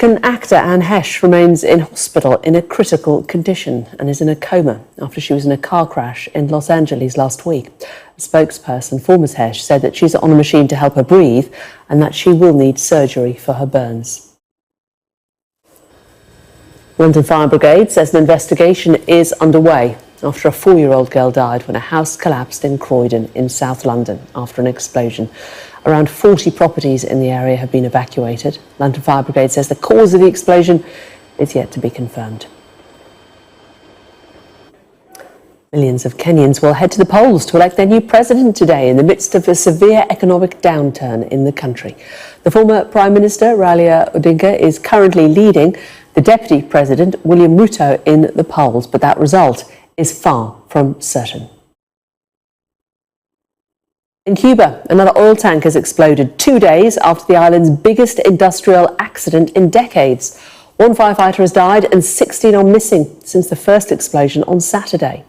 American actor Anne Heche remains in hospital in a critical condition and is in a coma after she was in a car crash in Los Angeles last week. A spokesperson for Ms. Heche said that she's on a machine to help her breathe and that she will need surgery for her burns. London Fire Brigade says an investigation is underway after a 4-year-old girl died when a house collapsed in Croydon in South London after an explosion. Around 40 properties in the area have been evacuated. London Fire Brigade says the cause of the explosion is yet to be confirmed. Millions of Kenyans will head to the polls to elect their new president today in the midst of a severe economic downturn in the country. The former Prime Minister, Raila Odinga, is currently leading the Deputy President, William Ruto, in the polls, but that result is far from certain. In Cuba, another oil tank has exploded 2 days after the island's biggest industrial accident in decades. One firefighter has died and 16 are missing since the first explosion on Saturday.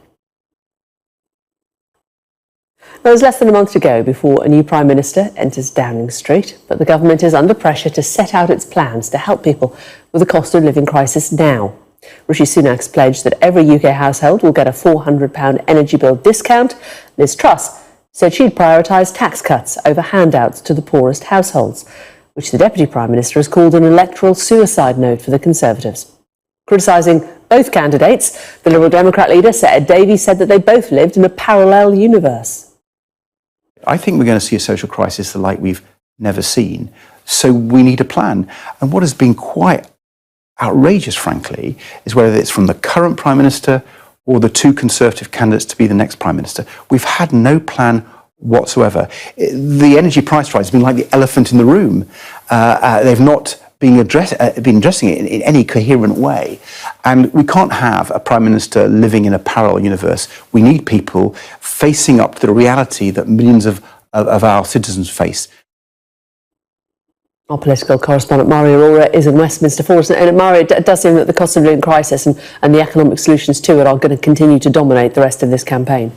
There was less than a month to go before a new Prime Minister enters Downing Street, but the government is under pressure to set out its plans to help people with the cost of living crisis now. Rishi Sunak's pledged that every UK household will get a £400 energy bill discount. Liz Truss said she'd prioritise tax cuts over handouts to the poorest households, which the Deputy Prime Minister has called an electoral suicide note for the Conservatives. Criticising both candidates, the Liberal Democrat leader, Ed Davey, said that they both lived in a parallel universe. I think we're going to see a social crisis the like we've never seen, so we need a plan. And what has been quite outrageous, frankly, is whether it's from the current Prime Minister or the two Conservative candidates to be the next Prime Minister. We've had no plan whatsoever. The energy price rise has been like the elephant in the room. They've not been addressing it in any coherent way. And we can't have a Prime Minister living in a parallel universe. We need people facing up to the reality that millions of our citizens face. Our political correspondent Maria Aurora is in Westminster for us. And Maria, it does seem that the cost of living crisis and the economic solutions to it are going to continue to dominate the rest of this campaign.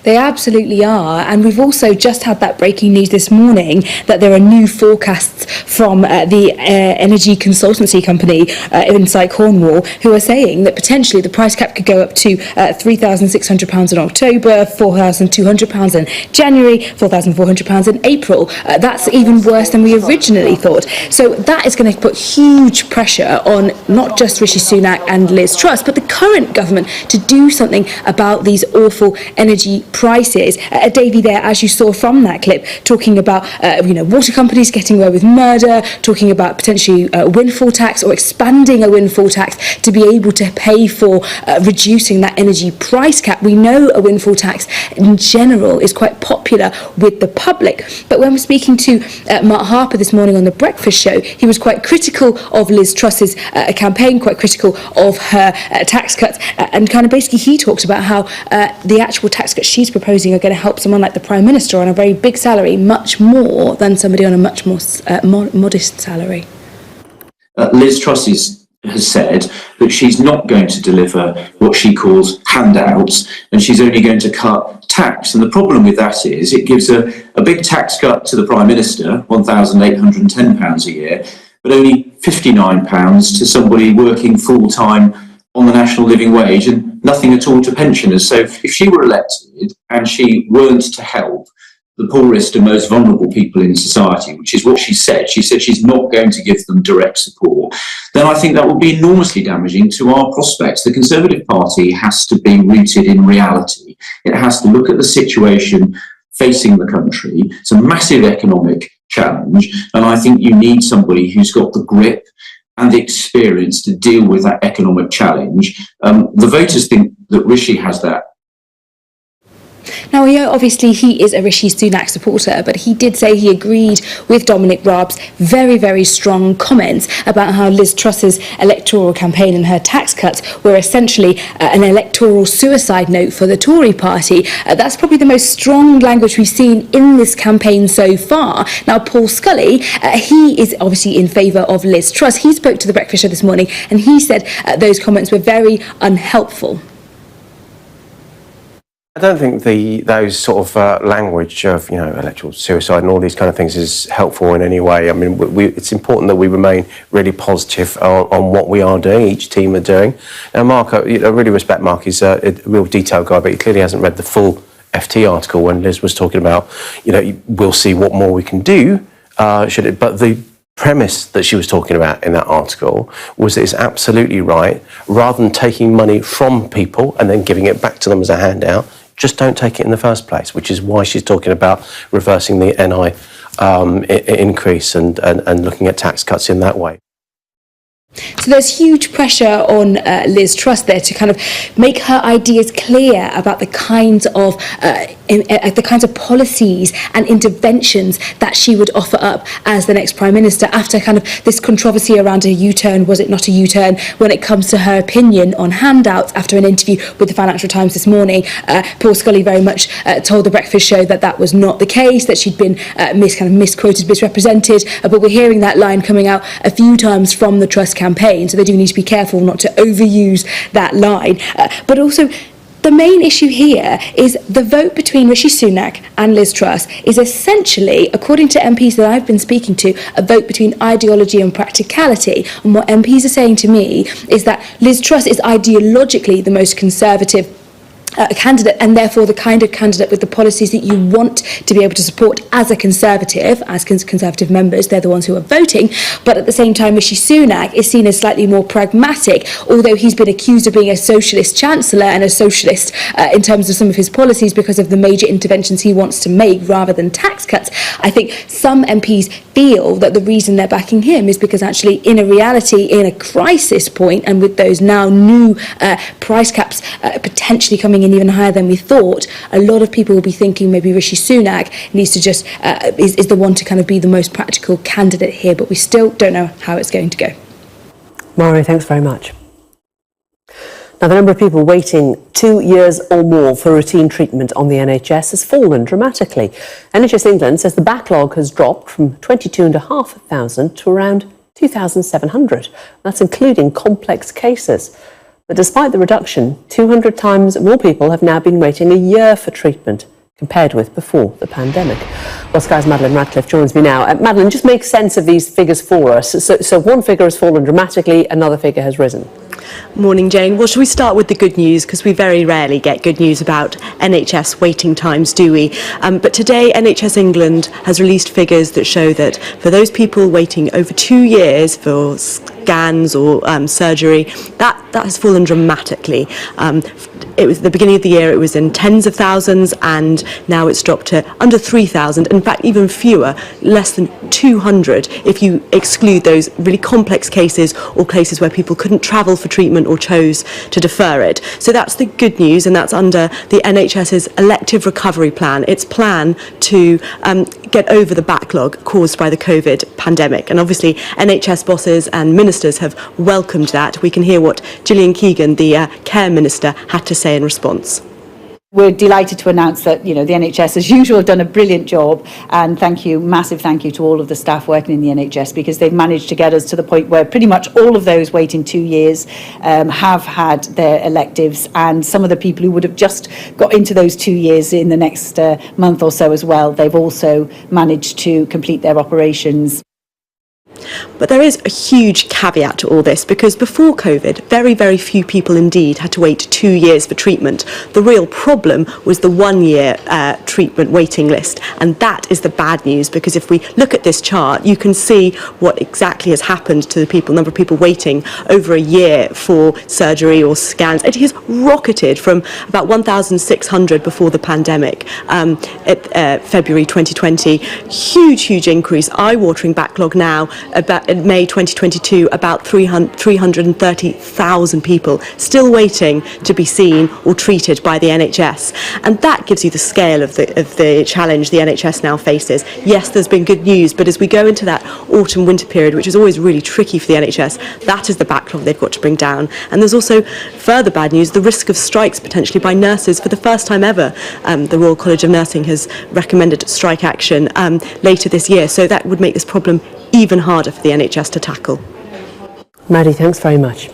They absolutely are, and we've also just had that breaking news this morning that there are new forecasts from the energy consultancy company Inside Cornwall, who are saying that potentially the price cap could go up to £3,600 in October, £4,200 in January, £4,400 in April. That's even worse than we originally thought. So that is going to put huge pressure on not just Rishi Sunak and Liz Truss, but the current government to do something about these awful energy prices. Davey there, as you saw from that clip, talking about water companies getting away with murder, talking about potentially a windfall tax or expanding a windfall tax to be able to pay for reducing that energy price cap. We know a windfall tax in general is quite popular with the public, but when we're speaking to Mark Harper this morning on the Breakfast Show, he was quite critical of Liz Truss's campaign, quite critical of her tax cuts, and kind of basically he talked about how the actual tax cuts she's proposing are going to help someone like the Prime Minister on a very big salary much more than somebody on a much more modest salary. Liz Truss has said that she's not going to deliver what she calls handouts, and she's only going to cut tax. And the problem with that is it gives a big tax cut to the Prime Minister, £1,810 a year, but only £59 to somebody working full-time on the national living wage, and nothing at all to pensioners. So if she were elected and she weren't to help the poorest and most vulnerable people in society, which is what she said she's not going to give them direct support, then I think that would be enormously damaging to our prospects. The Conservative Party has to be rooted in reality. It has to look at the situation facing the country. It's a massive economic challenge, and I think you need somebody who's got the grip and the experience to deal with that economic challenge. The voters think that Rishi has that. Now, obviously he is a Rishi Sunak supporter, but he did say he agreed with Dominic Raab's very, very strong comments about how Liz Truss's electoral campaign and her tax cuts were essentially an electoral suicide note for the Tory party. That's probably the most strong language we've seen in this campaign so far. Now, Paul Scully, he is obviously in favour of Liz Truss. He spoke to the Breakfast Show this morning and he said those comments were very unhelpful. I don't think those sort of language of, electoral suicide and all these kind of things is helpful in any way. I mean, it's important that we remain really positive on what we are doing, each team are doing. Now, Mark, I really respect Mark. He's a real detailed guy, but he clearly hasn't read the full FT article when Liz was talking about, we'll see what more we can do, but the premise that she was talking about in that article was that it's absolutely right, rather than taking money from people and then giving it back to them as a handout, just don't take it in the first place, which is why she's talking about reversing the NI increase and looking at tax cuts in that way. So there's huge pressure on Liz Truss there to kind of make her ideas clear about the kinds of policies and interventions that she would offer up as the next Prime Minister after kind of this controversy around a U-turn, was it not a U-turn, when it comes to her opinion on handouts after an interview with the Financial Times this morning. Paul Scully very much told the Breakfast Show that was not the case, that she'd been misquoted, misrepresented, but we're hearing that line coming out a few times from the Truss campaign, so they do need to be careful not to overuse that line. But also, the main issue here is the vote between Rishi Sunak and Liz Truss is essentially, according to MPs that I've been speaking to, a vote between ideology and practicality. And what MPs are saying to me is that Liz Truss is ideologically the most conservative candidate, and therefore the kind of candidate with the policies that you want to be able to support as a Conservative, as Conservative members, they're the ones who are voting. But at the same time, Rishi Sunak is seen as slightly more pragmatic, although he's been accused of being a socialist chancellor and a socialist in terms of some of his policies because of the major interventions he wants to make rather than tax cuts. I think some MPs feel that the reason they're backing him is because actually in a reality, in a crisis point, and with those now new price caps potentially coming in even higher than we thought, a lot of people will be thinking maybe Rishi Sunak needs to just is the one to kind of be the most practical candidate here, but we still don't know how it's going to go. Mari, thanks very much. Now, the number of people waiting 2 years or more for routine treatment on the NHS has fallen dramatically. NHS England says the backlog has dropped from 22,500 to around 2,700. That's including complex cases. But despite the reduction, 200 times more people have now been waiting a year for treatment compared with before the pandemic. Well, Sky's Madeleine Radcliffe joins me now. Madeleine, just make sense of these figures for us. So one figure has fallen dramatically, another figure has risen. Morning, Jane. Well, shall we start with the good news? Because we very rarely get good news about NHS waiting times, do we? But today, NHS England has released figures that show that for those people waiting over 2 years for scans or surgery, that has fallen dramatically. It was the beginning of the year, it was in tens of thousands, and now it's dropped to under 3,000. In fact, even fewer, less than 200, if you exclude those really complex cases or cases where people couldn't travel for treatment or chose to defer it. So that's the good news, and that's under the NHS's elective recovery plan, its plan to get over the backlog caused by the COVID pandemic. And obviously, NHS bosses and ministers have welcomed that. We can hear what Gillian Keegan, the Care Minister, had to say in response. We're delighted to announce that, the NHS, as usual, have done a brilliant job, and massive thank you to all of the staff working in the NHS, because they've managed to get us to the point where pretty much all of those waiting 2 years have had their electives, and some of the people who would have just got into those 2 years in the next month or so as well, they've also managed to complete their operations. But there is a huge caveat to all this, because before COVID, very, very few people indeed had to wait 2 years for treatment. The real problem was the 1 year treatment waiting list. And that is the bad news, because if we look at this chart, you can see what exactly has happened to the number of people waiting over a year for surgery or scans. It has rocketed from about 1,600 before the pandemic, February 2020. Huge increase, eye-watering backlog now. About in May 2022, about 330,000 people still waiting to be seen or treated by the NHS, and that gives you the scale of the challenge the NHS now faces. Yes, there's been good news, but as we go into that autumn-winter period, which is always really tricky for the NHS, that is the backlog they've got to bring down. And there's also further bad news: the risk of strikes potentially by nurses for the first time ever. The Royal College of Nursing has recommended strike action later this year, so that would make this problem even harder for the NHS to tackle. Maddie, thanks very much.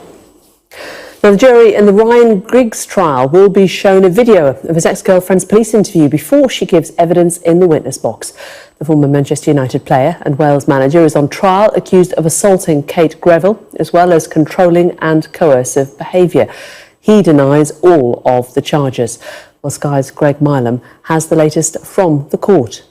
Now, the jury in the Ryan Giggs trial will be shown a video of his ex-girlfriend's police interview before she gives evidence in the witness box. The former Manchester United player and Wales manager is on trial, accused of assaulting Kate Greville, as well as controlling and coercive behaviour. He denies all of the charges. Well, Sky's Greg Milam has the latest from the court.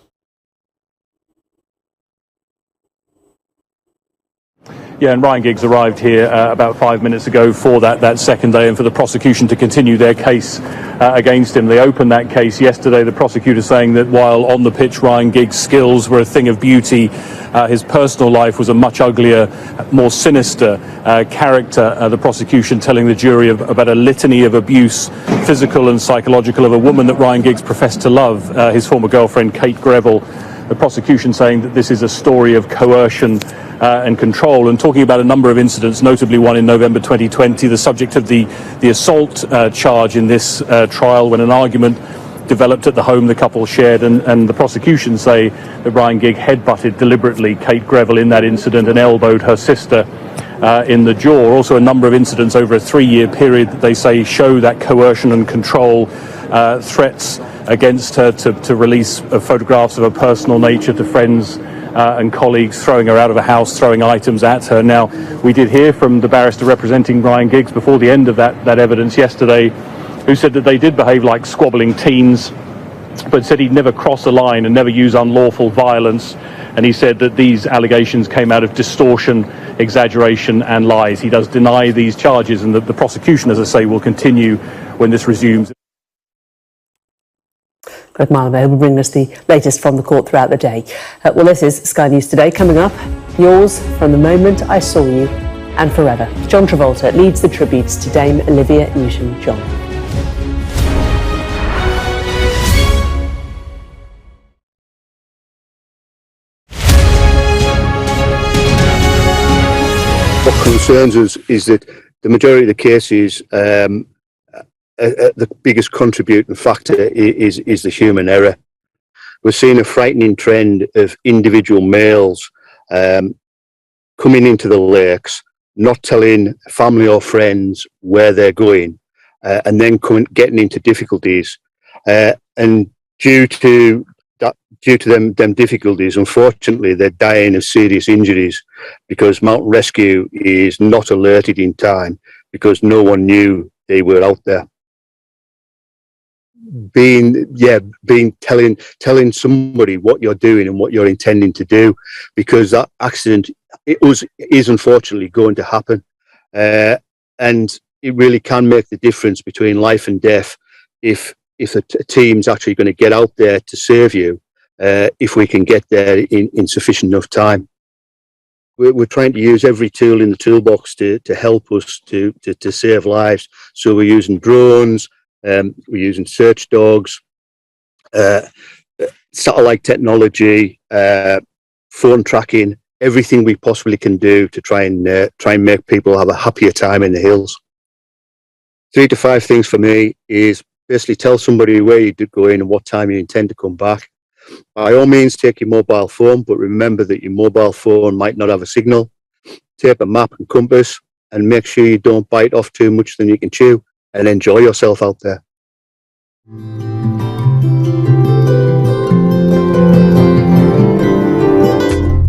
Yeah, and Ryan Giggs arrived here about 5 minutes ago for that second day and for the prosecution to continue their case against him. They opened that case yesterday, the prosecutor saying that while on the pitch Ryan Giggs' skills were a thing of beauty, his personal life was a much uglier, more sinister character. The prosecution telling the jury about a litany of abuse, physical and psychological, of a woman that Ryan Giggs professed to love, his former girlfriend Kate Greville. The prosecution saying that this is a story of coercion and control, and talking about a number of incidents, notably one in November 2020, the subject of the assault charge in this trial, when an argument developed at the home the couple shared, and the prosecution say that Ryan Giggs headbutted deliberately Kate Greville in that incident and elbowed her sister in the jaw. Also a number of incidents over a 3-year period that they say show that coercion and control, threats against her to release photographs of a personal nature to friends and colleagues, throwing her out of a house, throwing items at her. Now, we did hear from the barrister representing Ryan Giggs before the end of that evidence yesterday, who said that they did behave like squabbling teens, but said he'd never cross a line and never use unlawful violence. And he said that these allegations came out of distortion, exaggeration and lies. He does deny these charges, and that the prosecution, as I say, will continue when this resumes. Greg Milam will bring us the latest from the court throughout the day. Well, this is Sky News Today. Coming up, yours from the moment I saw you and forever. John Travolta leads the tributes to Dame Olivia Newton-John. What concerns us is that the majority of the cases, the biggest contributing factor is the human error. We're seeing a frightening trend of individual males coming into the lakes, not telling family or friends where they're going, and then getting into difficulties. And due to them difficulties, unfortunately, they're dying of serious injuries because Mountain Rescue is not alerted in time because no one knew they were out there. Telling somebody what you're doing and what you're intending to do, because that accident is unfortunately going to happen, and it really can make the difference between life and death if a team's actually going to get out there to save you, if we can get there in sufficient enough time. We're trying to use every tool in the toolbox to help us to save lives. So we're using drones, we're using search dogs, satellite technology, phone tracking, everything we possibly can do to try and make people have a happier time in the hills. 3 to 5 things for me is basically tell somebody where you're going and what time you intend to come back. By all means, take your mobile phone, but remember that your mobile phone might not have a signal. Take a map and compass and make sure you don't bite off too much than you can chew, and enjoy yourself out there.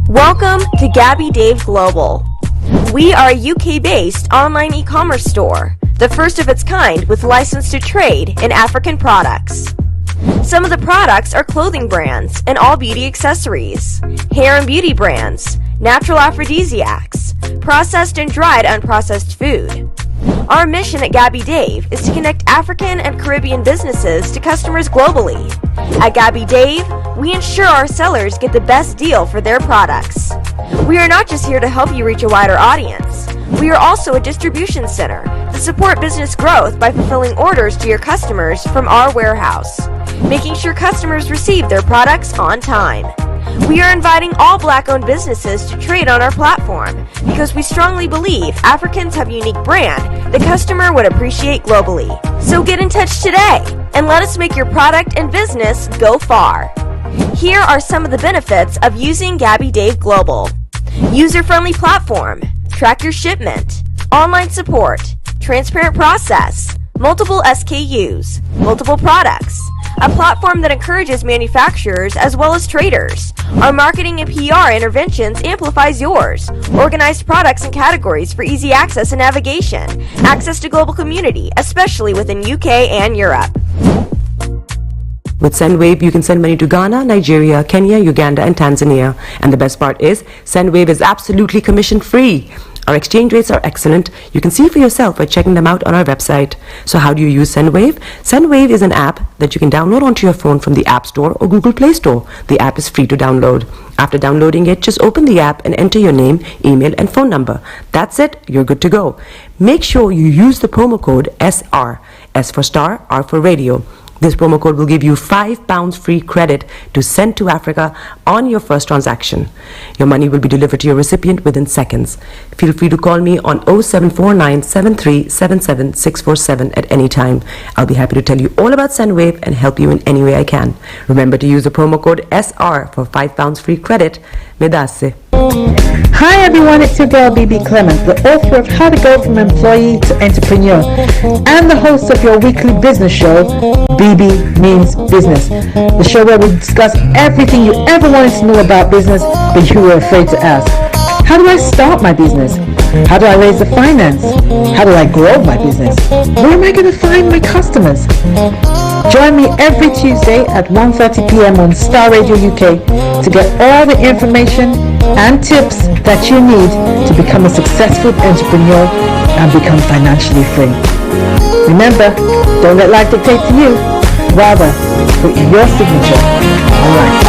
Welcome to Gabby Dave Global. We are a UK-based online e-commerce store, the first of its kind with license to trade in African products. Some of the products are clothing brands and all beauty accessories, hair and beauty brands, natural aphrodisiacs, processed and dried unprocessed food. Our mission at Gabby Dave is to connect African and Caribbean businesses to customers globally. At Gabby Dave, we ensure our sellers get the best deal for their products. We are not just here to help you reach a wider audience. We are also a distribution center to support business growth by fulfilling orders to your customers from our warehouse, making sure customers receive their products on time. We are inviting all Black-owned businesses to trade on our platform because we strongly believe Africans have a unique brand the customer would appreciate globally. So get in touch today and let us make your product and business go far. Here are some of the benefits of using Gabby Dave Global. User-friendly platform, track your shipment, online support, transparent process, multiple SKUs, multiple products, a platform that encourages manufacturers as well as traders. Our marketing and PR interventions amplifies yours. Organized products and categories for easy access and navigation. Access to global community, especially within UK and Europe. With Sendwave, you can send money to Ghana, Nigeria, Kenya, Uganda, and Tanzania. And the best part is, Sendwave is absolutely commission-free. Our exchange rates are excellent. You can see for yourself by checking them out on our website. So how do you use Sendwave? Sendwave is an app that you can download onto your phone from the App Store or Google Play Store. The app is free to download. After downloading it, just open the app and enter your name, email, and phone number. That's it. You're good to go. Make sure you use the promo code SR. S for Starr, R for Radio. This promo code will give you £5 free credit to send to Africa on your first transaction. Your money will be delivered to your recipient within seconds. Feel free to call me on 0749 7377 647 at any time. I'll be happy to tell you all about Sendwave and help you in any way I can. Remember to use the promo code SR for £5 free credit. Medasse. Hi everyone, it's your girl BB Clement, the author of How to Go From Employee to Entrepreneur and the host of your weekly business show, BB Means Business, the show where we discuss everything you ever wanted to know about business but you were afraid to ask. How do I start my business? How do I raise the finance? How do I grow my business? Where am I going to find my customers? Join me every Tuesday at 1:30 p.m. on Starr Radio UK to get all the information and tips that you need to become a successful entrepreneur and become financially free. Remember, don't let life dictate to you. Rather, put your signature on life.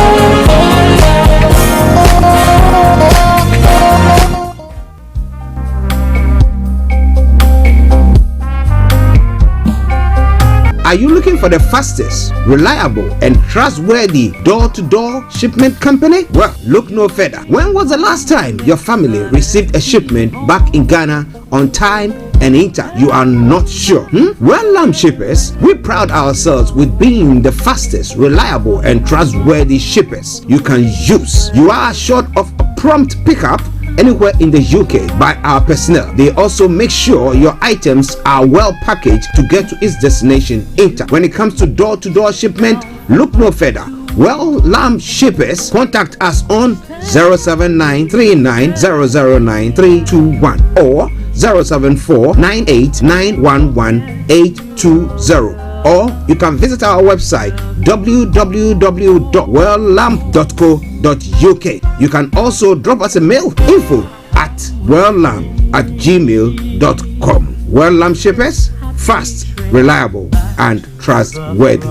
Are you looking for the fastest, reliable, and trustworthy door-to-door shipment company? Well, look no further. When was the last time your family received a shipment back in Ghana on time and in time? You are not sure? Well, Lamb Shippers, we pride ourselves with being the fastest, reliable, and trustworthy shippers you can use. You are assured of a prompt pickup anywhere in the UK by our personnel. They also make sure your items are well packaged to get to its destination in time. When it comes to door-to-door shipment, look no further. Well, Lamb Shippers, contact us on 07939009321 or 07498911820. Or you can visit our website www.welllamp.co.uk. You can also drop us a mail, info@welllamp@gmail.com. Well Lamp Shippers, fast, reliable, and trustworthy.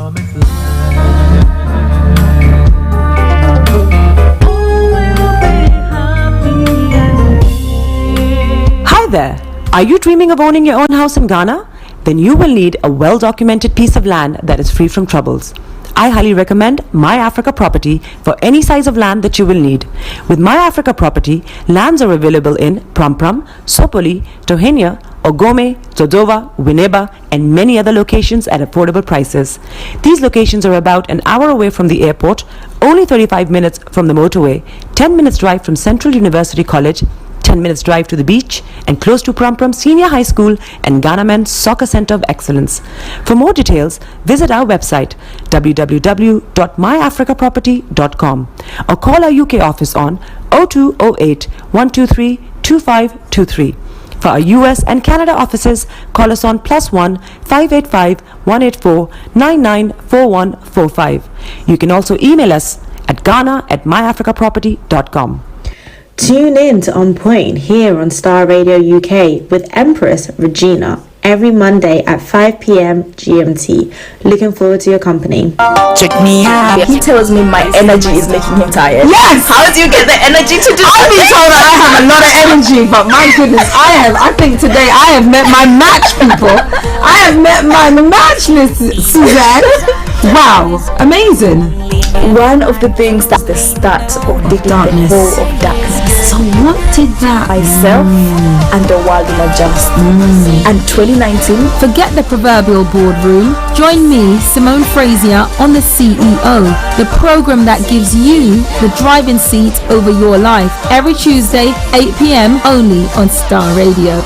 Hi there. Are you dreaming of owning your own house in Ghana? Then you will need a well-documented piece of land that is free from troubles. I highly recommend My Africa Property for any size of land that you will need. With My Africa Property, lands are available in Pram, Sopoli, Tohenia, Ogome, Dodova, Winneba, and many other locations at affordable prices. These locations are about an hour away from the airport, only 35 minutes from the motorway, 10 minutes drive from Central University College, 10 minutes drive to the beach, and close to Pram Senior High School and Ghana Men's Soccer Center of Excellence. For more details, visit our website www.myafricaproperty.com or call our UK office on 0208 123 2523. For our US and Canada offices, call us on +1 585 184 994145. You can also email us at ghana@myafricaproperty.com. Tune in to On Point here on Starr Radio UK with Empress Regina every Monday at 5 p.m. GMT. Looking forward to your company. Check me out. He tells me my energy is making him tired. Yes! How do you get the energy to do I've been told that I have a lot of energy, but my goodness, I think today I have met my match, people. I have met my match, Miss Suzanne. Wow, amazing. One of the things that's the start of the darkness. Of darkness. So what did that myself and the world will adjust. And 2019, forget the proverbial boardroom. Join me, Simone Frazier, on The CEO, the program that gives you the driving seat over your life. Every Tuesday, 8 p.m. only on Starr Radio.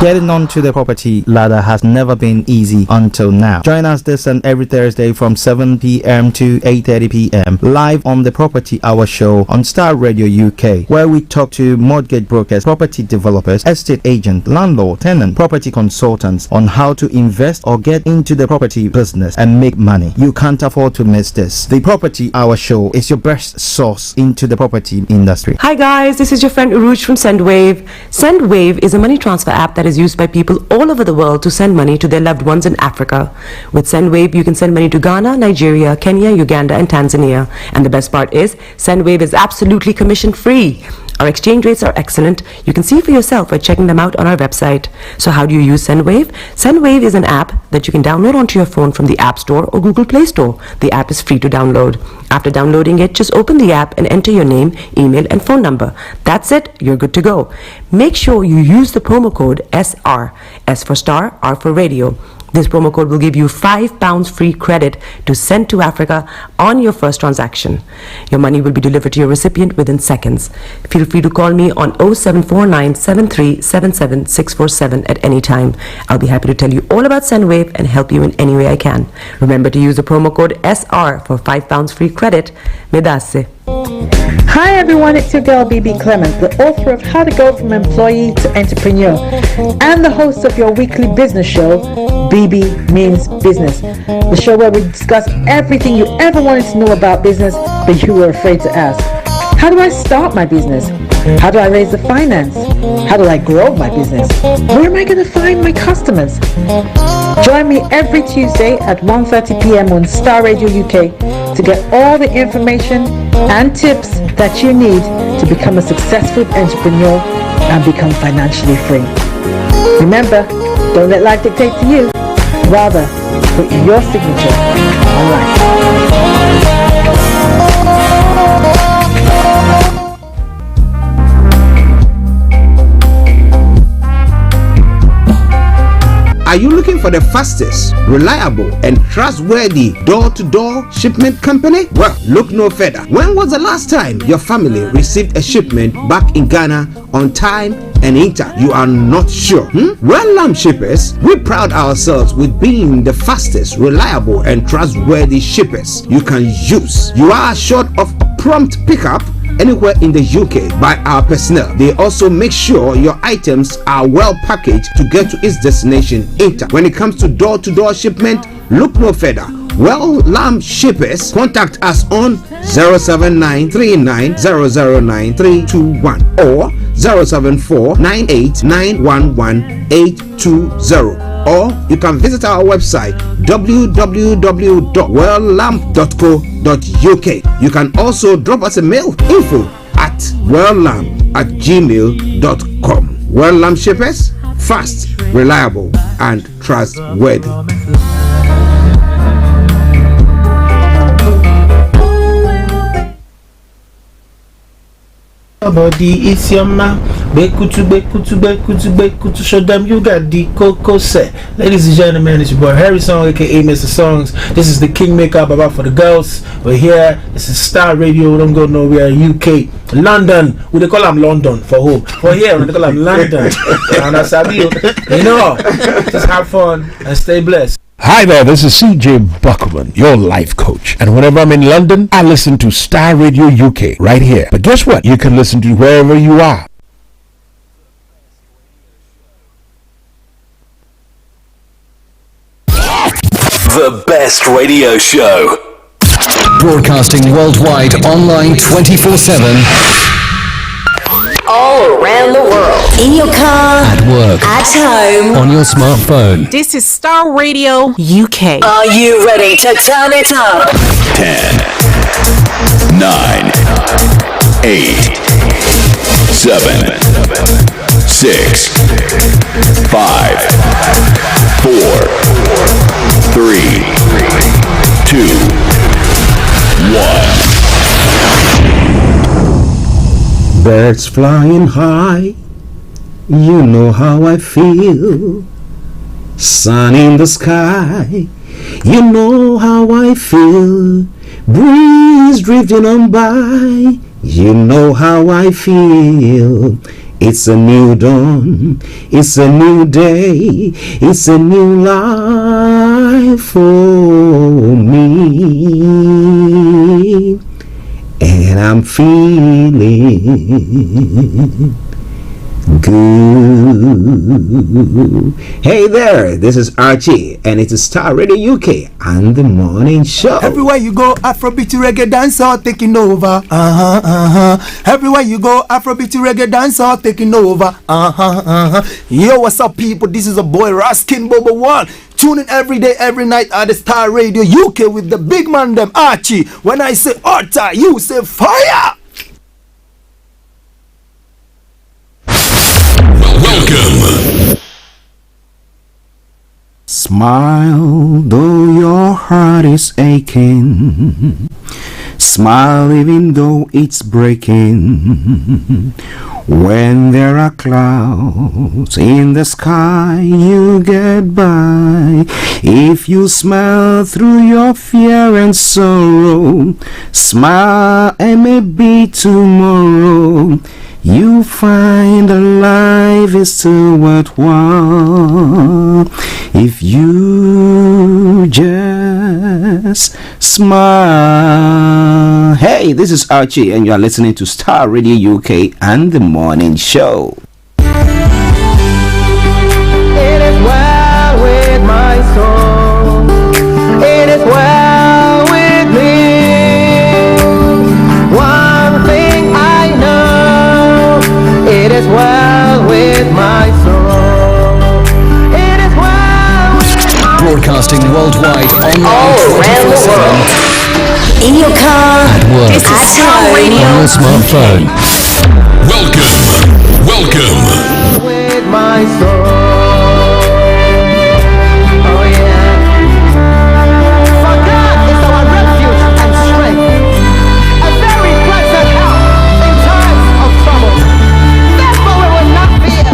Getting onto the property ladder has never been easy until now. Join us this and every Thursday from 7 p.m. to 8:30 p.m. live on the Property Hour Show on Starr Radio UK, where we talk to mortgage brokers, property developers, estate agents, landlord, tenant, property consultants on how to invest or get into the property business and make money. You can't afford to miss this. The Property Hour Show is your best source into the property industry. Hi guys, this is your friend Uruj from Sendwave. Sendwave is a money transfer app that is used by people all over the world to send money to their loved ones in Africa. With Sendwave, you can send money to Ghana, Nigeria, Kenya, Uganda, and Tanzania. And the best part is, Sendwave is absolutely commission free. Our exchange rates are excellent. You can see for yourself by checking them out on our website. So how do you use Sendwave? Sendwave is an app that you can download onto your phone from the App Store or Google Play Store. The app is free to download. After downloading it, just open the app and enter your name, email, and phone number. That's it. You're good to go. Make sure you use the promo code SR. S for Star, R for Radio. This promo code will give you £5 free credit to send to Africa on your first transaction. Your money will be delivered to your recipient within seconds. Feel free to call me on 0749 7377 647 at any time. I'll be happy to tell you all about Sendwave and help you in any way I can. Remember to use the promo code SR for £5 free credit. Medasse. Hi everyone, it's your girl BB Clement, the author of How to Go From Employee to Entrepreneur and the host of your weekly business show, BB Means Business, the show where we discuss everything you ever wanted to know about business but you were afraid to ask. How do I start my business? How do I raise the finance? How do I grow my business? Where am I going to find my customers? Join me every Tuesday at 1:30 p.m. on Starr Radio UK to get all the information and tips that you need to become a successful entrepreneur and become financially free. Remember, don't let life dictate to you. Rather, put your signature on life. Are you looking for the fastest, reliable, and trustworthy door-to-door shipment company? Well, look no further. When was the last time your family received a shipment back in Ghana on time and in time? You are not sure? Well, shippers, we pride ourselves with being the fastest, reliable, and trustworthy shippers you can use. You are assured of prompt pickup anywhere in the UK by our personnel. They also make sure your items are well packaged to get to its destination in time. When it comes to door-to-door shipment, look no further. Well, Lamb Shippers, contact us on 07939009321 or 07498911820. Or you can visit our website www.welllamp.co.uk. You can also drop us a mail, info@welllamp@gmail.com. Well Lamp Shippers, fast, reliable, and trustworthy. Body is your man. Bekutu, show them you got the cocoa set. Ladies and gentlemen, it's your boy Harry Song, aka Mr. Songs. This is the Kingmaker Baba for the girls. We're here. This is Starr Radio. Don't go nowhere. UK, London. We they call them London for home. For here, we they call them London. And that's how you know. Just have fun and stay blessed. Hi there, this is CJ Buckman, your life coach. And whenever I'm in London, I listen to Starr Radio UK right here. But guess what? You can listen to wherever you are. The best radio show. Broadcasting worldwide, online 24/7. All around the world. In your car. At work. At home. On your smartphone. This is Starr Radio UK. Are you ready to turn it up? 10, 9, 8, 7, 6, 5, 4, 3, 2, 1. Birds flying high, you know how I feel. Sun in the sky, you know how I feel. Breeze drifting on by, you know how I feel. It's a new dawn, it's a new day, it's a new life for me, and I'm feeling good. Hey there, this is Archie, and it's a Starr Radio UK and the morning show. Everywhere you go, Afrobeat reggae dancehall taking over. Everywhere you go, Afrobeat reggae dancehall taking over. Yo, what's up, people? This is a boy Raskin Bobo One. Tune in every day, every night at the Starr Radio UK with the big man them Archie. When I say Orta, you say fire. Welcome. Smile though your heart is aching. Smile even though it's breaking. When there are clouds in the sky, you get by. If you smile through your fear and sorrow, smile and maybe tomorrow you find that life is still worthwhile if you just smile. Hey, this is Archie, and you are listening to Starr Radio UK and the morning show. It is well with my soul. It is well with me. One thing I know. It is well with my soul. It is well with my Broadcasting worldwide online 24/7. In your car, at work, this is Starr Radio. on your smartphone. Welcome. With my soul. Oh yeah. For God is our refuge and strength, a very present help in times of trouble. Therefore we will not fear.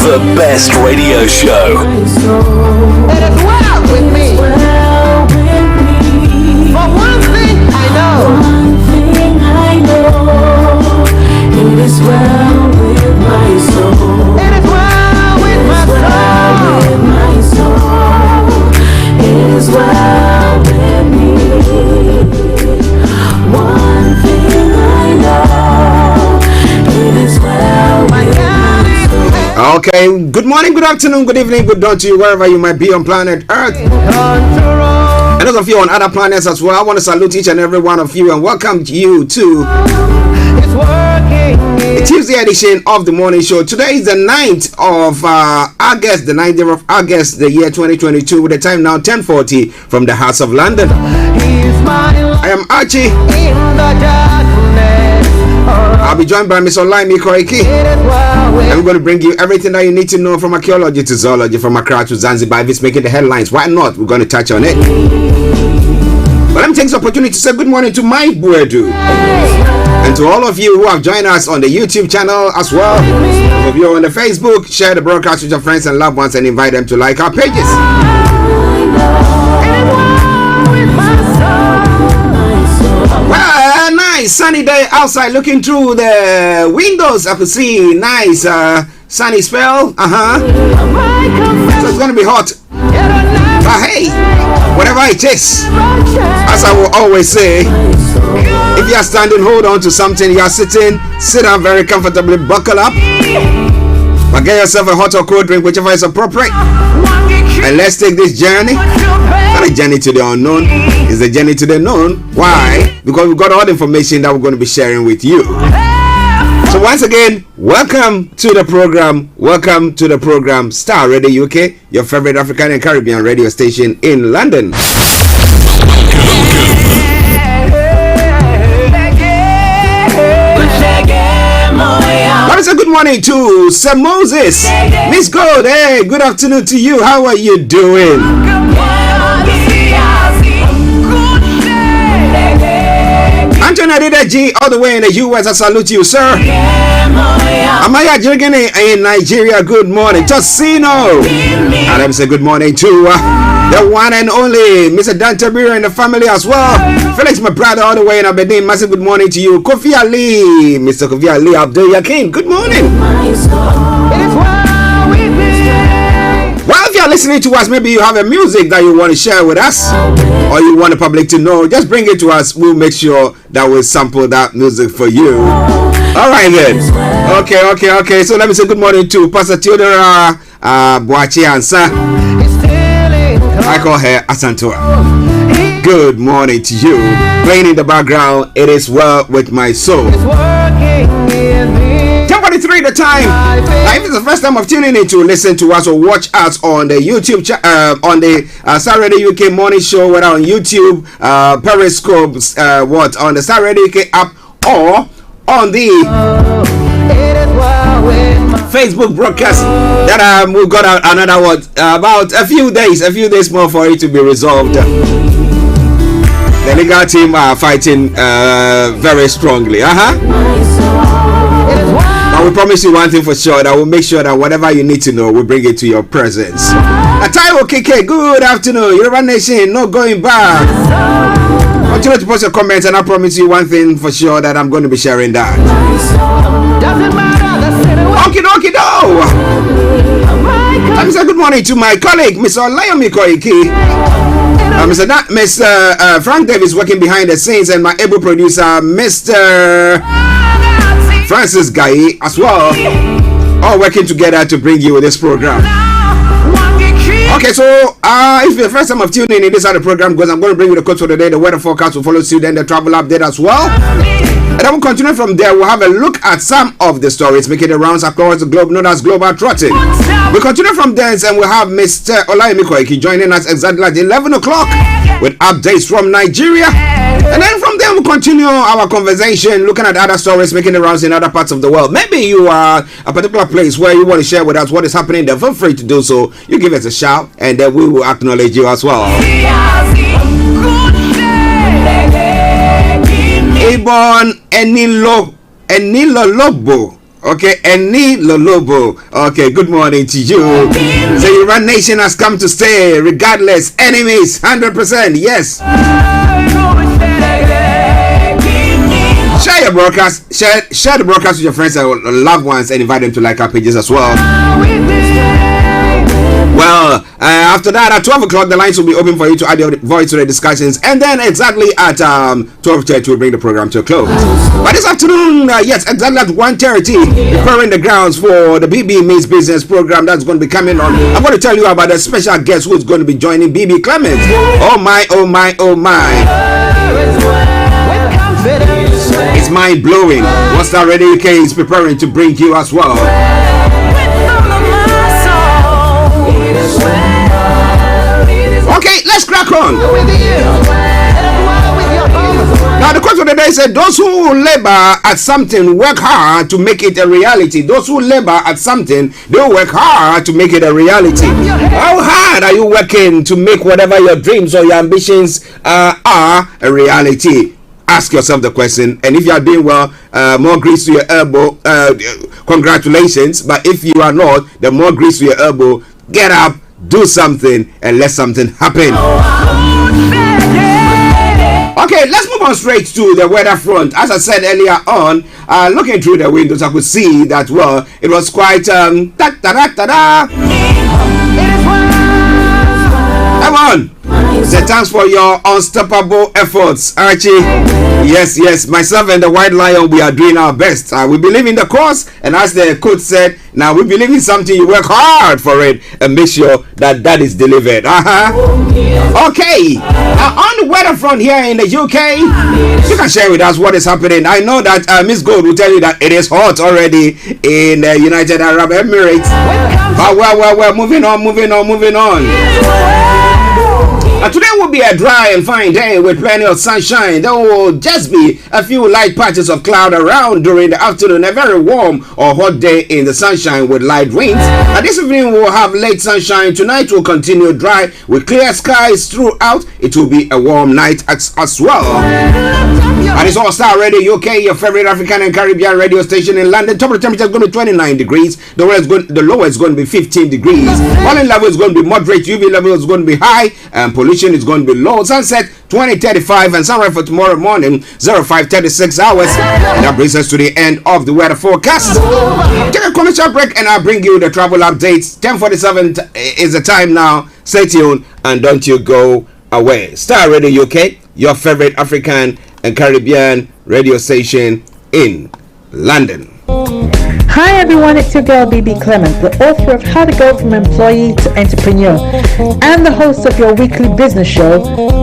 The best radio show. It is well with me. For one thing I know. It is well with my soul. It is well with my soul. It is well with me. One thing I know. It is well with my soul. Okay, good morning, good afternoon, good evening, good dawn to you wherever you might be on planet Earth. And those of you on other planets as well, I want to salute each and every one of you and welcome you to the Tuesday edition of the morning show. Today is the 9th of August, the 9th of August, the year 2022, with the time now 10:40 from the House of London. I am Archie. I'll be joined by Miss Olayomi Koiki, and we're going to bring you everything that you need to know from archaeology to zoology, from Accra to Zanzibar. If it's making the headlines, why not? We're going to touch on it. But let me take this opportunity to say good morning to Mike Buedu, and to all of you who have joined us on the YouTube channel as well. If you're on the Facebook, share the broadcast with your friends and loved ones and invite them to like our pages. Well, nice sunny day outside. Looking through the windows, I could see nice sunny spell. So it's gonna be hot. But hey, whatever it is, as I will always say, if you are standing, hold on to something. You are sitting, sit down very comfortably, buckle up, but get yourself a hot or cold drink, whichever is appropriate, and let's take this journey. Not a journey to the unknown, it's a journey to the known. Why? Because we've got all the information that we're going to be sharing with you. So once again, welcome to the program. Welcome to the program, Starr Radio UK, your favorite African and Caribbean radio station in London. What is a good morning to Sir Moses, Miss Gold? Hey, good afternoon to you. How are you doing? Anthony Adedeji, all the way in the US, I salute you, sir. Amaya Jirgini in Nigeria, good morning. Tosino. And let me say good morning to the one and only Mr. Dantabira and the family as well. Felix, my brother, all the way in Aberdeen, massive good morning to you. Kofi Ali, Mr. Kofi Ali Abdul Yakin, good morning. Well, if you're listening to us, maybe you have a music that you want to share with us, or you want the public to know, just bring it to us. We'll make sure that we'll sample that music for you. All right then. Okay. So let me say good morning to Pastor Theodora Boachi Ansa. I call her Asantua. Good morning to you. Playing in the background, it is well with my soul. 10:43 the time. Now, if it's the first time of tuning in to listen to us or watch us on the YouTube on the Starr Radio UK morning show, whether on YouTube, Periscope, on the Starr Radio UK app, or on the Facebook broadcast, that we've got another one about a few days more for it to be resolved. The legal team are fighting very strongly. But we promise you one thing for sure, that we'll make sure that whatever you need to know, we'll bring it to your presence. Ataiwo KK, good afternoon. Yoruba Nation, no going back. Continue to post your comments, and I promise you one thing for sure, that I'm going to be sharing that. Okie do. Let me say good morning to my colleague, Mr. Olayomi Koiki. Mr. Frank Davis working behind the scenes, and my able producer, Mr. Francis Guy as well, all working together to bring you this program. Okay, so if you're the first time of tuning in, this is how the program goes. I'm going to bring you the quotes for the day, the weather forecast will follow suit, then the travel update as well. And then we'll continue from there. We'll have a look at some of the stories making the rounds across the globe, known as Global Trotting. We'll continue from there, and we'll have Mr. Olayomi Koiki joining us exactly at 11 o'clock with updates from Nigeria. And then from there, we'll continue our conversation, looking at other stories making the rounds in other parts of the world. Maybe you are a particular place where you want to share with us what is happening there. Feel free to do so. You give us a shout, and then we will acknowledge you as well. Ibon Enilolobo. Okay, Enilolobo. Okay, good morning to you. The Iran nation has come to stay, regardless. Enemies, 100%. Yes. Share your broadcast. Share the broadcast with your friends and loved ones, and invite them to like our pages as well. Well, after that, at 12 o'clock, the lines will be open for you to add your voice to the discussions. And then exactly at 12:30, we'll bring the program to a close. But this afternoon, yes, exactly at 1:30, preparing the grounds for the BB Means Business program that's going to be coming on. I'm going to tell you about a special guest who's going to be joining BB Clement. Oh my. It's mind-blowing what Starr Radio UK is preparing to bring you as well. Okay, let's crack on. Now the quote of the day said, those who labor at something work hard to make it a reality. Those who labor at something, they work hard to make it a reality. How hard are you working to make whatever your dreams or your ambitions are a reality? Ask yourself the question, and if you are doing well, more grease to your elbow. Congratulations. But if you are not, the more grease to your elbow. Get up, do something, and let something happen. Okay, let's move on straight to the weather front. As I said earlier on, looking through the windows, I could see that, well, it was quite Come on. Say thanks for your unstoppable efforts, Archie. Yes, myself and the White Lion, we are doing our best. We believe in the cause, and as the coach said, now we believe in something, you work hard for it and make sure that is delivered. Okay, on the weather front here in the UK, you can share with us what is happening. I know that Miss Gold will tell you that it is hot already in the United Arab Emirates. But well, moving on. Today will be a dry and fine day with plenty of sunshine. There will just be a few light patches of cloud around during the afternoon. A very warm or hot day in the sunshine with light winds. And this evening we'll have late sunshine. Tonight will continue dry with clear skies throughout. It will be a warm night as well. And it's All Star Radio UK, your favorite African and Caribbean radio station in London. Top of the temperature is going to be 29 degrees. The lower is going to be 15 degrees. Pollen level is going to be moderate. UV level is going to be high. And pollution is going to be low. Sunset 20:35 and sunrise for tomorrow morning 05:36 hours. And that brings us to the end of the weather forecast. Take a commercial break and I'll bring you the travel updates. 10:47 is the time now. Stay tuned and don't you go away. Star Radio UK, your favorite African and Caribbean radio station in London. Hi everyone, it's your girl BB Clement, the author of How to Go from Employee to Entrepreneur and the host of your weekly business show,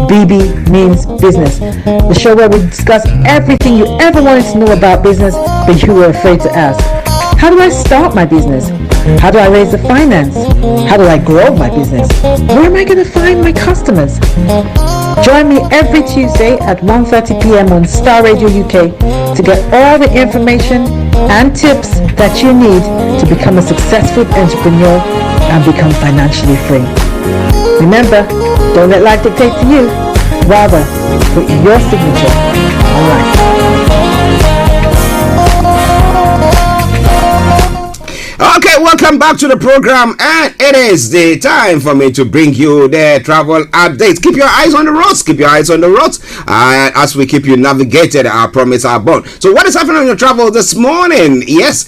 BB Means Business, the show where we discuss everything you ever wanted to know about business but you were afraid to ask. How do I start my business? How do I raise the finance? How do I grow my business? Where am I going to find my customers? Join me every Tuesday at 1:30 p.m. on Star Radio UK to get all the information and tips that you need to become a successful entrepreneur and become financially free. Remember, don't let life dictate to you. Rather, put your signature on life. Okay, welcome back to the program, and it is the time for me to bring you the travel updates. Keep your eyes on the roads. Keep your eyes on the roads as we keep you navigated. I promise our bond. So, what is happening on your travel this morning? Yes,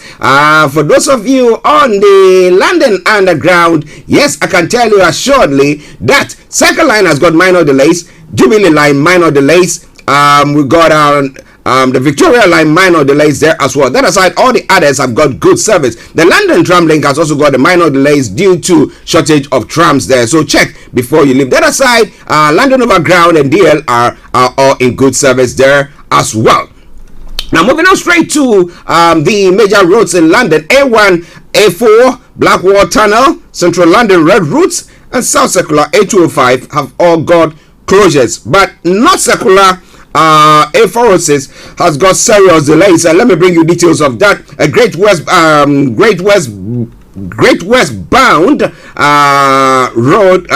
for those of you on the London Underground, yes, I can tell you assuredly that Circle Line has got minor delays. Jubilee Line minor delays. We got the Victoria Line minor delays there as well. That aside, all the others have got good service. The London Tram Link has also got the minor delays due to shortage of trams there. So check before you leave. That aside, London Overground and DL are all in good service there as well. Now moving on straight to the major roads in London. A1, A4, Blackwall Tunnel, Central London Red Routes and South Circular A205 have all got closures, but not Circular A406 has got serious delays. Let me bring you details of that. Great West bound road,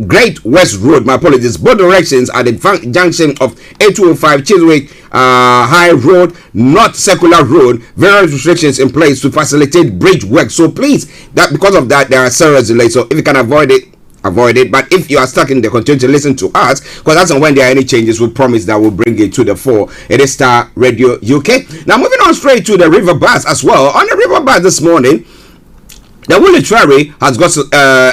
Great West Road, my apologies, both directions at the junction of A205 Chiswick High Road, not Circular Road. Various restrictions in place to facilitate bridge work. So please, that because of that, there are serious delays. So if you can avoid it, but if you are stuck in the, continue to listen to us, because that's when there are any changes, we promise that we'll bring it to the fore. It is Star Radio UK. Now moving on straight to the river bus as well. On the river bus this morning, the Woolwich Ferry has got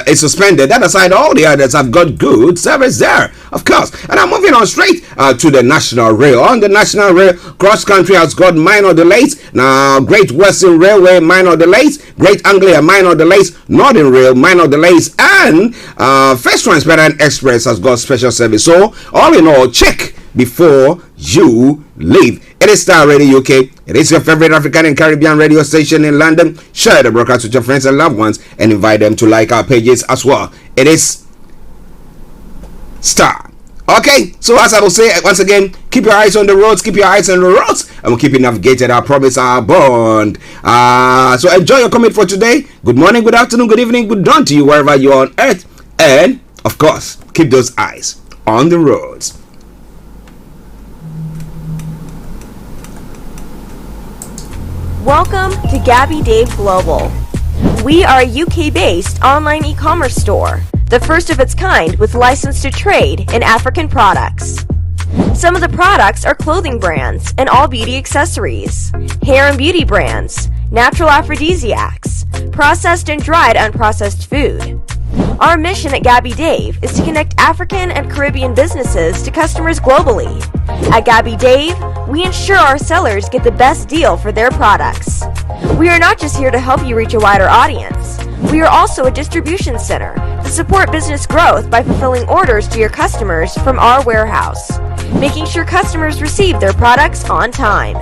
is suspended. That aside, all the others have got good service there, of course. And I'm moving on straight to the National Rail. On the National Rail, cross country has got minor delays. Now, Great Western Railway minor delays, Great Anglia minor delays, Northern Rail minor delays, and First Transparent Express has got special service. So, all in all, check before you leave. It is Star Radio UK. It is your favorite African and Caribbean radio station in London. Share the broadcast with your friends and loved ones and invite them to like our pages as well. It is Star. Okay, so as I will say once again, keep your eyes on the roads, keep your eyes on the roads, and we'll keep you navigated. I promise our bond. So enjoy your commute for today. Good morning, good afternoon, good evening, good dawn to you wherever you are on earth. And of course, keep those eyes on the roads. Welcome to Gabby Dave Global. We are a UK-based online e-commerce store, the first of its kind with license to trade in African products. Some of the products are clothing brands and all beauty accessories, hair and beauty brands, natural aphrodisiacs, processed and dried unprocessed food. Our mission at Gabby Dave is to connect African and Caribbean businesses to customers globally. At Gabby Dave, we ensure our sellers get the best deal for their products. We are not just here to help you reach a wider audience. We are also a distribution center to support business growth by fulfilling orders to your customers from our warehouse, making sure customers receive their products on time.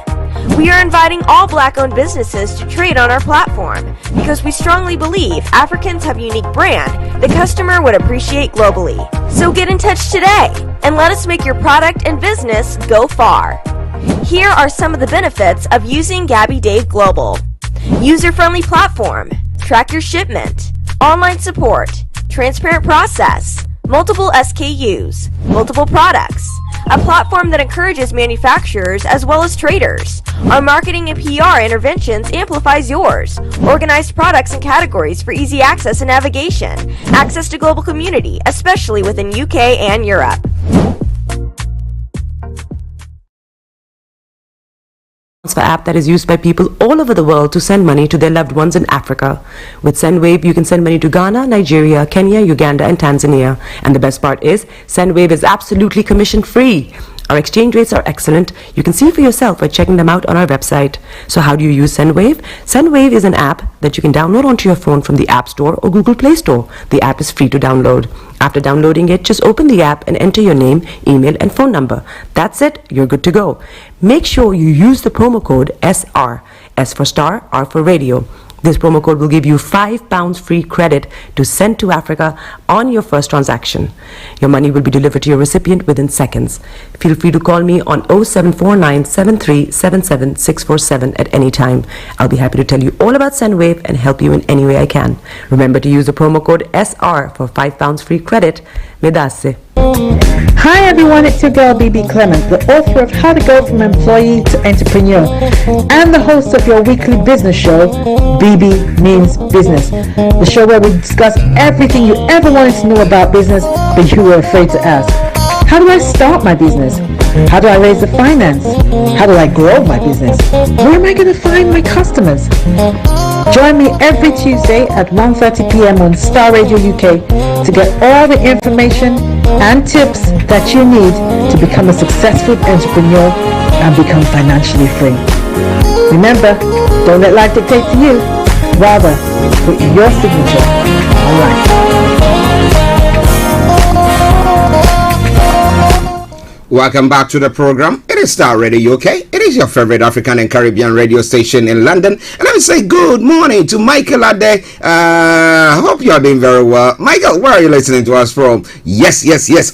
We are inviting all black-owned businesses to trade on our platform because we strongly believe Africans have a unique brand the customer would appreciate globally. So get in touch today and let us make your product and business go far. Here are some of the benefits of using Gabby Dave Global. User-friendly platform, track your shipment, online support, transparent process, multiple SKUs, multiple products, a platform that encourages manufacturers as well as traders. Our marketing and PR interventions amplifies yours. Organized products and categories for easy access and navigation. Access to global community, especially within UK and Europe. Transfer app that is used by people all over the world to send money to their loved ones in Africa. With Sendwave, you can send money to Ghana, Nigeria, Kenya, Uganda, and Tanzania. And the best part is, Sendwave is absolutely commission-free. Our exchange rates are excellent. You can see for yourself by checking them out on our website. So how do you use Sendwave? Sendwave is an app that you can download onto your phone from the App Store or Google Play Store. The app is free to download. After downloading it, just open the app and enter your name, email, and phone number. That's it. You're good to go. Make sure you use the promo code SR. S for Star, R for Radio. This promo code will give you £5 free credit to send to Africa on your first transaction. Your money will be delivered to your recipient within seconds. Feel free to call me on 0749 7377 647 at any time. I'll be happy to tell you all about Sendwave and help you in any way I can. Remember to use the promo code SR for £5 free credit. Medasse. Hi everyone, it's your girl BB Clement, the author of How to Go From Employee to Entrepreneur and the host of your weekly business show, BB Means Business, the show where we discuss everything you ever wanted to know about business but you were afraid to ask. How do I start my business? How do I raise the finance? How do I grow my business? Where am I going to find my customers? Join me every Tuesday at 1:30 p.m. on Starr Radio UK to get all the information and tips that you need to become a successful entrepreneur and become financially free. Remember, don't let life dictate to you. Rather, put your signature on life. Welcome back to the program. It is Starr Radio UK. It is your favorite African and Caribbean radio station in London. And let me say good morning to Michael Ade. Hope you are doing very well. Michael, where are you listening to us from? Yes.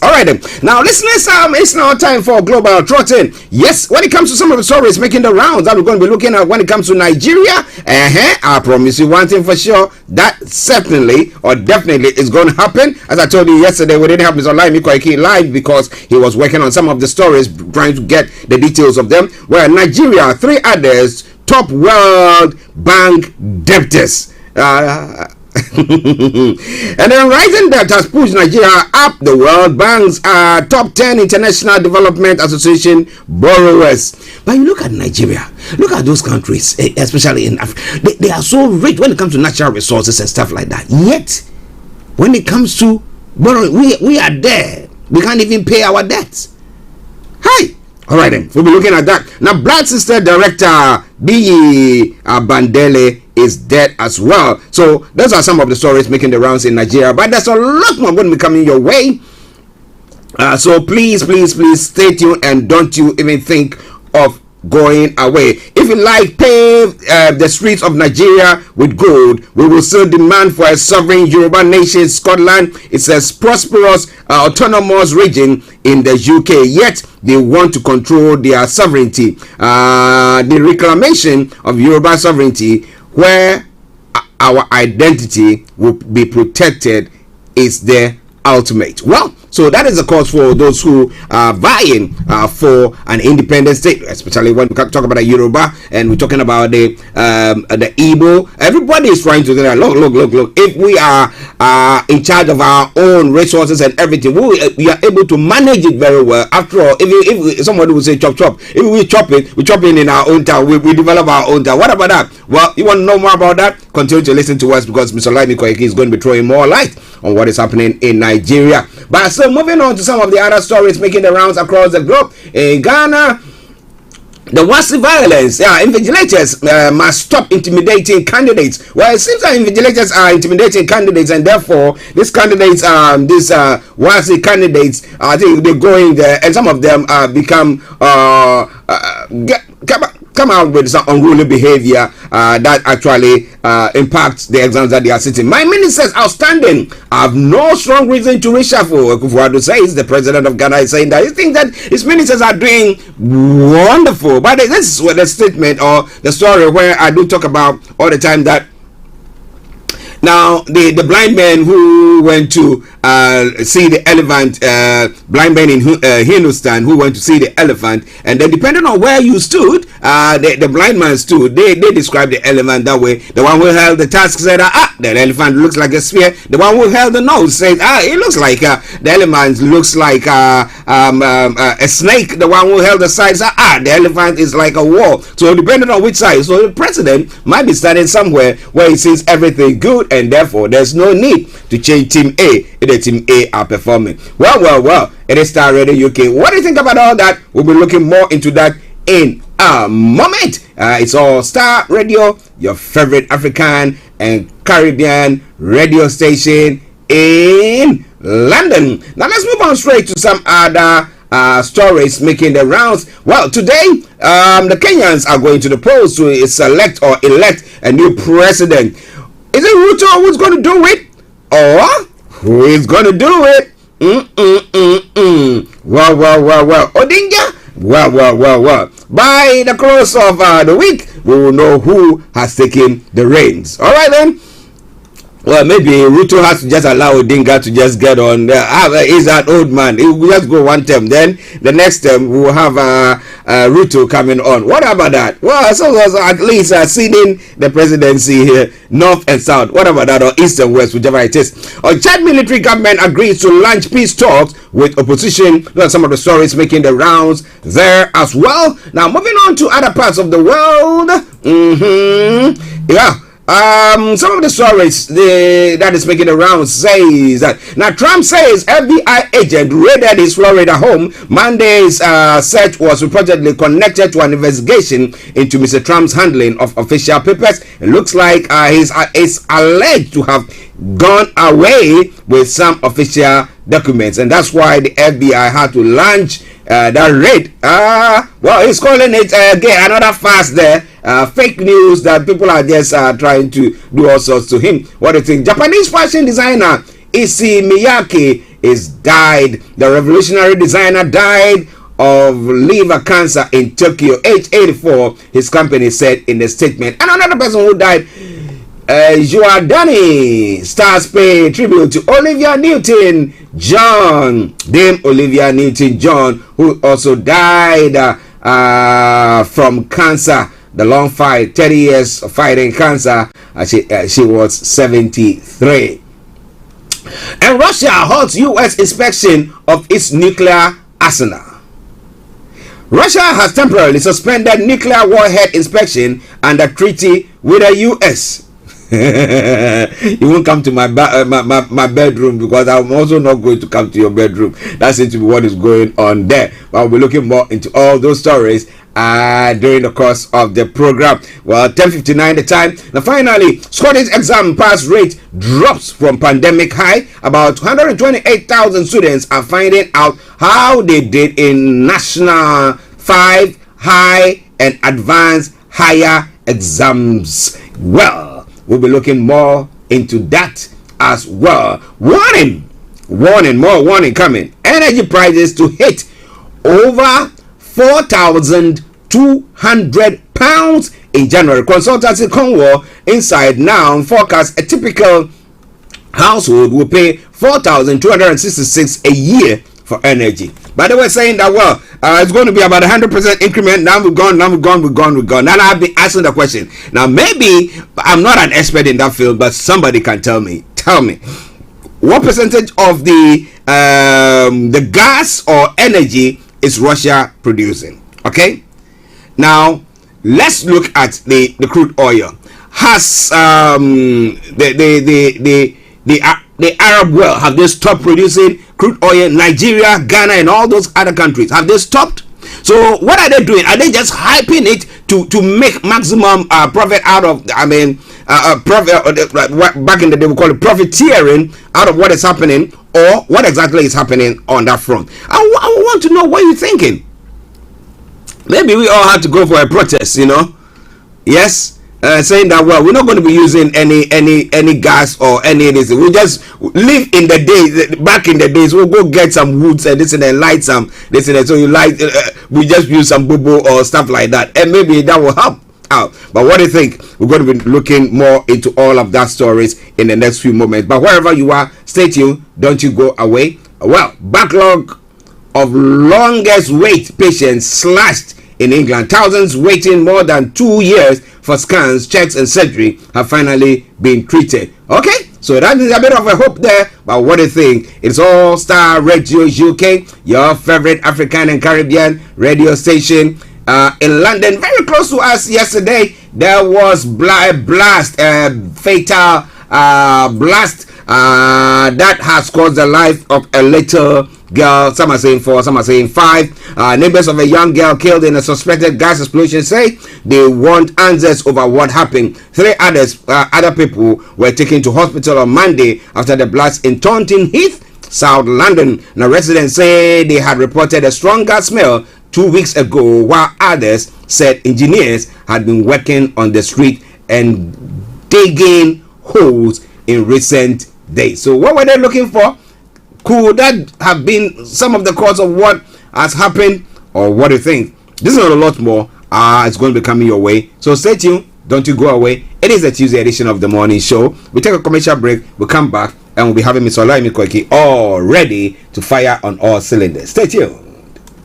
All right then. Now, listeners, it's now time for Global Trotting. Yes, when it comes to some of the stories making the rounds that we're going to be looking at when it comes to Nigeria, I promise you one thing for sure, that certainly or definitely is going to happen. As I told you yesterday, we didn't have Mr. Olayomi Koiki live because he was working on some of the stories, trying to get the details of them. Where Nigeria, 3 others, top World Bank debtors. And then rising debt has pushed Nigeria up the World Bank's top 10 International Development Association borrowers. But you look at Nigeria, look at those countries, especially in Africa, they are so rich when it comes to natural resources and stuff like that. Yet, when it comes to borrowing, we are there. We can't even pay our debts. Hi! Alright then, we'll be looking at that. Now, Black Sister Director Biyi Bandele is dead as well. So, those are some of the stories making the rounds in Nigeria. But there's a lot more going to be coming your way. So, please stay tuned and don't you even think of going away. If you like pave the streets of Nigeria with gold, we will still demand for a sovereign Yoruba nation. Scotland is a prosperous autonomous region in the UK, yet they want to control their sovereignty. The reclamation of Yoruba sovereignty, where our identity will be protected, is the ultimate. Well, so that is a cause for those who are vying for an independent state, especially when we talk about the Yoruba and we're talking about the Igbo. Everybody is trying to do that. Look. If we are in charge of our own resources and everything, we are able to manage it very well. After all, if somebody would say chop, if we chop it in our own town, we develop our own town. What about that? Well, you want to know more about that? Continue to listen to us because Mr. Olayomi Koiki is going to be throwing more light on what is happening in Nigeria. But so moving on to some of the other stories making the rounds across the globe. In Ghana, the Wasi violence, invigilators must stop intimidating candidates. Well, it seems that invigilators are intimidating candidates, and therefore these candidates, Wasi candidates, I think they're going there, and some of them become come out with some unruly behavior that actually impacts the exams that they are sitting. My ministers outstanding. I have no strong reason to reshuffle. Akufo-Addo says, the president of Ghana is saying that he thinks that his ministers are doing wonderful. But this is what the statement or the story where I do talk about all the time that now the blind man who went to see the elephant, blind man in Hindustan who went to see the elephant, and then depending on where you stood, the blind man stood, they described the elephant that way. The one who held the tusk said, the elephant looks like a spear. The one who held the nose said, it looks like the elephant looks like a snake. The one who held the side said, the elephant is like a wall. So depending on which side, so the president might be standing somewhere where he sees everything good, and therefore there's no need to change team A if the team A are performing. Well, it is Starr Radio UK. What do you think about all that? We'll be looking more into that in a moment. It's all Starr Radio, your favorite African and Caribbean radio station in London. Now let's move on straight to some other stories making the rounds. Well, today the Kenyans are going to the polls to select or elect a new president. Is it Ruto who's going to do it? Or who is going to do it? Well. Odinga? Well. By the close of the week, we will know who has taken the reins. All right, then. Well, maybe Ruto has to just allow Odinga to just get on. He's an old man. He will just go one term. Then the next term we will have Ruto coming on. What about that? Well, so at least seeing the presidency here, north and south. What about that? Or east and west, whichever it is. Chad military government agrees to launch peace talks with opposition. Those are some of the stories making the rounds there as well. Now, moving on to other parts of the world. Some of the stories that is making the rounds says that now Trump says FBI agent raided his Florida home. Monday's search was reportedly connected to an investigation into Mr. Trump's handling of official papers. It looks like he's alleged to have gone away with some official documents, and that's why the FBI had to launch that raid. Well, he's calling it again another fast there. Fake news that people are just trying to do all sorts to him. What do you think? Japanese fashion designer Issey Miyake is died. The revolutionary designer died of liver cancer in Tokyo, age 84. His company said in a statement. And another person who died, Giordani stars pay tribute to Olivia Newton-John, Dame Olivia Newton-John, who also died from cancer. The long fight, 30 years of fighting cancer. She was 73. And Russia halts U.S. inspection of its nuclear arsenal. Russia has temporarily suspended nuclear warhead inspection under treaty with the U.S. You won't come to my bedroom, because I'm also not going to come to your bedroom. That seems to be what is going on there. But I'll be looking more into all those stories during the course of the program. Well, 10:59 the time. Now finally, Scottish exam pass rate drops from pandemic high. About 128,000 students are finding out how they did in national 5, high and advanced higher exams. Well, we'll be looking more into that as well. Warning, more warning coming. Energy prices to hit over £4,200 in January. Consultancy Cornwall Inside Now forecast a typical household will pay $4,266 a year for energy. But they were saying that, well, it's going to be about 100% increment. Now we've gone. Now I've been asking the question. Now maybe I'm not an expert in that field, but somebody can tell me. Tell me, what percentage of the gas or energy is Russia producing? Okay. Now let's look at the crude oil. Has the Arab world, have they stopped producing crude oil? Nigeria, Ghana, and all those other countries, have they stopped? So what are they doing? Are they just hyping it to make maximum profit out of? Profit. Back in the day we call it profiteering out of what is happening, or what exactly is happening on that front. I want to know what you're thinking. maybe we all had to go for a protest, Yes, saying that, well, we're not going to be using any gas or any anything. We just live in the days, back in the days, we'll go get some woods and this and then light some, this and that. So you light, we just use some bubble or stuff like that. And maybe that will help out. But what do you think? We're going to be looking more into all of that stories in the next few moments. But wherever you are, stay tuned. Don't you go away. Well, backlog of longest wait patients slashed in England. Thousands waiting more than 2 years for scans, checks and surgery have finally been treated. Okay, so that is a bit of a hope there. But what do you think? It's all Star Radio UK, your favorite African and Caribbean radio station in London. Very close to us yesterday, there was fatal blast that has caused the life of a little girl. Some are saying 4, some are saying 5. Neighbors of a young girl killed in a suspected gas explosion say they want answers over what happened. 3 other people were taken to hospital on Monday after the blast in Taunton Heath, South London. Now, residents say they had reported a strong gas smell 2 weeks ago, while others said engineers had been working on the street and digging holes in recent days. So what were they looking for? Could that have been some of the cause of what has happened, or what do you think? This is a lot more. It's going to be coming your way. So stay tuned. Don't you go away. It is a Tuesday edition of the morning show. We take a commercial break. We'll come back and we'll be having Mr. Olayomi all ready to fire on all cylinders. Stay tuned.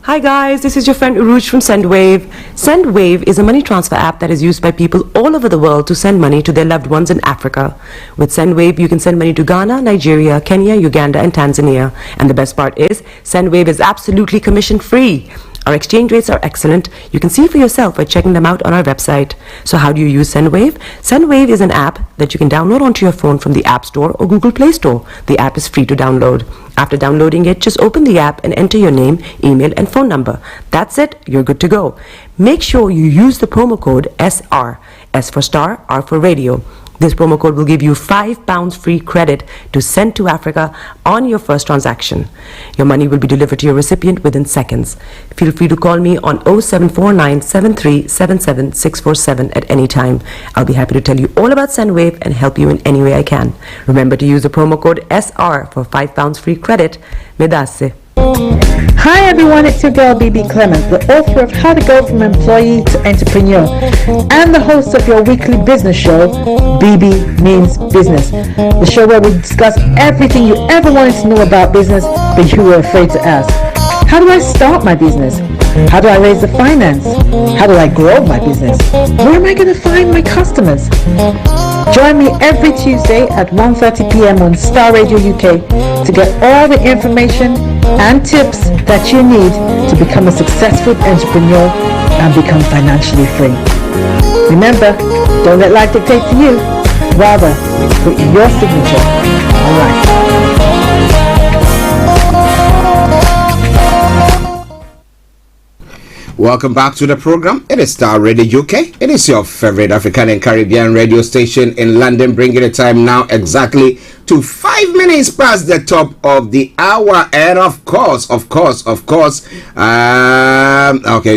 Hi guys, this is your friend Uruj from Sendwave. Sendwave is a money transfer app that is used by people all over the world to send money to their loved ones in Africa. With Sendwave, you can send money to Ghana, Nigeria, Kenya, Uganda and Tanzania. And the best part is, Sendwave is absolutely commission free. Our exchange rates are excellent. You can see for yourself by checking them out on our website. So how do you use Sendwave? Sendwave is an app that you can download onto your phone from the App Store or Google Play Store. The app is free to download. After downloading it, just open the app and enter your name, email and phone number. That's it, you're good to go. Make sure you use the promo code SR, S for Star, R for Radio. This promo code will give you £5 free credit to send to Africa on your first transaction. Your money will be delivered to your recipient within seconds. Feel free to call me on 0749 7377 647 at any time. I'll be happy to tell you all about Sendwave and help you in any way I can. Remember to use the promo code SR for £5 free credit. Medasse. Hi everyone, it's your girl BB Clement, the author of How to Go From Employee to Entrepreneur and the host of your weekly business show, BB Means Business, the show where we discuss everything you ever wanted to know about business but you were afraid to ask. How do I start my business? How do I raise the finance? How do I grow my business? Where am I going to find my customers? Join me every Tuesday at 1:30 p.m. on Star Radio UK to get all the information and tips that you need to become a successful entrepreneur and become financially free. Remember, don't let life dictate to you. Rather, put your signature on life. Welcome back to the program. It is Star Radio UK. It is your favorite African and Caribbean radio station in London, bringing the time now exactly to 5 minutes past the top of the hour. And of course, okay,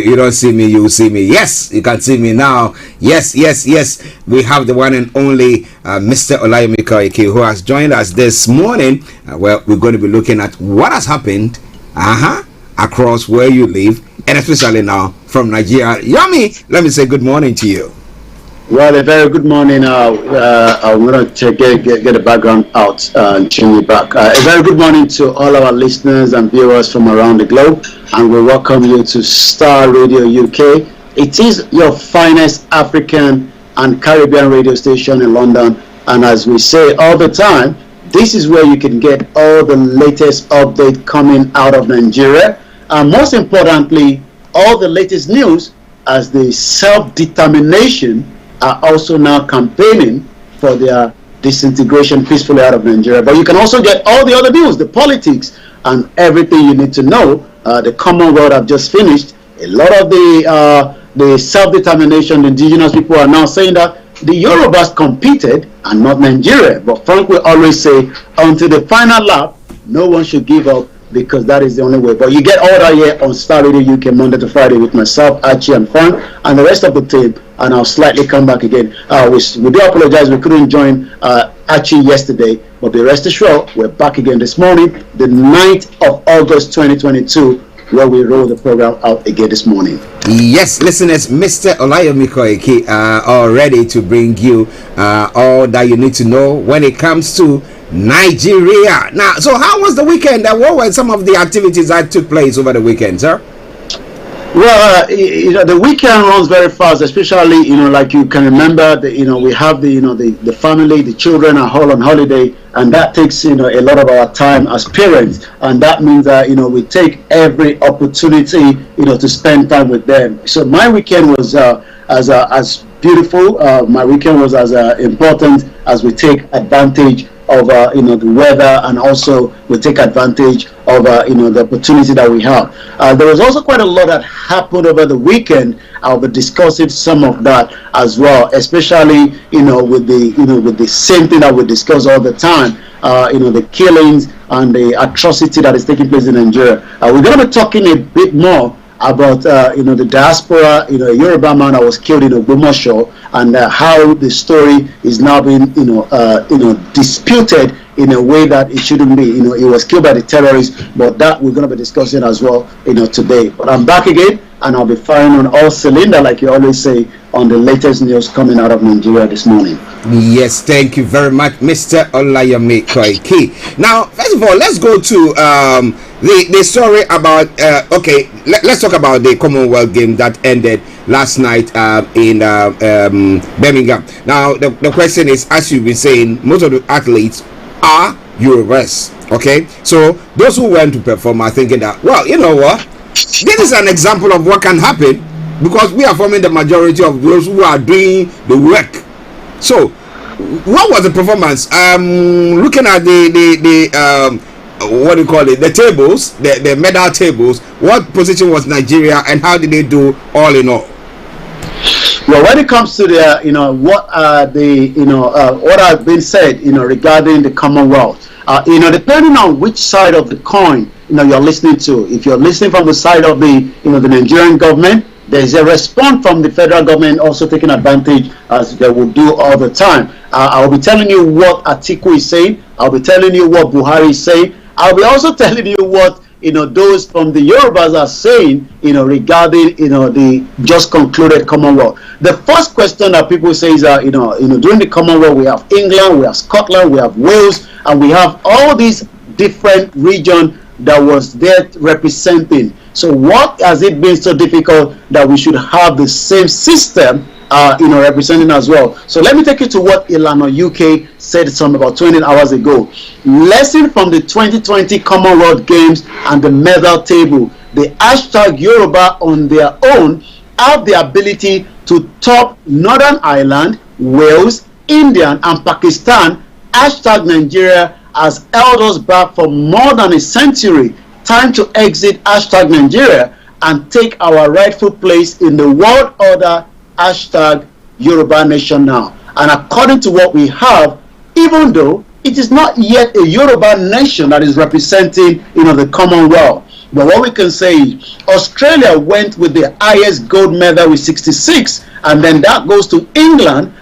you don't see me, you see me. Yes, you can see me now. Yes. We have the one and only Mr. Olayomi who has joined us this morning. Well, we're going to be looking at what has happened across where you live, and especially now from Nigeria. Yomi, let me say good morning to you. Well, a very good morning. I'm going to get the background out and tune you back. A very good morning to all our listeners and viewers from around the globe, and we welcome you to Star Radio UK. It is your finest African and Caribbean radio station in London, and as we say all the time, this is where you can get all the latest update coming out of Nigeria, and most importantly, all the latest news as the self-determination are also now campaigning for their disintegration peacefully out of Nigeria. But you can also get all the other news, the politics, and everything you need to know. The Commonwealth have just finished. A lot of the self-determination, the indigenous people are now saying that the Yorubas competed and not Nigeria. But Frank will always say, until the final lap, no one should give up because that is the only way. But you get all that here on Star Radio UK Monday to Friday with myself, Archie and Frank, and the rest of the team. And I'll slightly come back again. We do apologize, we couldn't join Archie yesterday, but be rest assured, we're back again this morning, the 9th of August 2022, where we roll the program out again this morning. Yes, listeners, Mr. Olayomi Koiki are ready to bring you all that you need to know when it comes to Nigeria. Now, so how was the weekend and what were some of the activities that took place over the weekend, sir? Well, the weekend runs very fast, especially, like you can remember, we have the family, the children are all on holiday, and that takes, a lot of our time as parents, and that means that, we take every opportunity, to spend time with them. So my weekend was as beautiful. My weekend was as important as we take advantage of the weather, and also we take advantage of the opportunity that we have. There was also quite a lot that happened over the weekend. I'll be discussing some of that as well, especially with the same thing that we discuss all the time. The killings and the atrocity that is taking place in Nigeria. We're going to be talking a bit more about the diaspora, a Yoruba man that was killed in Ogbomoso, and how the story is now being disputed in a way that it shouldn't be. He was killed by the terrorists, but that we're going to be discussing as well today. But I'm back again, and I'll be firing on all cylinder, like you always say, on the latest news coming out of Nigeria this morning. Yes, thank you very much, Mr. Olayomi Koiki. Now, first of all, let's go to the story about let's talk about the Commonwealth game that ended last night in Birmingham. Now, the question is, as you've been saying, most of the athletes are Yorubas. Okay, so those who went to perform are thinking that, well, you know what, this is an example of what can happen, because we are forming the majority of those who are doing the work. So, what was the performance? Looking at the what do you call it? The tables, the medal tables. What position was Nigeria, and how did they do all in all? Well, when it comes to the, what has been said, regarding the Commonwealth, depending on which side of the coin, you're listening to. If you're listening from the side of the, the Nigerian government, there's a response from the federal government also taking advantage, as they will do all the time. I'll be telling you what Atiku is saying. I'll be telling you what Buhari is saying. I'll be also telling you what those from the Yorubas are saying, regarding the just concluded Commonwealth. The first question that people say is that during the Commonwealth we have England, we have Scotland, we have Wales, and we have all these different regions that was there representing. So what has it been so difficult that we should have the same system representing as well? So let me take you to what Ilana UK said some about 20 hours ago. Lesson from the 2020 Commonwealth Games and the medal table. The hashtag Yoruba on their own have the ability to top Northern Ireland, Wales, India and Pakistan. Hashtag Nigeria has held us back for more than a century. Time to exit hashtag Nigeria and take our rightful place in the world order. Hashtag Yoruba Nation now. And according to what we have, even though it is not yet a Yoruba nation that is representing the Commonwealth, but what we can say is Australia went with the highest gold medal with 66, and then that goes to England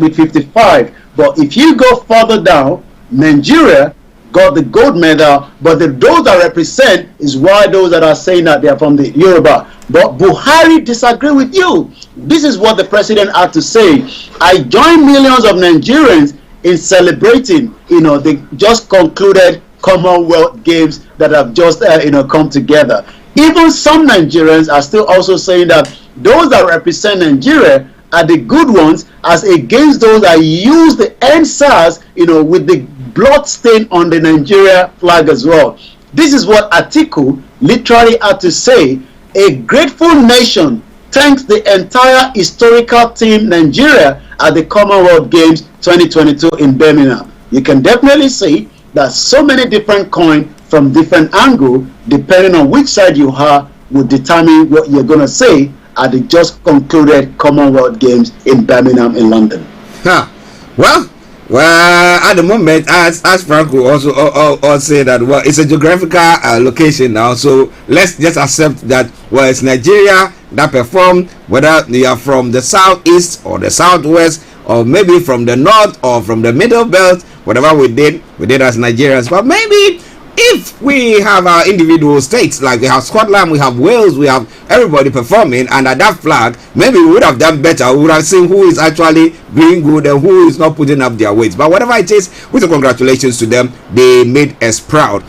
with 55. But if you go further down, Nigeria got the gold medal, but those that represent is why those that are saying that they are from the Yoruba. But Buhari disagree with you. This is what the president had to say. I join millions of Nigerians in celebrating, the just concluded Commonwealth Games that have just, come together. Even some Nigerians are still also saying that those that represent Nigeria are the good ones, as against those that use the NSAS, with the blood stain on the Nigeria flag as well. This is what Atiku literally had to say. A grateful nation thanks the entire historical team Nigeria at the Commonwealth Games 2022 in Birmingham. You can definitely see that so many different coins from different angles, depending on which side you are, will determine what you're going to say at the just concluded Commonwealth Games in Birmingham in London. Well, Well, at the moment, as Frank will also say that, well, it's a geographical location now, so let's just accept that, well, it's Nigeria that performed, whether they are from the southeast or the southwest, or maybe from the north or from the middle belt. Whatever we did as Nigerians. But maybe if we have our individual states, like we have Scotland, we have Wales, we have everybody performing under that flag, maybe we would have done better. We would have seen who is actually doing good and who is not putting up their weights. But whatever it is, we say congratulations to them. They made us proud.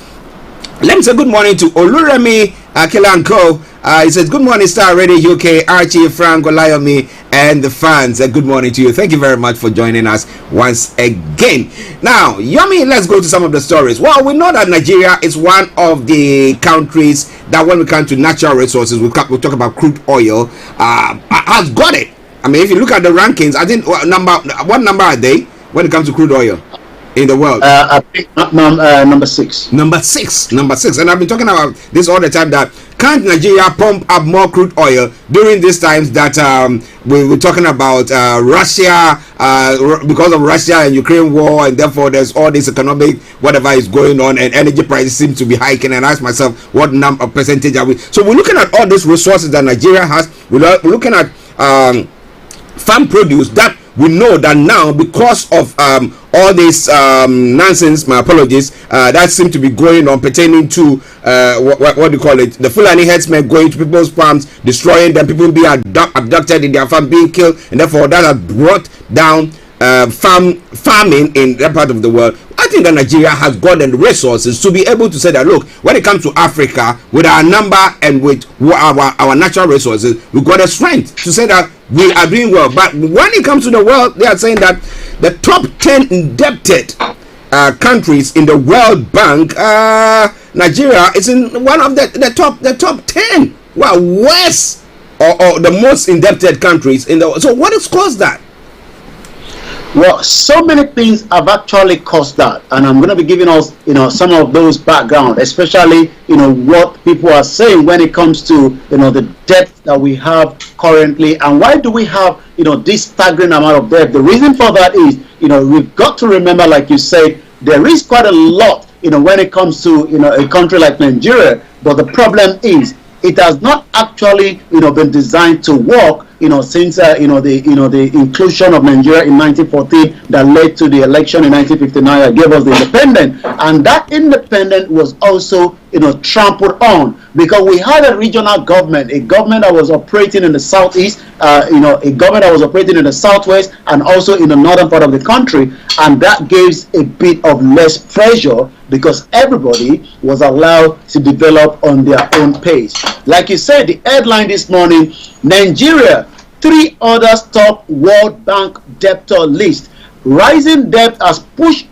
Let me say good morning to Oluremi Akilanko. He says, good morning, Star Radio UK, Archie, Frank, Olayomi, and the fans. Good morning to you. Thank you very much for joining us once again. Now, Yomi, let's go to some of the stories. Well, we know that Nigeria is one of the countries that, when we come to natural resources, we'll talk about crude oil, has got it. I mean, if you look at the rankings, I think what number are they when it comes to crude oil in the world? I think number 6. Number six. And I've been talking about this all the time, that can't Nigeria pump up more crude oil during these times that we were talking about Russia, because of Russia and Ukraine war, and therefore there's all this economic whatever is going on, and energy prices seem to be hiking. And I ask myself, what number percentage are we? So we're looking at all these resources that Nigeria has. We're looking at farm produce that we know that now, because of all this nonsense, my apologies, that seem to be going on pertaining to what do you call it, the Fulani herdsmen going to people's farms, destroying them, people being abducted in their farm, being killed, and therefore that has brought down farming in that part of the world. I think that Nigeria has got the resources to be able to say that, look, when it comes to Africa, with our number and with our natural resources, we've got a strength to say that we are doing well. But when it comes to the world, they are saying that the top 10 indebted countries in the World Bank, Nigeria is in one of the top 10. Well, worse or the most indebted countries in the world. So what has caused that? Well, so many things have actually caused that, and I'm going to be giving us, some of those background, especially, what people are saying when it comes to, the debt that we have currently, and why do we have, this staggering amount of debt. The reason for that is, we've got to remember, like you said, there is quite a lot, when it comes to, a country like Nigeria, but the problem is, it has not actually, been designed to work, since the inclusion of Nigeria in 1914 that led to the election in 1959 that gave us the independence, and that independence was also trampled on because we had a regional government, a government that was operating in the southeast, a government that was operating in the southwest, and also in the northern part of the country, and that gives a bit of less pressure because everybody was allowed to develop on their own pace. Like you said, the headline this morning, Nigeria, 3 others top World Bank debtor list. Rising debt has pushed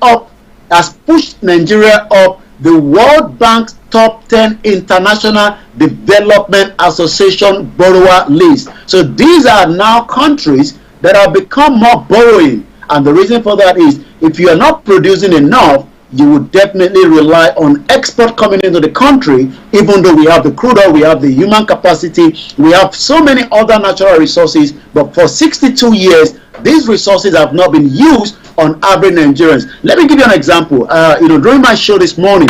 Nigeria up the World Bank's top 10 International Development Association borrower list. So these are now countries that have become more borrowing, and the reason for that is if you are not producing enough, you would definitely rely on export coming into the country. Even though we have the crude oil, we have the human capacity, we have so many other natural resources, but for 62 years these resources have not been used on average Nigerians. Let me give you an example. During my show this morning,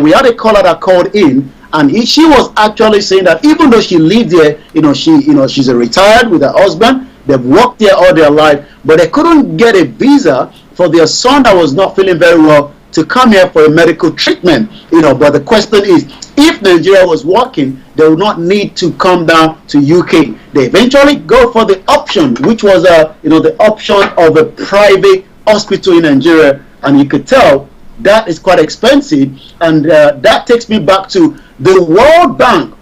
we had a caller that called in, and she was actually saying that even though she lived there, she's a retired with her husband, they've worked there all their life, but they couldn't get a visa for their son that was not feeling very well to come here for a medical treatment. But the question is, if Nigeria was working, they would not need to come down to UK. They eventually go for the option, which was the option of a private hospital in Nigeria, and you could tell that is quite expensive. And that takes me back to the World Bank.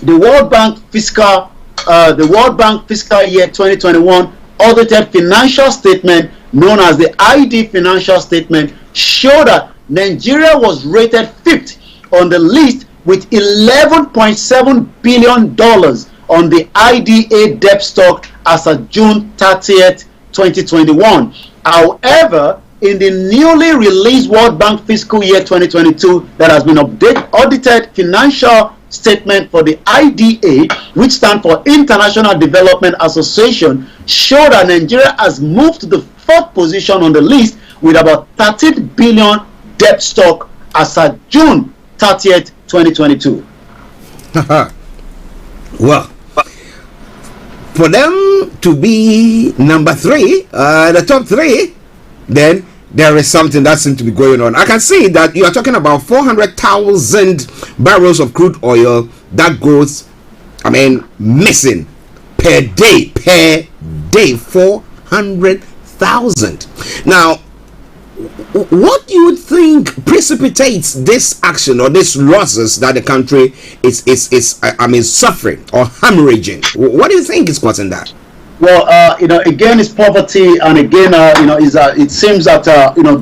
The World Bank fiscal year 2021 audited financial statement, known as the ID financial statement, show that Nigeria was rated 5th on the list with $11.7 billion on the IDA debt stock as of June 30th, 2021. However, in the newly released World Bank fiscal year 2022 that has been audited financial statement for the IDA, which stands for International Development Association, show that Nigeria has moved to the 4th position on the list with about 13 billion debt stock as of June 30th, 2022. Well, for them to be number 3, the top 3, then there is something that seems to be going on. I can see that you are talking about 400,000 barrels of crude oil that goes, missing per day. 400,000. Now, what do you think precipitates this action or these losses that the country is suffering or hemorrhaging? What do you think is causing that? Well, again, it's poverty, and again, it seems that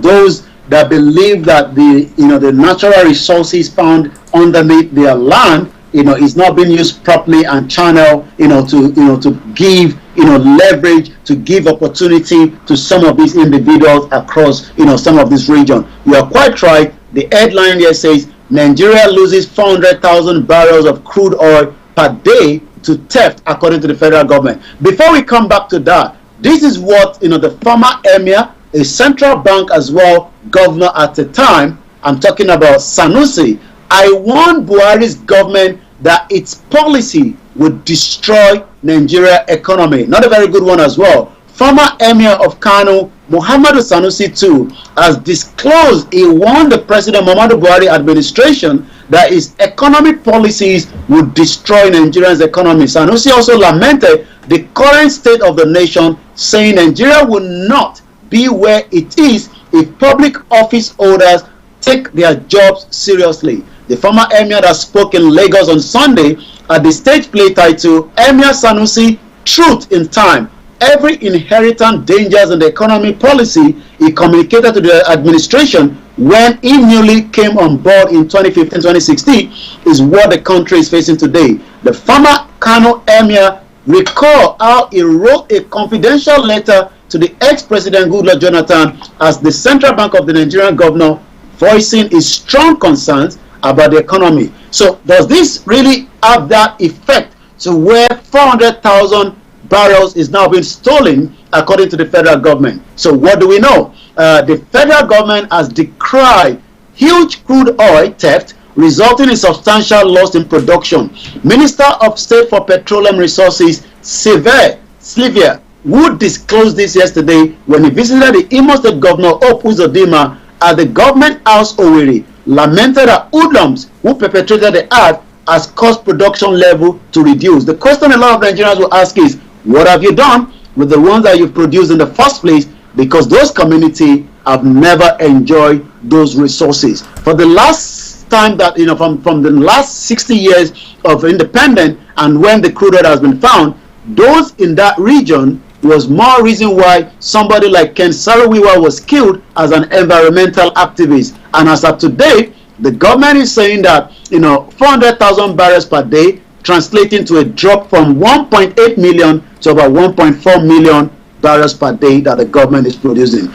those that believe that the natural resources found underneath their land, is not being used properly and channeled, to give, leverage, to give opportunity to some of these individuals across, some of this region. You are quite right. The headline here says Nigeria loses 400,000 barrels of crude oil per day to theft, according to the federal government. Before we come back to that, this is what the former emir, a central bank as well, governor at the time, I'm talking about Sanusi. I warned Buhari's government that its policy would destroy Nigeria economy. Not a very good one as well. Former emir of Kano, Muhammadu Sanusi too, has disclosed he warned the President Muhammadu Buhari administration that his economic policies would destroy Nigeria's economy. Sanusi also lamented the current state of the nation, saying Nigeria will not be where it is if public office holders take their jobs seriously. The former emir that spoke in Lagos on Sunday at the stage play titled Emir Sanusi, Truth in Time, Every Inherent Dangers in the Economy Policy, he communicated to the administration when he newly came on board in 2015-2016, is what the country is facing today. The former Kano emir recalled how he wrote a confidential letter to the ex-president Goodluck Jonathan as the central bank of the Nigerian governor, voicing his strong concerns about the economy. So does this really have that effect to where 400,000 barrels is now being stolen, according to the federal government? So what do we know? The federal government has decried huge crude oil theft, resulting in substantial loss in production. Minister of State for Petroleum Resources, Sylvia, who disclosed this yesterday when he visited the Imo State Governor Hope Uzodinma at the government house Owerri, lamented that hoodlums who perpetrated the act has caused production level to reduce. The question a lot of Nigerians will ask is, what have you done with the ones that you've produced in the first place? Because those communities have never enjoyed those resources. For the last time that, from the last 60 years of independence and when the crude oil has been found, those in that region was more reason why somebody like Ken Saro-Wiwa was killed as an environmental activist. And as of today, the government is saying that 400,000 barrels per day, translating to a drop from 1.8 million to about 1.4 million barrels per day that the government is producing.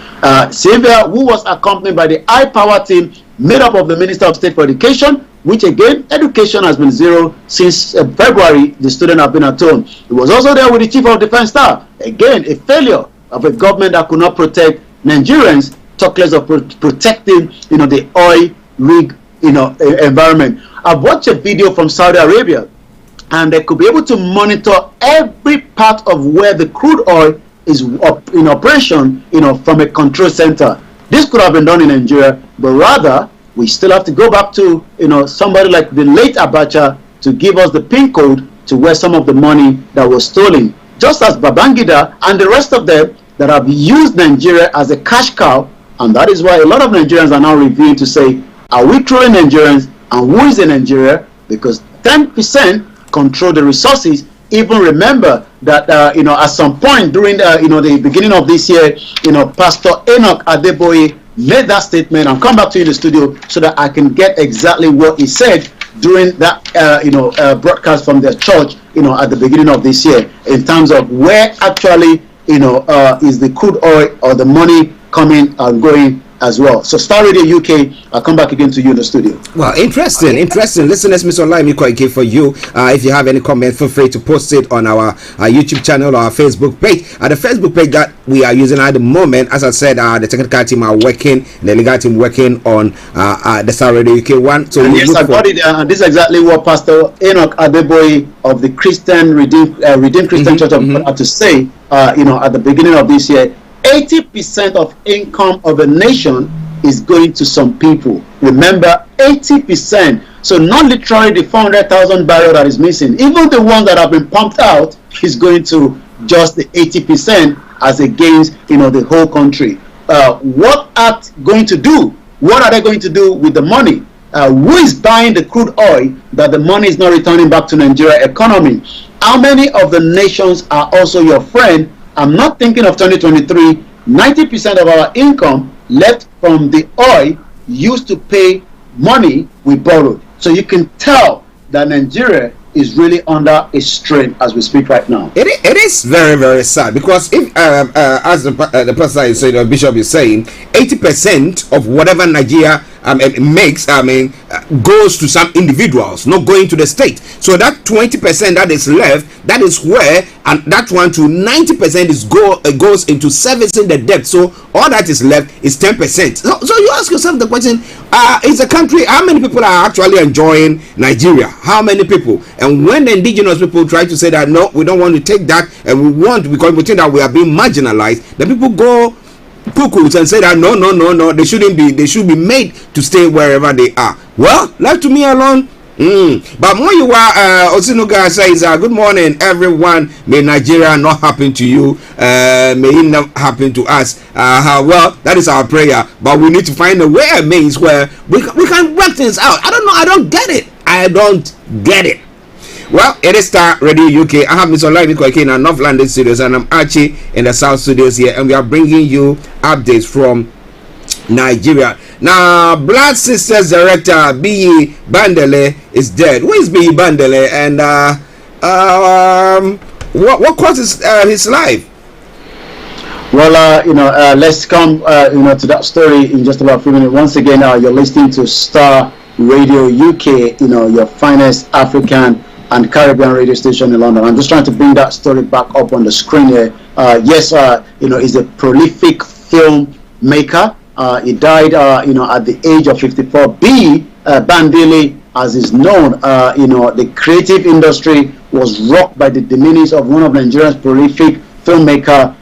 Sylvia, who was accompanied by the high power team made up of the Minister of State for Education, which again, education has been zero since February, the students have been at home. He was also there with the Chief of Defense Staff. Again, a failure of a government that could not protect Nigerians, talk less of protecting, the oil rig, environment. I've watched a video from Saudi Arabia, and they could be able to monitor every part of where the crude oil is in operation, from a control center. This could have been done in Nigeria, but rather we still have to go back to, somebody like the late Abacha to give us the pin code to where some of the money that was stolen. Just as Babangida and the rest of them that have used Nigeria as a cash cow, and that is why a lot of Nigerians are now reviewing to say, are we truly Nigerians and who is in Nigeria? Because 10% control the resources. Even remember that at some point during the beginning of this year, Pastor Enoch Adeboye made that statement. I'll come back to you in the studio so that I can get exactly what he said during that broadcast from their church at the beginning of this year, in terms of where actually is the crude oil or the money coming and going as well. So Star Radio UK, I'll come back again to you in the studio. Well, interesting. Listeners, Mr. Olayomi Koike for you. If you have any comment, feel free to post it on our YouTube channel or our Facebook page. The Facebook page that we are using at the moment, as I said, the technical team are working, the legal team working on the Star Radio UK one. So and yes, I got it, and this is exactly what Pastor Enoch Adeboye of the Christian Redeemed Christian Church of God had to say. At the beginning of this year, 80% of income of a nation is going to some people. Remember, 80%. So not literally the 400,000 barrel that is missing. Even the ones that have been pumped out is going to just the 80% as against the whole country. What are going to do? What are they going to do with the money? Who is buying the crude oil that the money is not returning back to Nigeria economy? How many of the nations are also your friend? I'm not thinking of 2023. 90% of our income left from the oil used to pay money we borrowed. So you can tell that Nigeria is really under a strain as we speak right now. It is very, very sad, because if as the pastor is saying, the bishop is saying, 80% of whatever Nigeria makes goes to some individuals, not going to the state. So that 20% that is left, that is where, and that one to 90% goes into servicing the debt. So all that is left is 10%. So you ask yourself the question: is a country, how many people are actually enjoying Nigeria? How many people? And when the indigenous people try to say that no, we don't want to take that, and because we think that we are being marginalized, the people go cuckoos and say that no, they should be made to stay wherever they are. Well, left to me alone. But when you are Osinoga says, good morning everyone, may Nigeria not happen to you, may it not happen to us. Well, that is our prayer, but we need to find a way, a means where we can work things out. I don't get it. Well, it is Star Radio UK. I have Mr. Olayomi Koike in our North London studios, and I'm Archie in the South studios here, and we are bringing you updates from Nigeria. Now, Blood Sisters director B.E. Bandele is dead. Who is B.E. Bandele, and what caused his life? Well, let's come to that story in just about a few minutes. Once again, you're listening to Star Radio UK, your finest African and Caribbean radio station in London. I'm just trying to bring that story back up on the screen here. Yes, he's a prolific filmmaker. He died, at the age of 54. B. Bandele, as is known, the creative industry was rocked by the demise of one of Nigeria's prolific filmmaker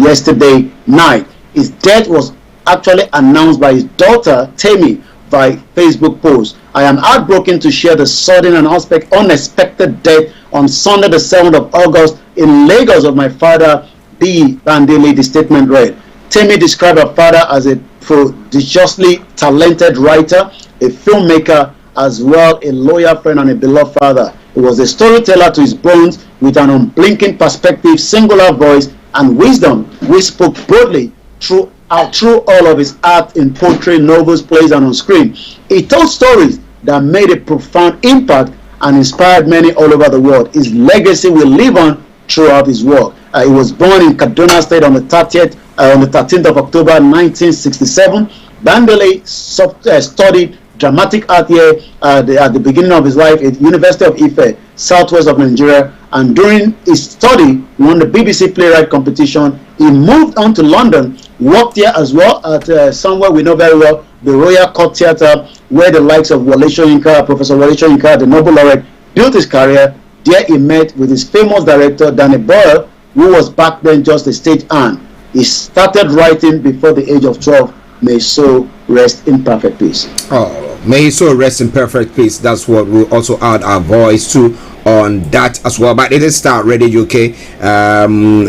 yesterday night. His death was actually announced by his daughter, Temi, by Facebook post. I am heartbroken to share the sudden and unexpected death on Sunday, the 7th of August in Lagos of my father, B. Bandele, the statement read. Temi described her father as a prodigiously talented writer, a filmmaker, as well a loyal friend and a beloved father. He was a storyteller to his bones with an unblinking perspective, singular voice, and wisdom, which spoke boldly through all of his art in poetry, novels, plays, and on screen. He told stories that made a profound impact and inspired many all over the world. His legacy will live on throughout his work. He was born in Kaduna State on the 13th of October 1967. Bandele studied dramatic art here at the beginning of his life at University of Ife, southwest of Nigeria, and during his study won the BBC playwright competition. He moved on to London, worked here as well at somewhere we know very well, the Royal Court Theatre, where the likes of Professor Wole Soyinka, the Nobel laureate, built his career. There he met with his famous director, Danny Boyle, who was back then just a stage hand. He started writing before the age of 12. May his soul rest in perfect peace. Oh, may his soul rest in perfect peace. That's what we'll also add our voice to on that as well. But it is Star Radio UK.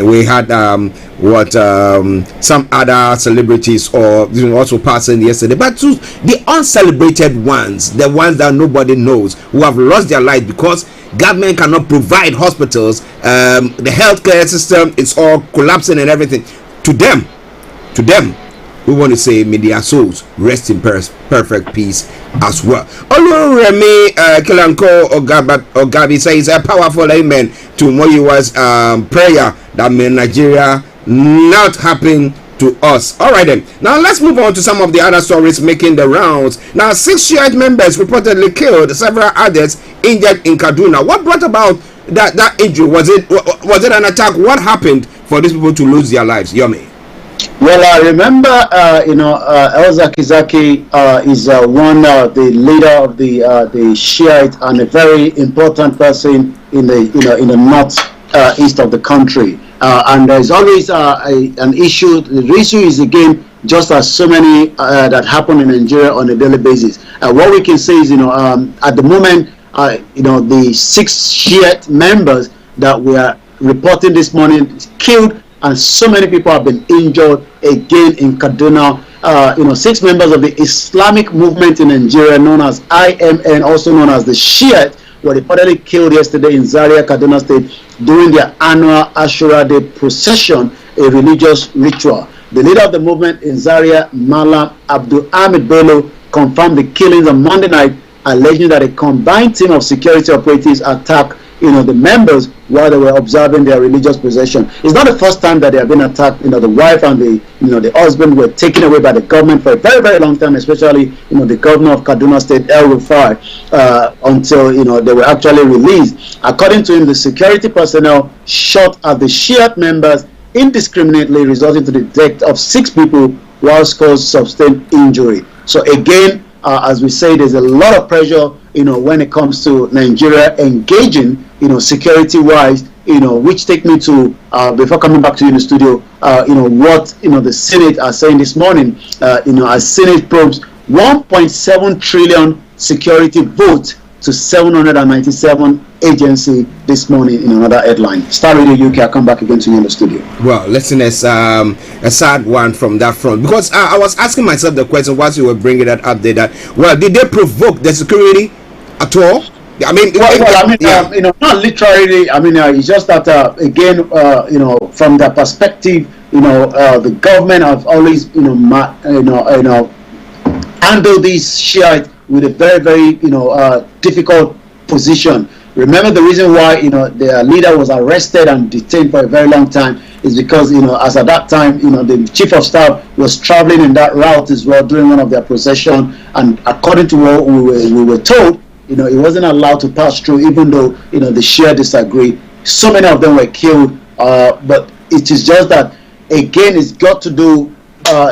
We had some other celebrities or also passing yesterday, but to the uncelebrated ones, the ones that nobody knows, who have lost their life because government cannot provide hospitals, the healthcare system is all collapsing and everything. To them, we want to say may their souls rest in perfect peace as well. Olayomi Kilanko or Gabby says a powerful amen to Moyiwa's prayer that may Nigeria not happen to us. All right then. Now let's move on to some of the other stories making the rounds. Now 6 Shiite members reportedly killed, several others injured in Kaduna. What brought about that injury? Was it an attack? What happened for these people to lose their lives? Yomi. Well, I remember, El Zakizaki is one the leader of the Shiite and a very important person in the north east of the country. And there's always an issue. The issue is again just as so many that happen in Nigeria on a daily basis. What we can say is, at the moment, the 6 Shiite members that we are reporting this morning killed, and so many people have been injured again in Kaduna. 6 members of the Islamic movement in Nigeria, known as IMN, also known as the Shiite, were reportedly killed yesterday in Zaria, Kaduna State, during their annual Ashura Day procession, a religious ritual. The leader of the movement in Zaria, Malam Abdul Ahmed Bello, confirmed the killings on Monday night, alleging that a combined team of security operatives attacked the members while they were observing their religious procession. It's not the first time that they have been attacked. The wife and the husband were taken away by the government for a very, very long time, especially the governor of Kaduna State, El Rufai, until they were actually released. According to him, the security personnel shot at the Shiite members indiscriminately, resulting to the death of 6 people, whilst caused sustained injury. So again, as we say, there's a lot of pressure when it comes to Nigeria engaging security-wise, which take me to, before coming back to you in the studio, what, the Senate are saying this morning, as Senate probes 1.7 trillion security vote to 797 agency this morning in another headline. Star Radio UK, I'll come back again to you in the studio. Well, listeners, a sad one from that front, because I was asking myself the question whilst you were bringing that update that, well, did they provoke the security at all? I mean, not literally. I mean, it's just that again, from their perspective, the government have always, handled these Shiite with a very, very, difficult position. Remember, the reason why their leader was arrested and detained for a very long time is because as at that time the chief of staff was traveling in that route as well during one of their procession, and according to what we were told, he wasn't allowed to pass through, even though the Shia disagree. So many of them were killed, but it is just that again it's got to do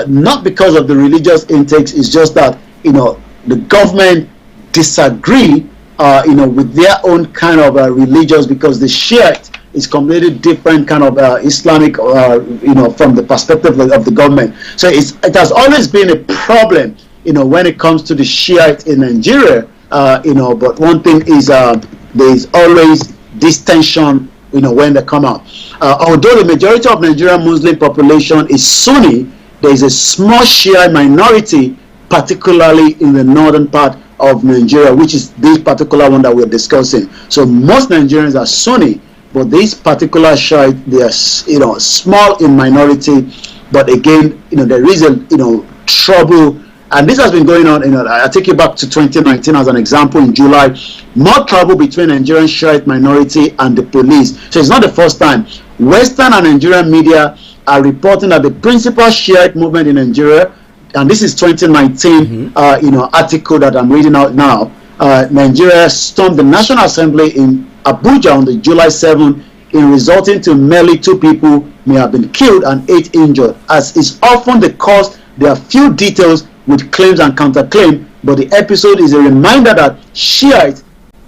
not because of the religious intakes. It's just that the government disagree with their own kind of religious, because the Shiite is completely different kind of Islamic, from the perspective of the government. So it has always been a problem, when it comes to the Shiite in Nigeria, but one thing is there is always this tension, when they come out. Although the majority of Nigerian Muslim population is Sunni, there is a small Shia minority, particularly in the northern part of Nigeria, which is this particular one that we're discussing. So most Nigerians are Sunni, but this particular Shiite, they are small in minority. But again, there is a trouble, and this has been going on. I take you back to 2019 as an example. In July, more trouble between Nigerian Shiite minority and the police. So it's not the first time. Western and Nigerian media are reporting that the principal Shiite movement in Nigeria, and this is 2019 article that I'm reading out now, Nigeria stormed the National Assembly in Abuja on the July 7th, in resulting to merely 2 people may have been killed and 8 injured. As is often the case, there are few details with claims and counterclaim, but the episode is a reminder that Shiites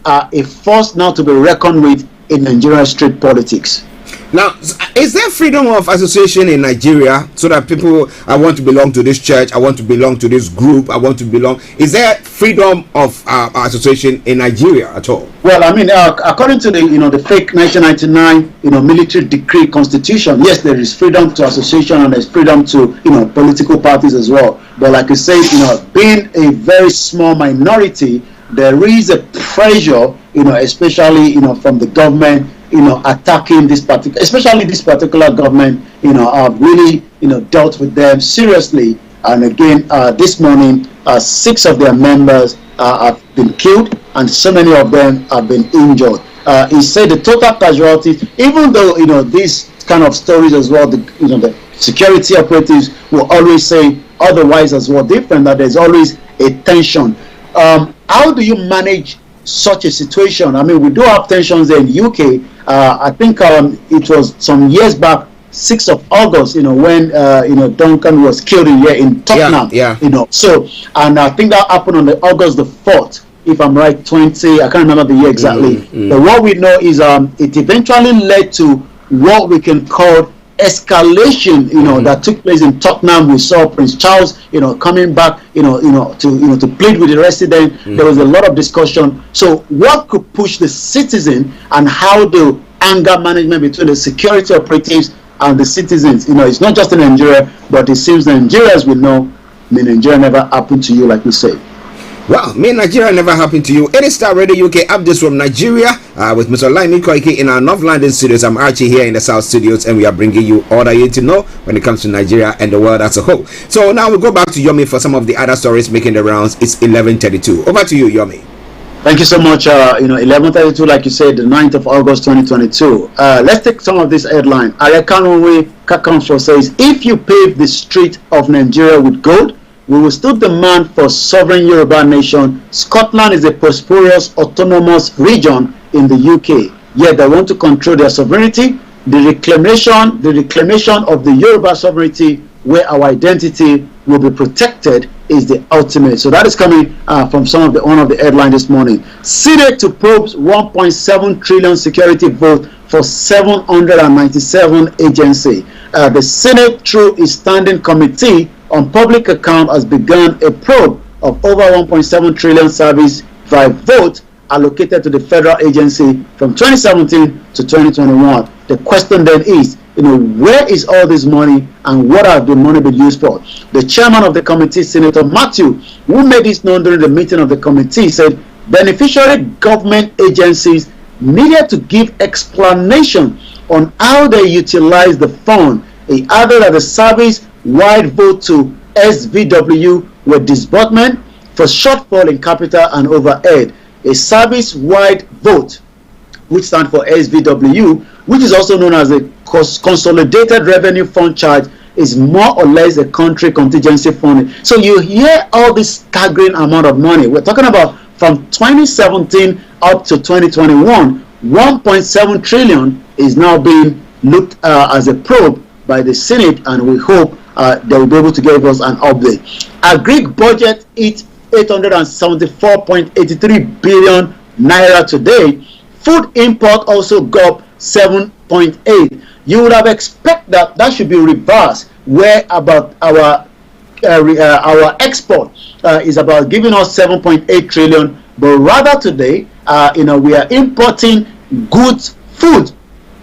are a force now to be reckoned with in Nigerian street politics. Now, is there freedom of association in Nigeria, so that people, I want to belong to this church, I want to belong to this group, I want to belong? Is there freedom of association in Nigeria at all? Well, I mean, according to the fake 1999 military decree constitution, yes, there is freedom to association and there's freedom to political parties as well. But like I said, being a very small minority, there is a pressure, especially from the government, attacking this particular, especially this particular government, have really, dealt with them seriously. And again, this morning, 6 of their members have been killed, and so many of them have been injured. He said the total casualties, even though these kind of stories as well, the security operatives will always say otherwise as well, different, that there's always a tension. How do you manage such a situation? I mean, we do have tensions in UK. I think it was some years back, 6th of August, when Duncan was killed here in Tottenham. So, and I think that happened on the August the 4th, if I'm right, 20, I can't remember the year exactly. But what we know is it eventually led to what we can call escalation, that took place in Tottenham. We saw Prince Charles, coming back, to plead with the resident. There was a lot of discussion. So what could push the citizen, and how do anger management between the security operatives and the citizens? It's not just in Nigeria, but it seems Nigeria, as we know, Nigeria never happened to you, like we say. Well, Nigeria never happened to you. It is Star Radio UK updates from Nigeria with Mr. Olayomi Koike in our North London studios. I'm Archie here in the South studios, and we are bringing you all that you need to know when it comes to Nigeria and the world as a whole. So now we'll go back to Yomi for some of the other stories making the rounds. It's 11:32. Over to you, Yomi. Thank you so much. 11:32, like you said, the 9th of August 2022. Let's take some of this headline. Arekanwe Kakanfo says, if you pave the street of Nigeria with gold, we will still demand for sovereign Yoruba nation. Scotland is a prosperous autonomous region in the UK. Yet they want to control their sovereignty. The reclamation of the Yoruba sovereignty, where our identity will be protected, is the ultimate. So that is coming from one of the headlines this morning. Senate to probe 1.7 trillion security vote for 797 agency. The Senate, through its standing committee on public account, has begun a probe of over 1.7 trillion service by vote allocated to the federal agency from 2017 to 2021. The question then is, where is all this money and what have the money been used for? The chairman of the committee, Senator Matthew, who made this known during the meeting of the committee, said beneficiary government agencies needed to give explanation on how they utilize the fund. He added that the service-wide vote to SVW were disbursement for shortfall in capital and overhead. A service-wide vote, which stands for SVW, which is also known as a Consolidated Revenue Fund charge, is more or less a country contingency fund. So you hear all this staggering amount of money. We're talking about from 2017 up to 2021, 1.7 trillion is now being looked as a probe by the Senate, and we hope they will be able to give us an update. Agric budget hit 874.83 billion naira today. Food import also got up 7.8. You would have expected that should be reversed, where about our export is about giving us 7.8 trillion, but rather today we are importing goods, food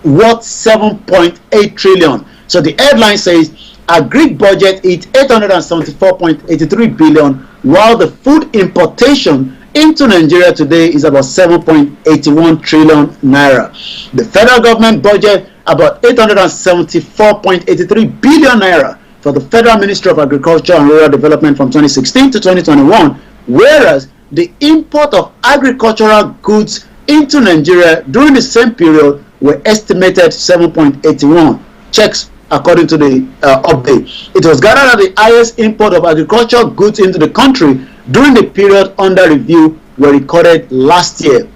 worth 7.8 trillion. So the headline says Agric budget hit 874.83 billion, while the food importation into Nigeria today is about 7.81 trillion naira. The federal government budget about 874.83 billion naira for the Federal Ministry of Agriculture and Rural Development from 2016 to 2021, whereas the import of agricultural goods into Nigeria during the same period were estimated 7.81. Checks according to the update. It was gathered that the highest import of agricultural goods into the country during the period under review were recorded last year,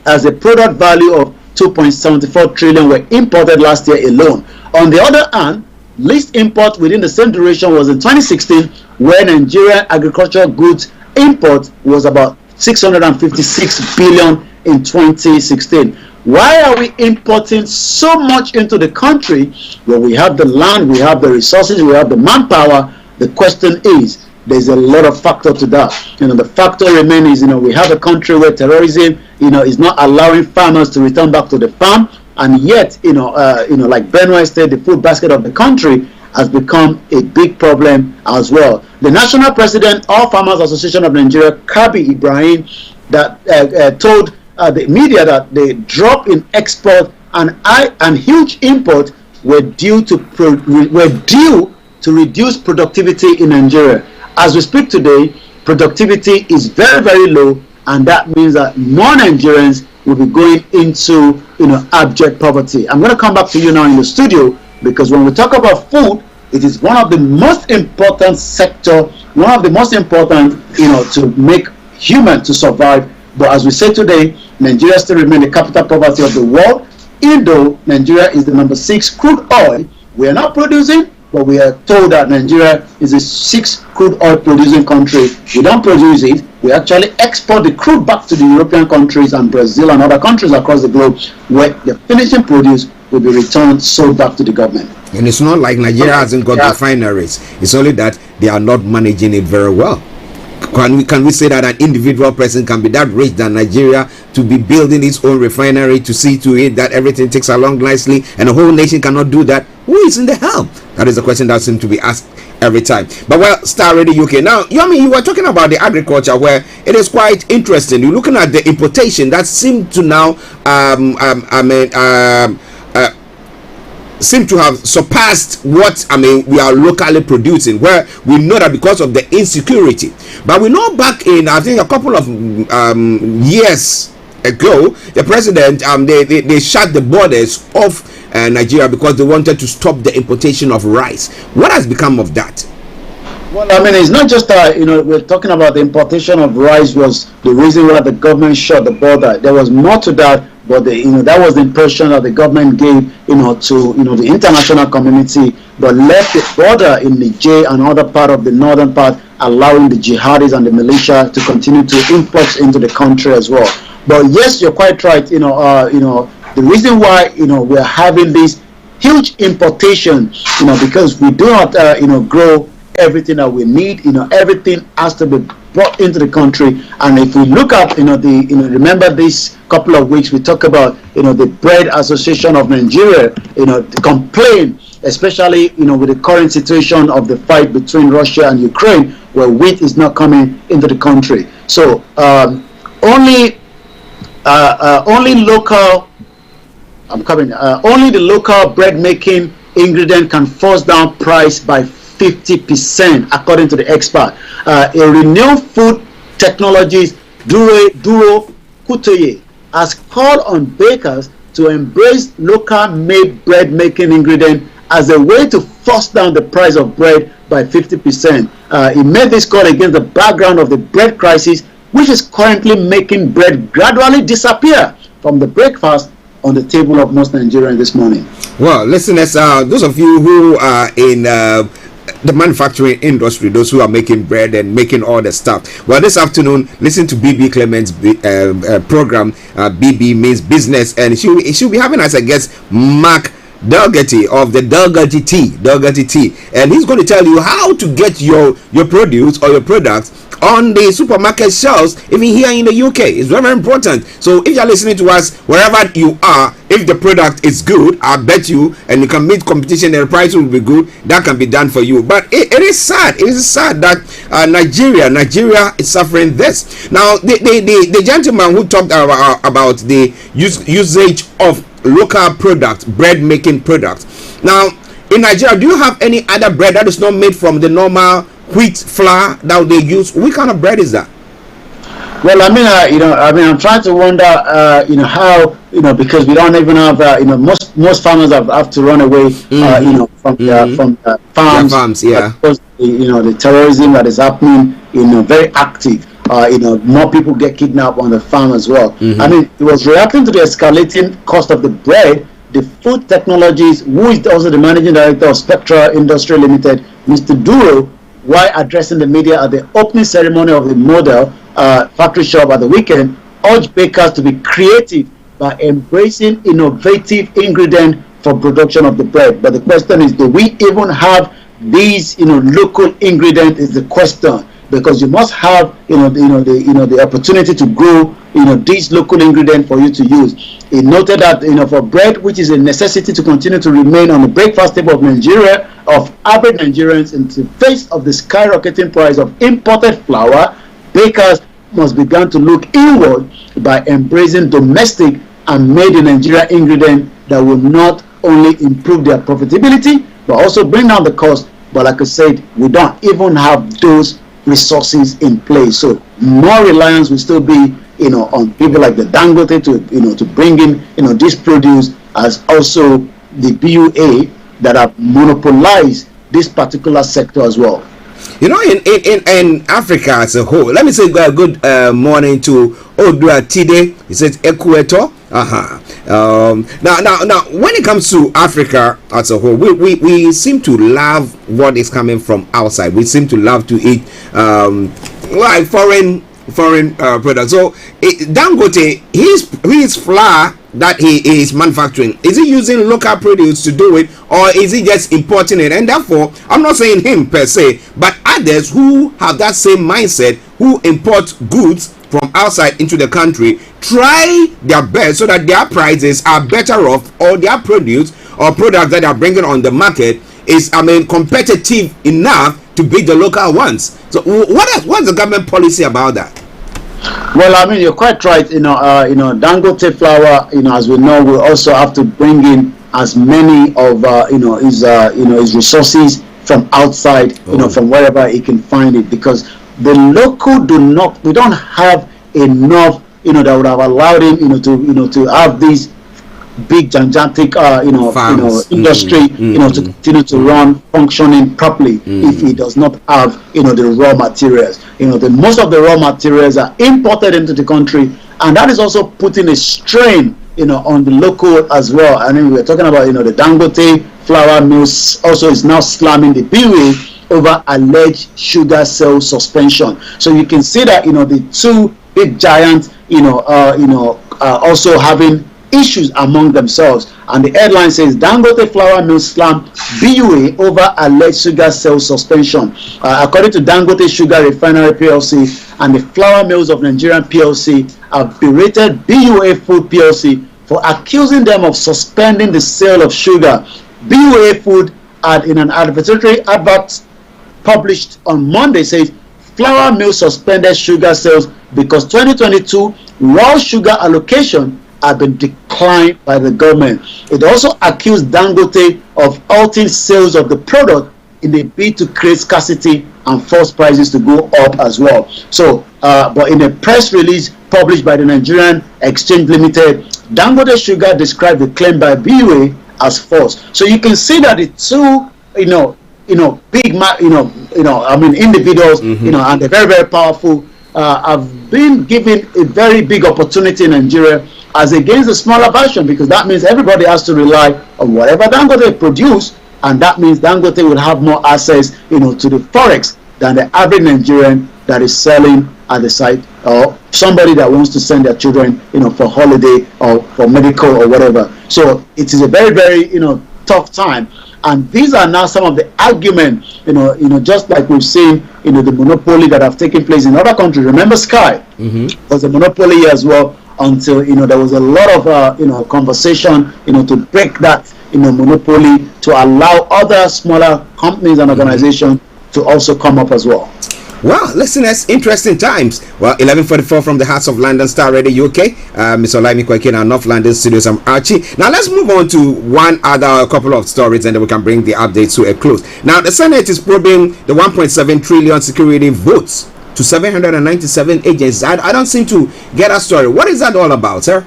as a product value of 2.74 trillion were imported last year alone. On the other hand, least import within the same duration was in 2016, where Nigerian agricultural goods import was about 656 billion in 2016. Why are we importing so much into the country? Well, we have the land, we have the resources, we have the manpower. The question is, there's a lot of factor to that. The factor remains, we have a country where terrorism, is not allowing farmers to return back to the farm, and yet, like Benue State, the food basket of the country has become a big problem as well. The national president of Farmers Association of Nigeria, Gabby Ibrahim, that told the media that the drop in export and huge import were due to reduce productivity in Nigeria. As we speak today, productivity is very, very low, and that means that more Nigerians will be going into abject poverty. I'm going to come back to you now in the studio, because when we talk about food, It is one of the most important sector, one of the most important, to make human to survive. But as we say today, Nigeria still remains the capital poverty of the world. Even though Nigeria is the number 6 crude oil, we are not producing, but we are told that Nigeria is the 6th crude oil producing country. We don't produce it. We actually export the crude back to the European countries and Brazil and other countries across the globe, where the finishing produce will be returned, sold back to the government. And it's not like Nigeria hasn't got refineries. It's only that they are not managing it very well. Can we say that an individual person can be that rich than Nigeria to be building its own refinery to see to it that everything takes along nicely, and the whole nation cannot do that? Who is in the helm? That is a question that seems to be asked every time. But well, Starr Radio UK. Now, you were talking about the agriculture, where it is quite interesting. You're looking at the importation that seemed to now seem to have surpassed what we are locally producing, where we know that because of the insecurity. But we know back in, I think, a couple of years ago, the president they shut the borders of Nigeria because they wanted to stop the importation of rice. What has become of that? Well, it's not just we're talking about the importation of rice was the reason why the government shut the border. There was more to that, but that was the impression that the government gave to the international community, but left the border in Niger and other part of the northern part, allowing the jihadis and the militia to continue to import into the country as well. But yes, you're quite right. The reason why we're having this huge importation, because we do not grow everything that we need. Everything has to be brought into the country. And if we look at remember this couple of weeks we talk about the Bread Association of Nigeria complain, especially with the current situation of the fight between Russia and Ukraine, where wheat is not coming into the country. So only the local bread making ingredient can force down price by 50%, according to the expert. A renowned food technologist, Duro Kutoye, has called on bakers to embrace local-made bread-making ingredient as a way to force down the price of bread by 50%. He made this call against the background of the bread crisis, which is currently making bread gradually disappear from the breakfast on the table of most Nigerians this morning. Well, listeners, those of you who are in the manufacturing industry, those who are making bread and making all the stuff, well, this afternoon, listen to BB Clement's program, BB Means Business, and she'll be having as a guest Mark Dougherty of the Dougherty Tea, and he's going to tell you how to get your produce or your products on the supermarket shelves, even here in the UK. It's very, very important. So if you're listening to us wherever you are, if the product is good, I bet you, and you can meet competition and the price will be good, that can be done for you. But it is sad. It is sad that Nigeria is suffering this. Now, the gentleman who talked about the usage of local products, bread making products. Now, in Nigeria, do you have any other bread that is not made from the normal wheat flour that they use? What kind of bread is that? Well, I'm trying to wonder, how, because we don't even have, most farmers have to run away, from the farms. Yeah. Because, the terrorism that is happening, very active. More people get kidnapped on the farm as well. It was reacting to the escalating cost of the bread. The food technologies, who is also the managing director of Spectra Industry Limited, Mr. Duro, while addressing the media at the opening ceremony of the model factory shop at the weekend, urged bakers to be creative by embracing innovative ingredients for production of the bread. But the question is, do we even have these local ingredients is the question, because you must have the opportunity to grow these local ingredients for you to use. He noted that for bread, which is a necessity to continue to remain on the breakfast table of Nigeria, of average Nigerians, in the face of the skyrocketing price of imported flour, bakers must begin to look inward by embracing domestic and made in Nigeria ingredients that will not only improve their profitability but also bring down the cost. But like I said, we don't even have those resources in place, so more reliance will still be on people like the Dangote to bring in this produce, as also the BUA that have monopolized this particular sector as well. You know, in Africa as a whole, let me say good morning to Odua Tide. He says Equator. Now, when it comes to Africa as a whole, we seem to love what is coming from outside. We seem to love to eat like foreign products. So Dangote, his flour that he is manufacturing, is he using local produce to do it, or is he just importing it? And therefore, I'm not saying him per se, but others who have that same mindset, who import goods from outside into the country, try their best so that their prices are better off, or their produce or products that they are bringing on the market is, competitive enough to beat the local ones. So what's the government policy about that? Well, I mean, you're quite right. Dangote flour, as we know, will also have to bring in as many of his resources from outside, from wherever he can find it, because the local we don't have enough, that would have allowed him, to have these big gigantic industry to continue to run functioning properly if he does not have the raw materials. Most of the raw materials are imported into the country, and that is also putting a strain on the local as well. I mean, we're talking about the Dangote flour mills also is now slamming the BUA over alleged sugar sale suspension. So you can see that the two big giants are also having issues among themselves, and the headline says Dangote flour mill slam BUA over alleged sugar sales suspension. According to Dangote Sugar Refinery PLC and the Flour Mills of Nigerian PLC, have berated BUA Food PLC for accusing them of suspending the sale of sugar. BUA Food, in an advertising advert published on Monday, says flour mill suspended sugar sales because 2022 raw sugar allocation have been declined by the government. It also accused Dangote of halting sales of the product in a bid to create scarcity and force prices to go up as well. So, but in a press release published by the Nigerian Exchange Limited, Dangote Sugar described the claim by BUA as false. So you can see that the two, big, individuals, and they're very, very powerful, have been given a very big opportunity in Nigeria as against the smaller version, because that means everybody has to rely on whatever Dangote produce, and that means Dangote will have more access, to the forex than the average Nigerian that is selling at the site, or somebody that wants to send their children, for holiday or for medical or whatever. So it is a very, very, tough time. And these are now some of the arguments, just like we've seen, the monopoly that have taken place in other countries. Remember Sky was a monopoly as well, until there was a lot of conversation to break that monopoly, to allow other smaller companies and organizations to also come up as well. Well, listeners, interesting times. Well, 11:44 from the hearts of London, Star Radio UK. Mr. Olayomi Kweke, our North London studios. I'm Archie. Now let's move on to a couple of stories, and then we can bring the updates to a close. Now, the Senate is probing the 1.7 trillion security votes to 797 agencies. I don't seem to get that story. What is that all about, sir?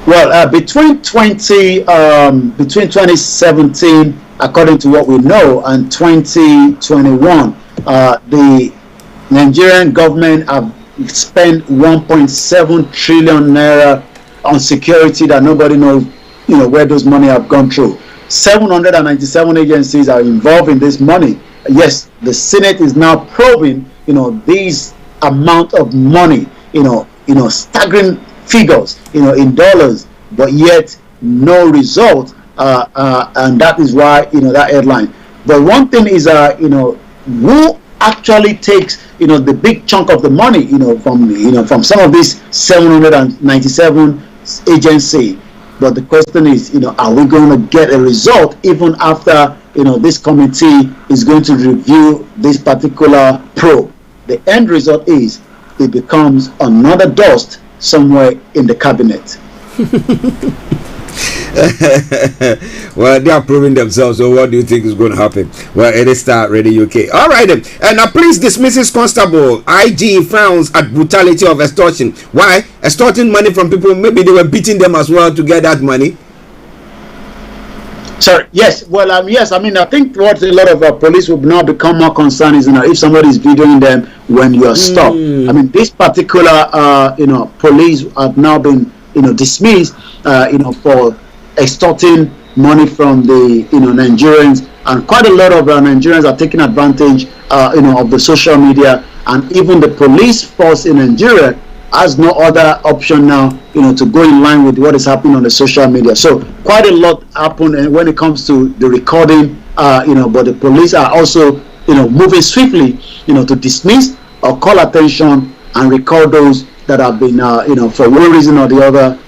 Well, between 2017, according to what we know, and 2021, the Nigerian government have spent 1.7 trillion naira on security that nobody knows, where those money have gone through. 797 agencies are involved in this money. Yes, the Senate is now probing, these amount of money, staggering figures, in dollars, but yet no result, and that is why, that headline. But one thing is, who actually takes, the big chunk of the money, from some of these 797 agencies. But the question is, are we going to get a result even after, this committee is going to review this particular probe? The end result is it becomes another dust somewhere in the cabinet. Well, they are proving themselves. So what do you think is going to happen? Well, it is Star Radio UK. All right, then. And now police dismisses constable. IG frowns at brutality of extortion. Why? Extorting money from people. Maybe they were beating them as well to get that money. Sorry. Yes. Well, yes. I mean, I think what a lot of police will now become more concerned is, if somebody is videoing them when you are stopped. I mean, this particular, police have now been, dismissed, for extorting money from the, Nigerians, and quite a lot of Nigerians are taking advantage, of the social media, and even the police force in Nigeria has no other option now, to go in line with what is happening on the social media. So quite a lot happen when it comes to the recording, but the police are also, moving swiftly, to dismiss or call attention and record those that have been, for one reason or the other,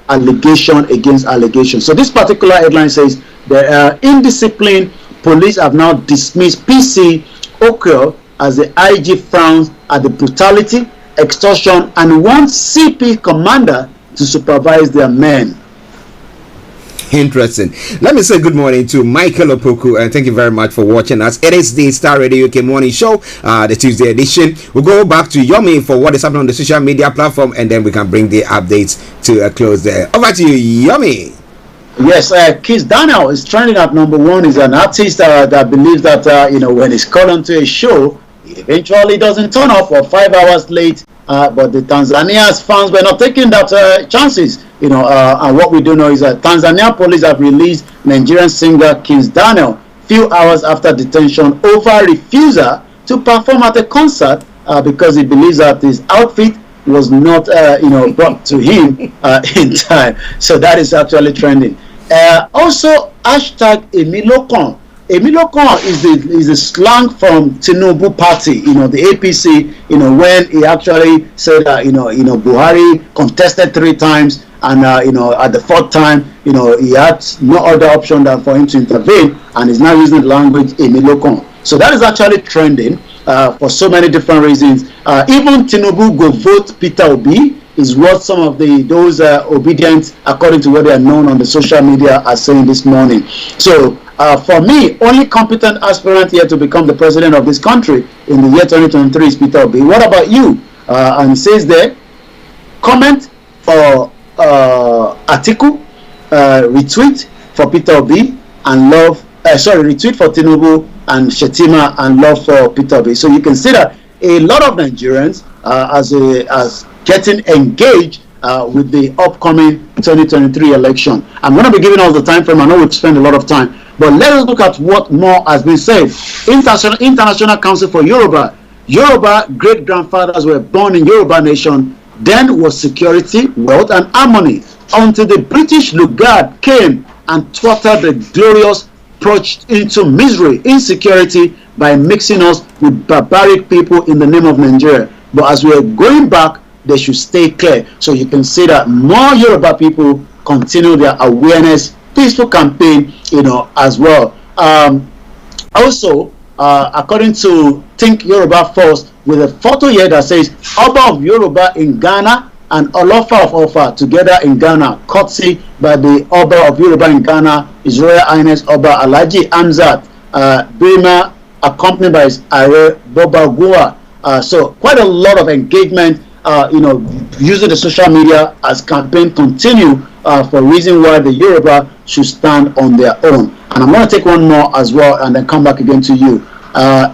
allegation against allegation. So this particular headline says the indisciplined police have now dismissed PC Okio as the IG frowns at the brutality, extortion, and wants CP commander to supervise their men. Interesting. Let me say good morning to Michael Opoku, and thank you very much for watching us. It is the Star Radio UK morning show, the Tuesday edition. We'll go back to Yomi for what is happening on the social media platform, and then we can bring the updates to a close there. Over to you, Yomi. Yes, Kiss Daniel is trending at number one. He's an artist that believes that when he's called onto a show, he eventually doesn't turn up or 5 hours late. But the Tanzania's fans were not taking that chances. And what we do know is that Tanzania police have released Nigerian singer Kiss Daniel few hours after detention over refusal to perform at a concert because he believes that his outfit was not brought to him in time. So that is actually trending. Also, hashtag Emilokon. Emilokon is the slang from Tinubu party, the APC, when he actually said that, Buhari contested 3 times, and, at the 4th time, he had no other option than for him to intervene, and he's now using the language Emilokon. So that is actually trending for so many different reasons. Even Tinubu go vote Peter Obi is what some of those obedient, according to what they are known on the social media, are saying this morning. So for me, only competent aspirant here to become the president of this country in the year 2023 is Peter Obi. What about you? And it says there, comment for Atiku, retweet for Peter Obi, and love, retweet for Tinubu and Shetima, and love for Peter Obi. So you can see that a lot of Nigerians as getting engaged with the upcoming 2023 election. I'm going to be giving all the time frame. I know we've spent a lot of time, but let us look at what more has been said. International Council for Yoruba. Yoruba great-grandfathers were born in Yoruba nation. Then was security, wealth, and harmony, until the British Lugard came and thwarted the glorious approach into misery, insecurity, by mixing us with barbaric people in the name of Nigeria. But as we are going back, they should stay clear. So you can see that more Yoruba people continue their awareness, peaceful campaign, as well. Also, according to Think Yoruba Force, with a photo here that says Oba of Yoruba in Ghana and Olofa of Ofa together in Ghana, courtesy by the Oba of Yoruba in Ghana, His Royal Highness Oba Alhaji Amzat Brima, accompanied by his Are Boba Gua. So quite a lot of engagement, using the social media as campaign continue for reason why the Yoruba should stand on their own. And I'm going to take one more as well and then come back again to you.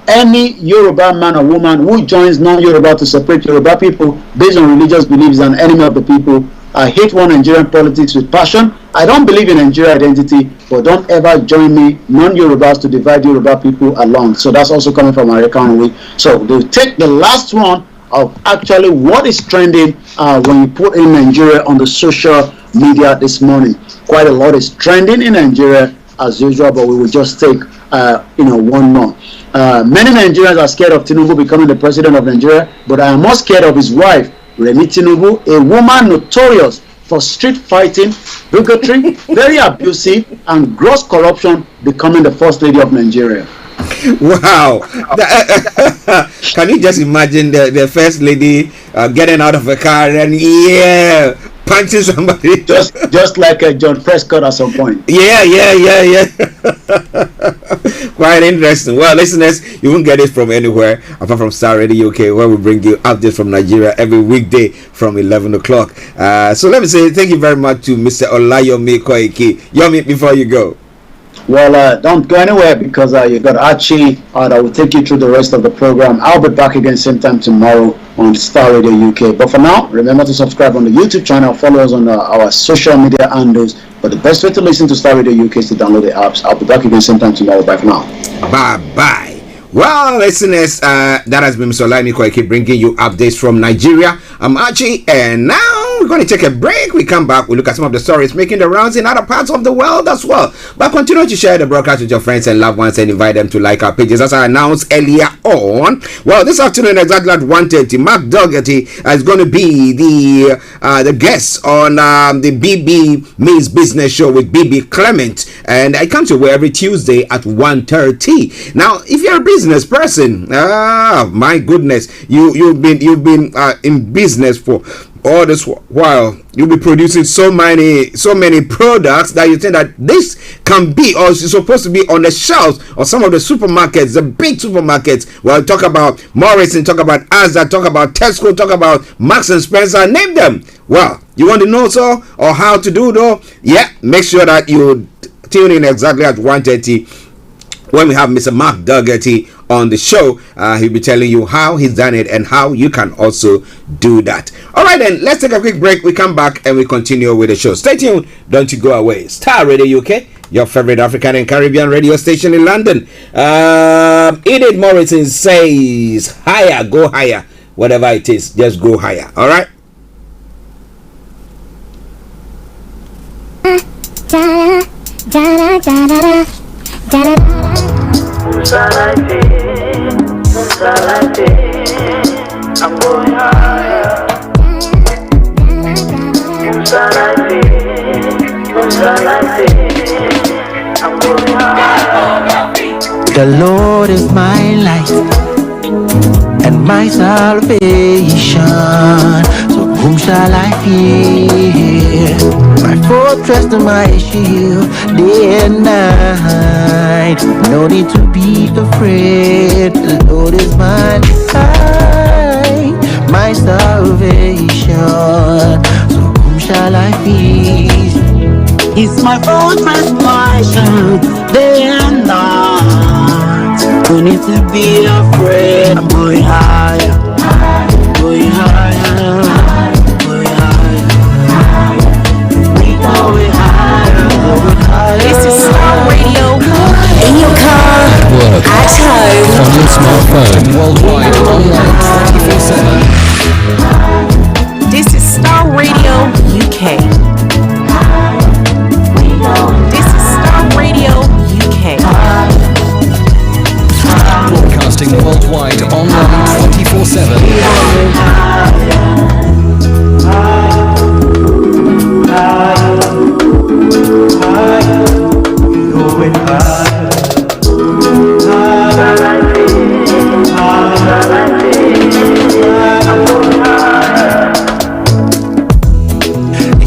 Any Yoruba man or woman who joins non-Yoruba to separate Yoruba people based on religious beliefs is an enemy of the people. I hate one Nigerian politics with passion. I don't believe in Nigerian identity, but don't ever join me, non-Yorubas, to divide Yoruba people along. So that's also coming from our account. So we'll take the last one of actually what is trending when you put in Nigeria on the social media this morning. Quite a lot is trending in Nigeria as usual, but we will just take one more. Many Nigerians are scared of Tinubu becoming the president of Nigeria, but I am more scared of his wife, Remi Tinubu, a woman notorious for street fighting, bigotry, very abusive, and gross corruption, becoming the first lady of Nigeria. Wow. Can you just imagine the first lady getting out of a car and punching somebody? Just like John Prescott at some point. Yeah. Quite interesting. Well, listeners, you won't get it from anywhere apart from Star Radio UK, where we bring you updates from Nigeria every weekday from 11 o'clock. So let me say thank you very much to Mr. Olayomi Koiki. Yomi, before you go. Well, don't go anywhere because you got Archie that will take you through the rest of the program. I'll be back again same time tomorrow on Star Radio UK. But for now, remember to subscribe on the YouTube channel, follow us on our social media handles. But the best way to listen to Star Radio UK is to download the apps. I'll be back again same time tomorrow. Bye for now. Bye-bye. Well, listeners, that has been Mr. Olayomi Koiki bringing you updates from Nigeria. I'm Archie, and now we're going to take a break. We come back, we look at some of the stories making the rounds in other parts of the world as well. But continue to share the broadcast with your friends and loved ones and invite them to like our pages. As I announced earlier on, well, this afternoon exactly at 1:30, Mark Dougherty is going to be the guest on the BB Means Business Show with BB Clement, and I comes your way every Tuesday at 1:30. Now, if you're a business person, my goodness, you've been in business for all this while. You'll be producing so many products that you think that this can be or is supposed to be on the shelves of some of the supermarkets, the big supermarkets. Well, talk about Morrison, talk about Asda, talk about Tesco, talk about Marks and Spencer, name them. Well, you want to know so or how to do though? Yeah, make sure that you tune in exactly at 1:30 when we have Mr. Mark Dougherty on the show. He'll be telling you how he's done it and how you can also do that. All right, then, let's take a quick break. We come back and we continue with the show. Stay tuned. Don't you go away. Star Radio UK, your favorite African and Caribbean radio station in London. Edith Morrison says, higher, go higher. Whatever it is, just go higher. All right? I'm going higher. I'm going higher. The Lord is my light and my salvation. So whom shall I fear? My fortress and my shield, day and night. No need to be afraid. The Lord is my light, my salvation. So whom shall I fear? He's my fortress, my shield, day and night. No need to be afraid. I'm going higher, going higher, going higher. We going higher, going higher. This is Starr Radio. In your car, at work, at home, on your smartphone, worldwide, online, 24/7. This is Starr Radio UK. This is Starr Radio UK. Broadcasting worldwide, online, 24/7.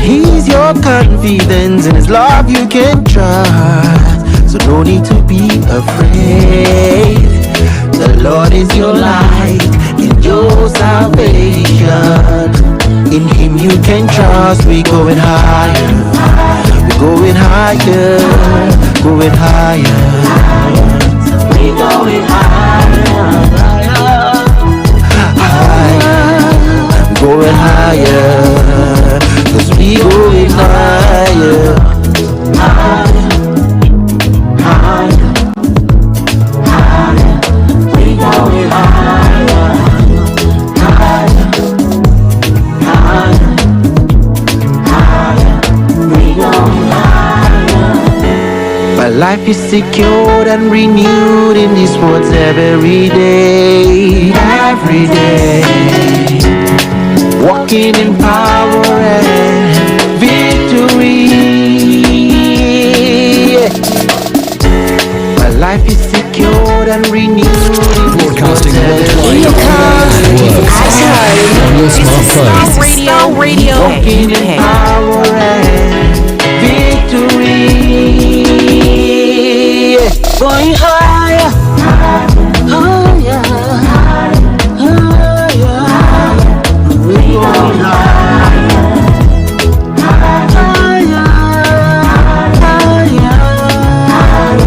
He's your confidence, in his love you can trust. So no need to be afraid. The Lord is your light and your salvation. In him you can trust. We going higher, we going higher, going higher. We going higher, higher, going higher. 'Cause we going higher, higher, higher, higher. We going higher, higher, higher, higher. We going higher. My life is secured and renewed in these words every day, every day. Walking in power and victory. My life is secured and renewed. Broadcasting worldwide, In your car, at home, on your smartphone. This is Starr Radio Walking in UK. power and victory. Going higher, higher, higher. We going higher, higher, higher.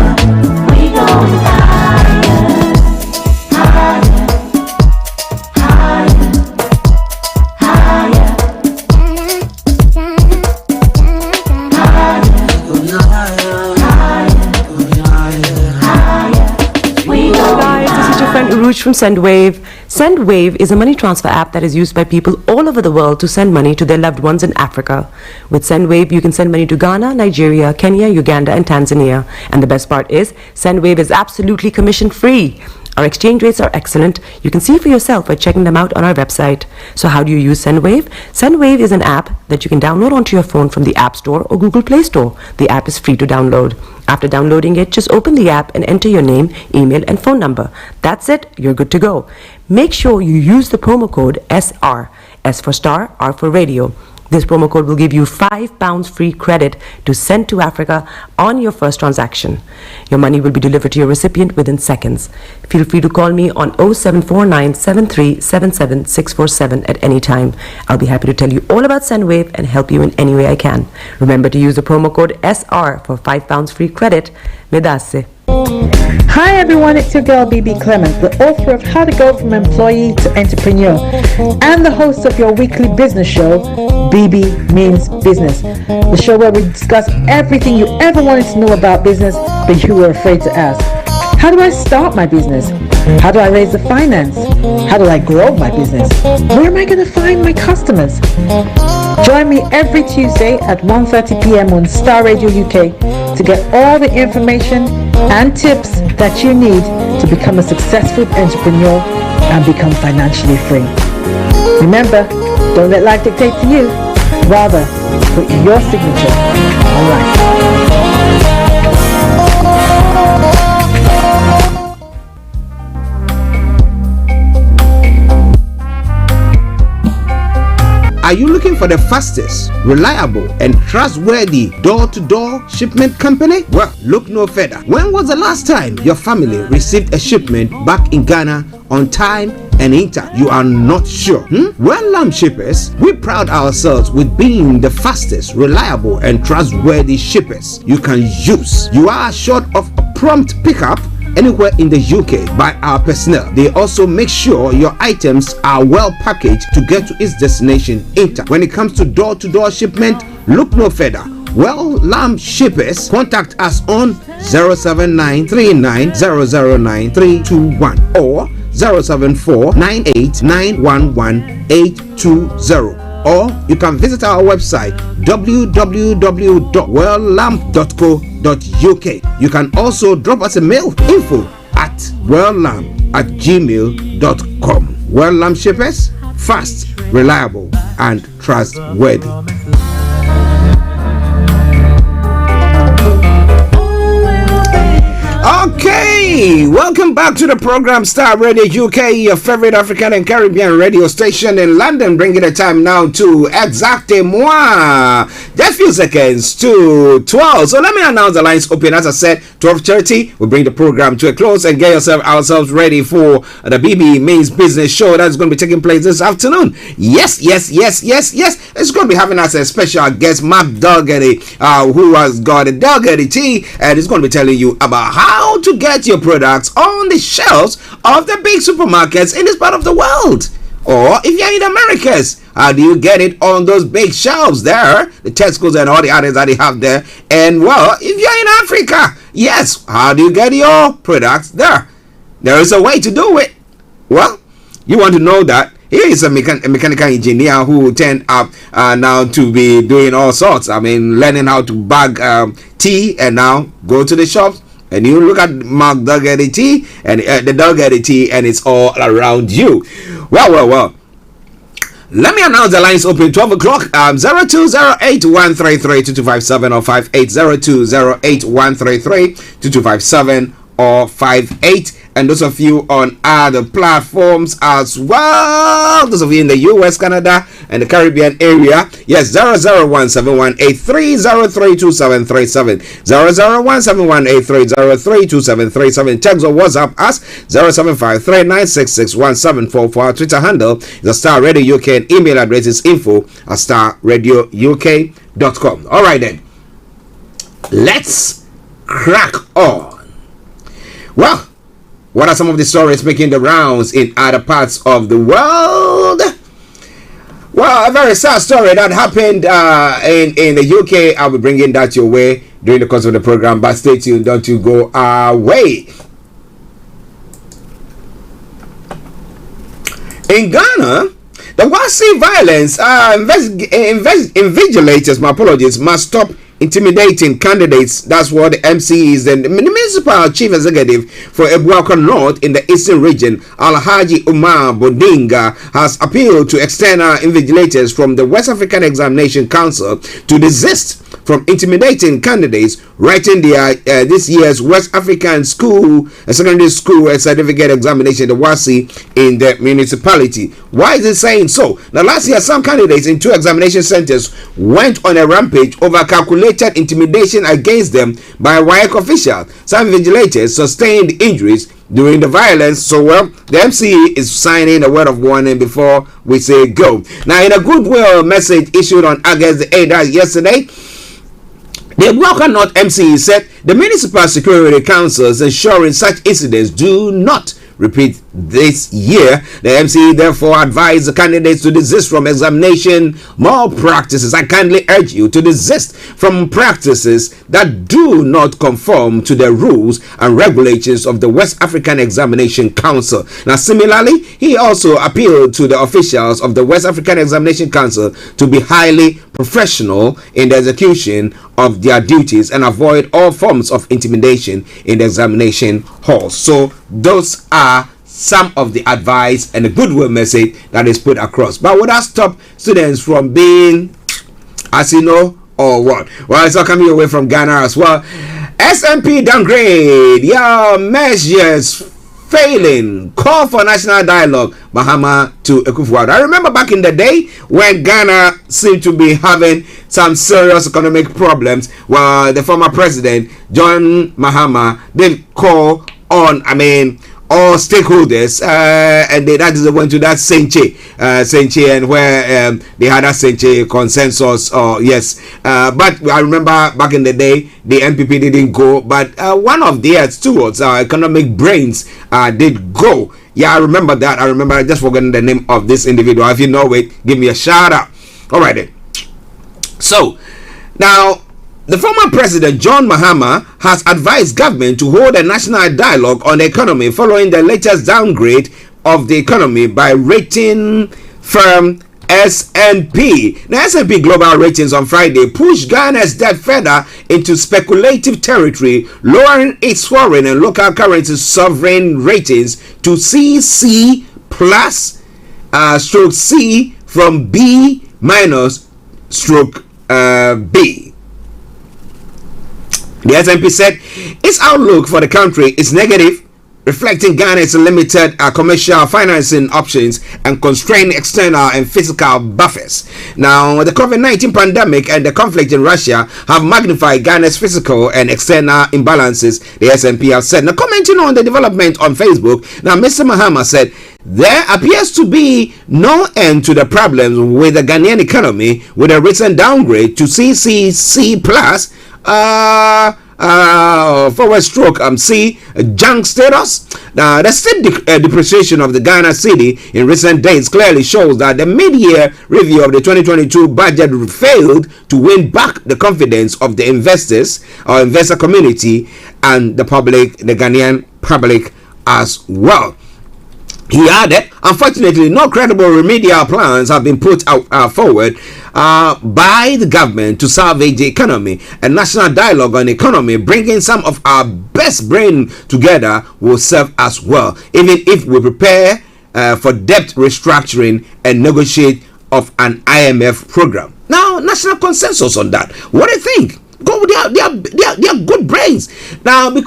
Uruj from Sendwave. Sendwave is a money transfer app that is used by people all over the world to send money to their loved ones in Africa. With Sendwave, you can send money to Ghana, Nigeria, Kenya, Uganda, and Tanzania. And the best part is, Sendwave is absolutely commission-free. Our exchange rates are excellent. You can see for yourself by checking them out on our website. So how do you use Sendwave? Sendwave is an app that you can download onto your phone from the App Store or Google Play Store. The app is free to download. After downloading it, just open the app and enter your name, email, and phone number. That's it. You're good to go. Make sure you use the promo code SR. S for Star, R for Radio. This promo code will give you £5 free credit to send to Africa on your first transaction. Your money will be delivered to your recipient within seconds. Feel free to call me on 0749 7377 647 at any time. I'll be happy to tell you all about Sendwave and help you in any way I can. Remember to use the promo code SR for £5 free credit. Medasse. Hi everyone, it's your girl BB Clement, the author of How to Go From Employee to Entrepreneur and the host of your weekly business show, BB Means Business, the show where we discuss everything you ever wanted to know about business but you were afraid to ask. How do I start my business? How do I raise the finance? How do I grow my business? Where am I going to find my customers? Join me every Tuesday at 1:30 p.m. on Star Radio UK to get all the information and tips that you need to become a successful entrepreneur and become financially free. Remember, don't let life dictate to you. Rather, put your signature on life. Are you looking for the fastest, reliable, and trustworthy door-to-door shipment company? Well, look no further. When was the last time your family received a shipment back in Ghana on time and in time? You are not sure? Well, Lamb Shippers, we pride ourselves with being the fastest, reliable, and trustworthy shippers you can use. You are assured of a prompt pickup anywhere in the UK by our personnel. They also make sure your items are well packaged to get to its destination in time. When it comes to door-to-door shipment, look no further. Well, Lamb Shippers, contact us on 07939009321 or 07498911820. Or you can visit our website www.welllamp.co.uk. You can also drop us a mail, info@welllamp@gmail.com. Well Lamp Shippers, fast, reliable, and trustworthy. Okay, welcome back to the program Star Radio UK, your favorite African and Caribbean radio station in London, bringing the time now to exactement just few seconds to 12. So let me announce the lines open. As I said, 12:30, we'll bring the program to a close and get ourselves ready for the BB Means Business show that's going to be taking place this afternoon. Yes. It's going to be having us a special guest, Mark Dougherty, who has got a Dougherty tea, and he's going to be telling you about how to get your products on the shelves of the big supermarkets in this part of the world. Or if you're in the Americas, how do you get it on those big shelves there, the Tesco's and all the others that they have there? And well, if you're in Africa, yes, how do you get your products there? There is a way to do it. Well, you want to know that? Here is a mechanical engineer who turned up now to be doing all sorts. I mean, learning how to bag tea, and now go to the shops and you look at Mark Dougherty tea and the Dougherty tea, and it's all around you. Well. Let me announce the lines open 12 o'clock. 0208-133-2257 or 580208-133-2257 or 58. And those of you on other platforms as well, those of you in the US, Canada, and the Caribbean area, yes, 0017183032737, 0017183032737. Text or WhatsApp us 0753966174. For our Twitter handle is the Star Radio UK, and email address is info@starradiouk.com. All right then, let's crack on. Well, what are some of the stories making the rounds in other parts of the world? Well, a very sad story that happened in the UK. I'll be bringing that your way during the course of the program, but stay tuned, don't you go away. In Ghana, the Wasi violence invigilators, my apologies, must stop intimidating candidates. That's what the MC is. And the municipal chief executive for Ebuaka North in the eastern region, Alhaji Umar Bodinga, has appealed to external invigilators from the West African Examination Council to desist from intimidating candidates writing their this year's West African secondary school certificate examination, the WASI, in the municipality. Why is it saying so? Now, last year, some candidates in 2 examination centers went on a rampage over calculated intimidation against them by WAEC officials. Some vigilators sustained injuries during the violence. So, well, the MCE is signing a word of warning before we say go. Now, in a goodwill message issued on August the 8th, yesterday, the Ebuaka North MCE said the municipal security councils ensuring such incidents do not repeat this year. The MCE therefore advised the candidates to desist from examination malpractices. I kindly urge you to desist from practices that do not conform to the rules and regulations of the West African Examination Council. Now, similarly, he also appealed to the officials of the West African Examination Council to be highly professional in the execution of their duties and avoid all forms of intimidation in the examination halls. So those are some of the advice and the goodwill message that is put across. But would that stop students from being, as you know, or what? Well, it's all coming away from Ghana as well. SMP downgrade. Yeah, measures failing. Call for national dialogue. Mahama to Akufo-Addo. I remember back in the day when Ghana seemed to be having some serious economic problems. Well, the former president, John Mahama, did call on, all stakeholders, and they went to that Senche, and where they had a Senche consensus. But I remember back in the day, the MPP didn't go, but one of their stewards, economic brains, did go. Yeah, I remember that. I just forgotten the name of this individual. If you know it, give me a shout out. All right then. So now, the former president, John Mahama, has advised government to hold a national dialogue on the economy following the latest downgrade of the economy by rating firm S&P. Now, S&P Global Ratings on Friday pushed Ghana's debt further into speculative territory, lowering its foreign and local currency sovereign ratings to CC plus stroke C from B minus stroke B. The S&P said its outlook for the country is negative, reflecting Ghana's limited commercial financing options and constrained external and physical buffers. Now, the COVID-19 pandemic and the conflict in Russia have magnified Ghana's physical and external imbalances, the S&P have said. Now, commenting on the development on Facebook, now Mr. Mahama said, there appears to be no end to the problems with the Ghanaian economy with a recent downgrade to CCC plus forward stroke C junk status. Now, the steep depreciation of the Ghana cedi in recent days clearly shows that the mid-year review of the 2022 budget failed to win back the confidence of the investors or investor community and the public, the Ghanaian public as well. He added, unfortunately, no credible remedial plans have been put forward by the government to salvage the economy. A national dialogue on economy, bringing some of our best brain together, will serve as well, even if we prepare for debt restructuring and negotiate of an IMF program. Now, national consensus on that. What do you think? They are good brains now, but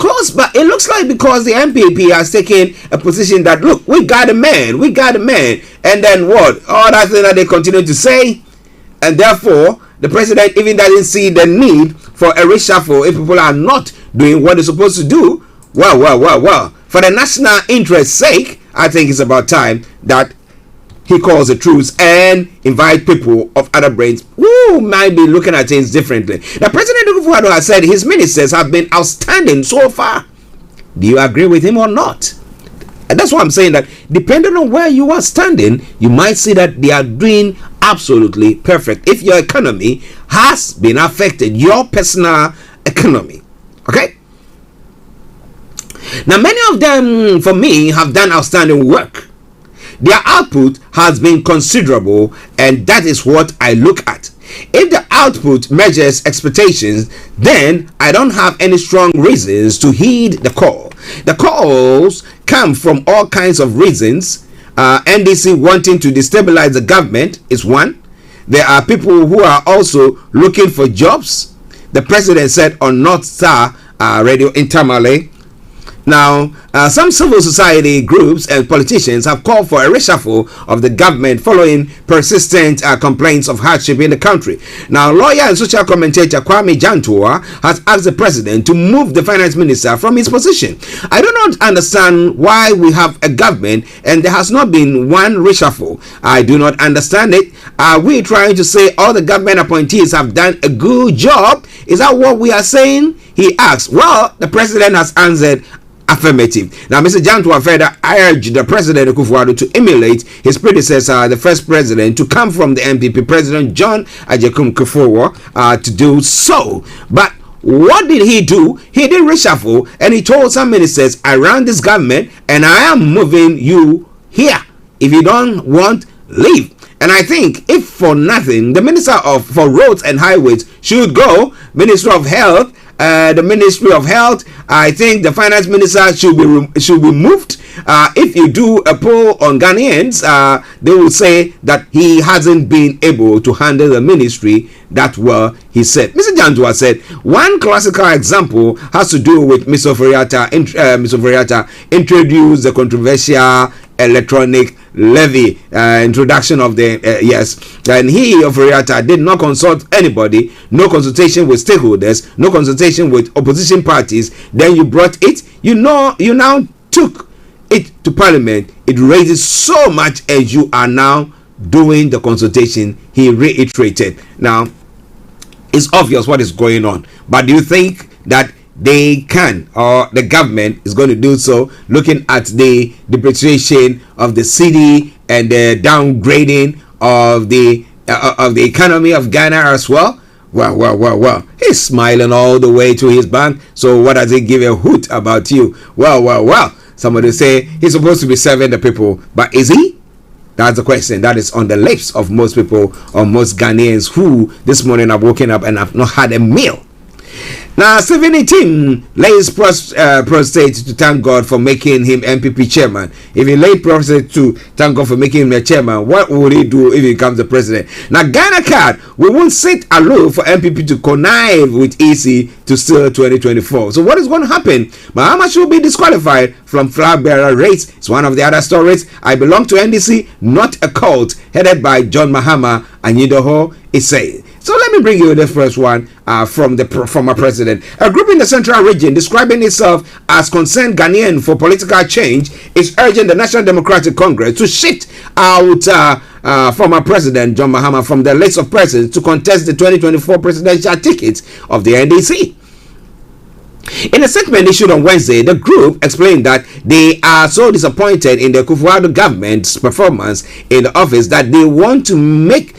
it looks like because the MPP has taken a position that, look, we got a man, and then what? All that thing that they continue to say, and therefore the president even doesn't see the need for a reshuffle if people are not doing what they're supposed to do. Well, for the national interest's sake, I think it's about time that he calls a truce and invite people of other brains who might be looking at things differently. Now, President Akufo-Addo has said his ministers have been outstanding so far. Do you agree with him or not? And that's why I'm saying that depending on where you are standing, you might see that they are doing absolutely perfect. If your economy has been affected, your personal economy, okay? Now, many of them, for me, have done outstanding work. their output has been considerable, and that is what I look at. If the output measures expectations, then I don't have any strong reasons to heed the call. The calls come from all kinds of reasons. NDC wanting to destabilize the government is one. There are people who are also looking for jobs. The president said on North Star Radio in Tamale. Now, some civil society groups and politicians have called for a reshuffle of the government following persistent complaints of hardship in the country. Now, lawyer and social commentator Kwame Jantua has asked the president to move the finance minister from his position. I do not understand why we have a government and there has not been one reshuffle. I do not understand it. Are we trying to say all the government appointees have done a good job? Is that what we are saying? He asks. Well, the president has answered affirmative. Now, Mr. Jantua further urged the President Akufo-Addo to emulate his predecessor, the first president, to come from the MPP, President John Ajekum Kufuor, to do so. But what did he do? He did reshuffle, and he told some ministers, I ran this government, and I am moving you here. If you don't want, leave. And I think, if for nothing, the Minister for Roads and Highways should go. Minister of Health, the Ministry of Health, I think the Finance Minister should be moved. If you do a poll on Ghanaians, they will say that he hasn't been able to handle the ministry that well, he said. Mr. Jantua said, one classical example has to do with Ms. Oforiatta. Ms. Oforiatta introduced the controversial electronic levy introduction of the yes, and he Oforiatta did not consult anybody, no consultation with stakeholders, no consultation with opposition parties. Then you brought it, you now took it to parliament. It raises so much, as you are now doing the consultation. He reiterated. Now it's obvious what is going on, but do you think that they can, or the government is going to do so, looking at the depreciation of the cedi and the downgrading of the economy of Ghana as well? Well, he's smiling all the way to his bank. So what does he give a hoot about you? Well, somebody say he's supposed to be serving the people, but is he? That's the question that is on the lips of most people, or most Ghanaians who this morning have woken up and have not had a meal. Now, Stephen Tim lays prostrate to thank God for making him MPP chairman. If he laid prostrate to thank God for making him a chairman, what would he do if he becomes the president? Now, Ghana card, we won't sit aloof for MPP to connive with EC to steal 2024. So what is going to happen? Mahama should be disqualified from flag bearer race. It's one of the other stories. I belong to NDC, not a cult headed by John Mahama and Yidoho is saying. So let me bring you the first one from the former president. A group in the central region describing itself as Concerned Ghanaian for Political Change is urging the National Democratic Congress to shit out former President John Mahama from the list of persons to contest the 2024 presidential ticket of the NDC. In a statement issued on Wednesday, the group explained that they are so disappointed in the Akufo-Addo government's performance in the office that they want to make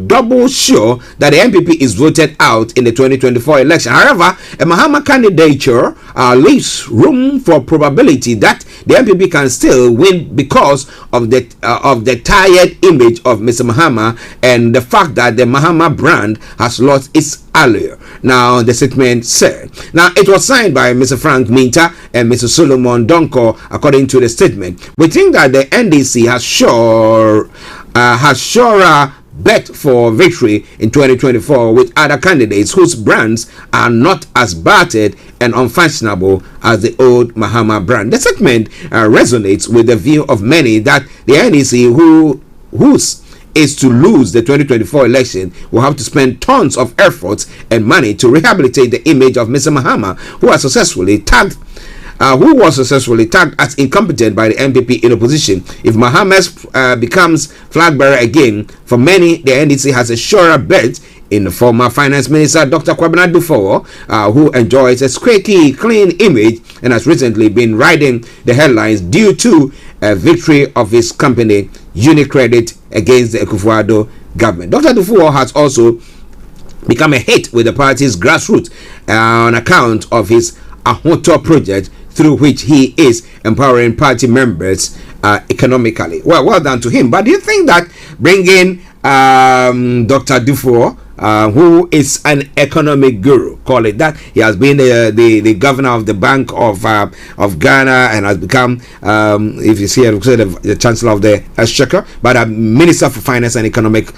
double sure that the MPP is voted out in the 2024 election. However, a Mahama candidature leaves room for probability that the MPP can still win because of the tired image of Mr. Mahama and the fact that the Mahama brand has lost its allure. Now, the statement said. Now, it was signed by Mr. Frank Minta and Mr. Solomon Donko. According to the statement, we think that the NDC has surer bet for victory in 2024 with other candidates whose brands are not as battered and unfashionable as the old Mahama brand. The statement resonates with the view of many that the NDC whose is to lose the 2024 election will have to spend tons of efforts and money to rehabilitate the image of Mr. Mahama, who was successfully tagged as incompetent by the MPP in opposition. If Mahama becomes flag bearer again, for many, the NDC has a surer bet in the former finance minister Dr. Kwabena Dufour, who enjoys a squeaky clean image and has recently been riding the headlines due to a victory of his company Unicredit against the Akufo-Addo government. Dr. Dufour has also become a hit with the party's grassroots on account of his Ahoto project through which he is empowering party members economically. Well done to him. But do you think that bringing Dr. Dufour, who is an economic guru, call it that, he has been the governor of the Bank of Ghana and has become, if you see it, the chancellor of the exchequer, but a minister for finance and economic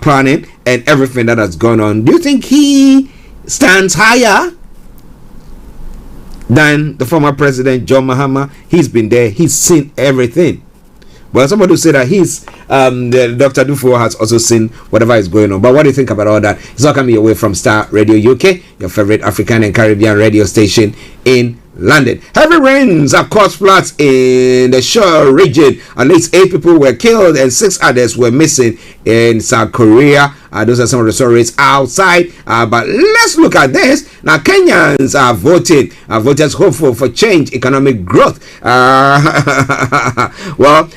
planning, and everything that has gone on, do you think he stands higher than the former president John Mahama? He's been there, he's seen everything. Well, somebody will say that Dr. Dufour has also seen whatever is going on. But what do you think about all that? It's all coming your way from Star Radio UK, your favorite African and Caribbean radio station in London. Heavy rains have caused floods in the Shore region. At least 8 people were killed and 6 others were missing in South Korea. Those are some of the stories outside. But let's look at this. Now, Kenyans are voting. Voters hopeful for change, economic growth. Well,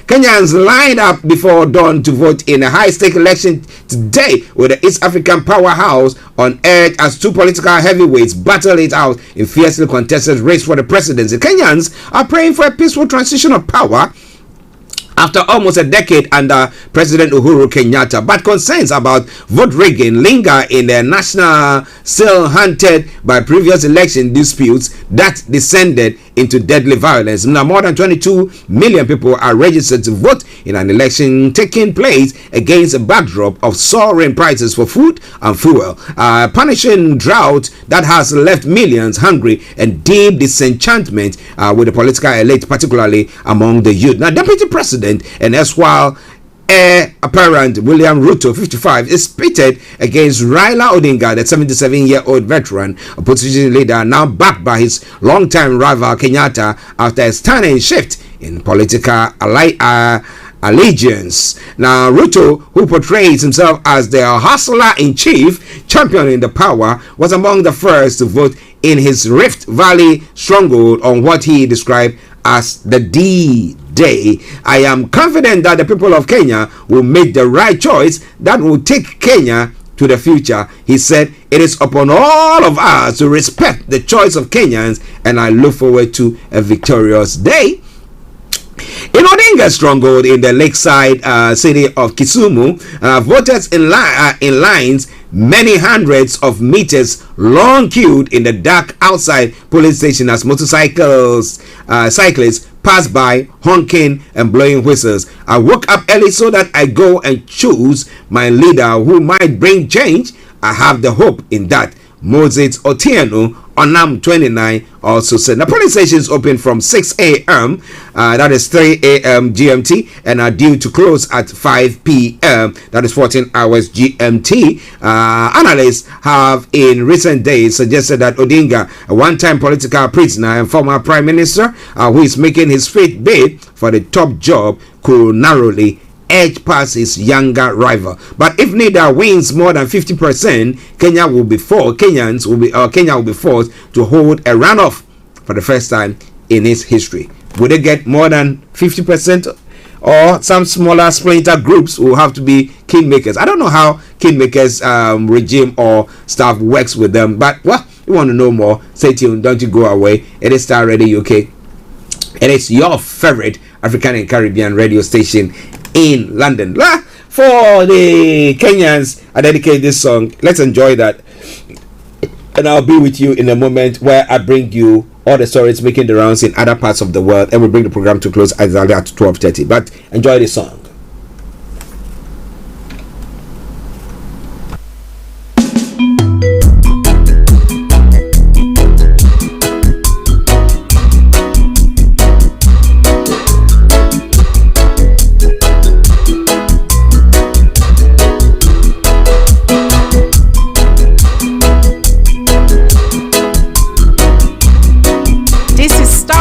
Kenyans lined up before dawn to vote in a high-stake election today with the East African powerhouse on edge as 2 political heavyweights battle it out in fiercely contested race for the presidency. Kenyans are praying for a peaceful transition of power after almost a decade under President Uhuru Kenyatta, but concerns about vote rigging linger in the national, still haunted by previous election disputes that descended into deadly violence. Now, more than 22 million people are registered to vote in an election taking place against a backdrop of soaring prices for food and fuel, punishing drought that has left millions hungry and deep disenchantment with the political elite, particularly among the youth. Now, Deputy President and erstwhile heir apparent William Ruto, 55, is pitted against Raila Odinga, the 77-year-old veteran opposition leader, now backed by his longtime rival Kenyatta after a stunning shift in political allegiance. Now, Ruto, who portrays himself as the hustler-in-chief championing the power, was among the first to vote in his Rift Valley stronghold on what he described as the D-Day. I am confident that the people of Kenya will make the right choice that will take Kenya to the future. He said, it is upon all of us to respect the choice of Kenyans, and I look forward to a victorious day. In Odinga's stronghold in the lakeside city of Kisumu, voters in lines many hundreds of meters long queued in the dark outside polling station as cyclists pass by honking and blowing whistles. I woke up early so that I go and choose my leader who might bring change. I have the hope in that. Moses Otieno, Onam 29, also said. The polling stations open from 6 a.m. That is 3 a.m. GMT, and are due to close at 5 p.m. That is 14 hours GMT. Analysts have in recent days suggested that Odinga, a one-time political prisoner and former prime minister who is making his fifth bid for the top job, could narrowly edge past his younger rival. But if neither wins more than 50%, Kenya will be forced to hold a runoff for the first time in its history. Would they get more than 50%? Or some smaller splinter groups will have to be kingmakers. I don't know how kingmakers regime or staff works with them, but well, you want to know more, stay tuned, don't you go away. It is Star Radio UK. It is your favorite African and Caribbean radio station in London. For the Kenyans, I dedicate this song. Let's enjoy that, and I'll be with you in a moment where I bring you all the stories making the rounds in other parts of the world, and we'll bring the program to close exactly at 12:30. But enjoy the song.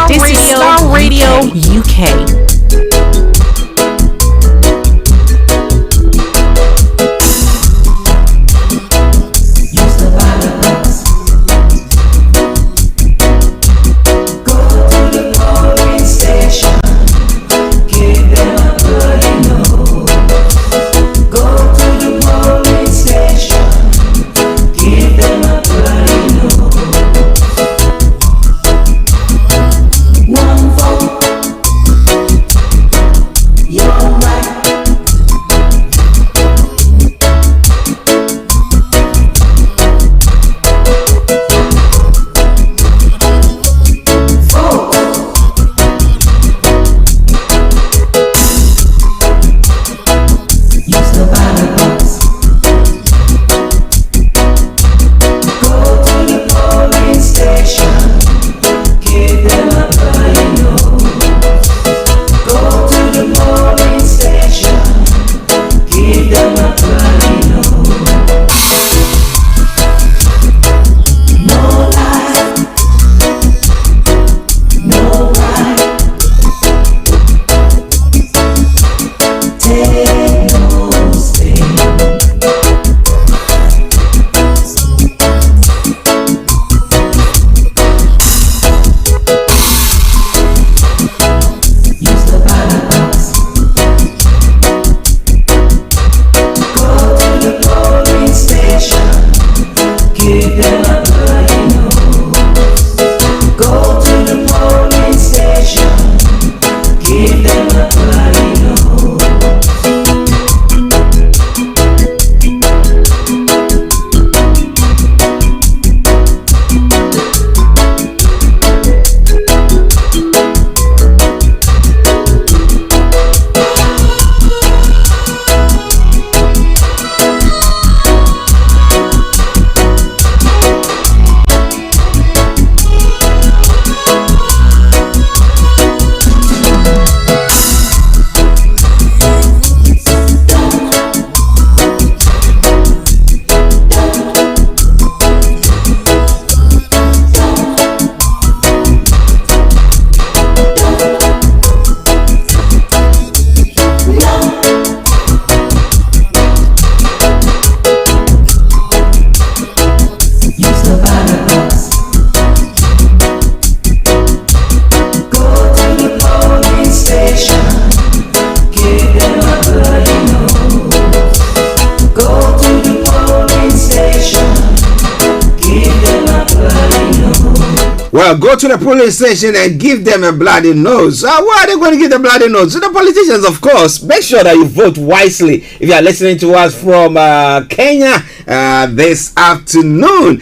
This is Starr Radio UK. Well, go to the police station and give them a bloody nose. Why are they going to give the bloody nose? To the politicians, of course. Make sure that you vote wisely. If you are listening to us from Kenya this afternoon,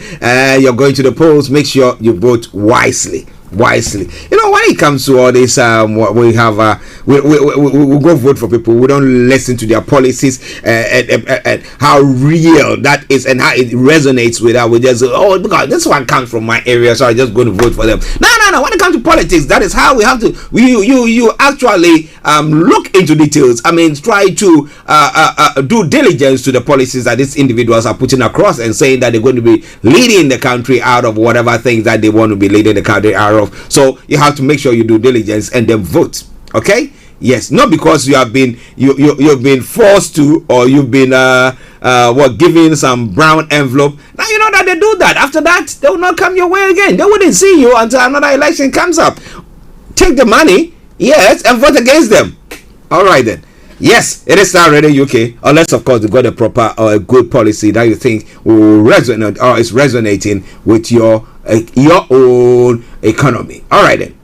you're going to the polls, make sure you vote wisely. You know, when it comes to all this, we have we go vote for people. We don't listen to their policies and how real that is and how it resonates with us. We just because this one comes from my area, so I just going to vote for them. No. When it comes to politics, that is how we have to. You actually look into details. I mean, try to do diligence to the policies that these individuals are putting across and saying that they're going to be leading the country out of whatever things that they want to be leading the country out of. So you have to make sure you do diligence and then vote. Okay? Yes, not because you have been you've been forced to, or you've been given some brown envelope. Now you know that they do that. After that, they will not come your way again. They wouldn't see you until another election comes up. Take the money, yes, and vote against them. All right then. Yes, it is Starr Radio UK, unless of course you got a proper or a good policy that you think will resonate or is resonating with your own economy. All right then.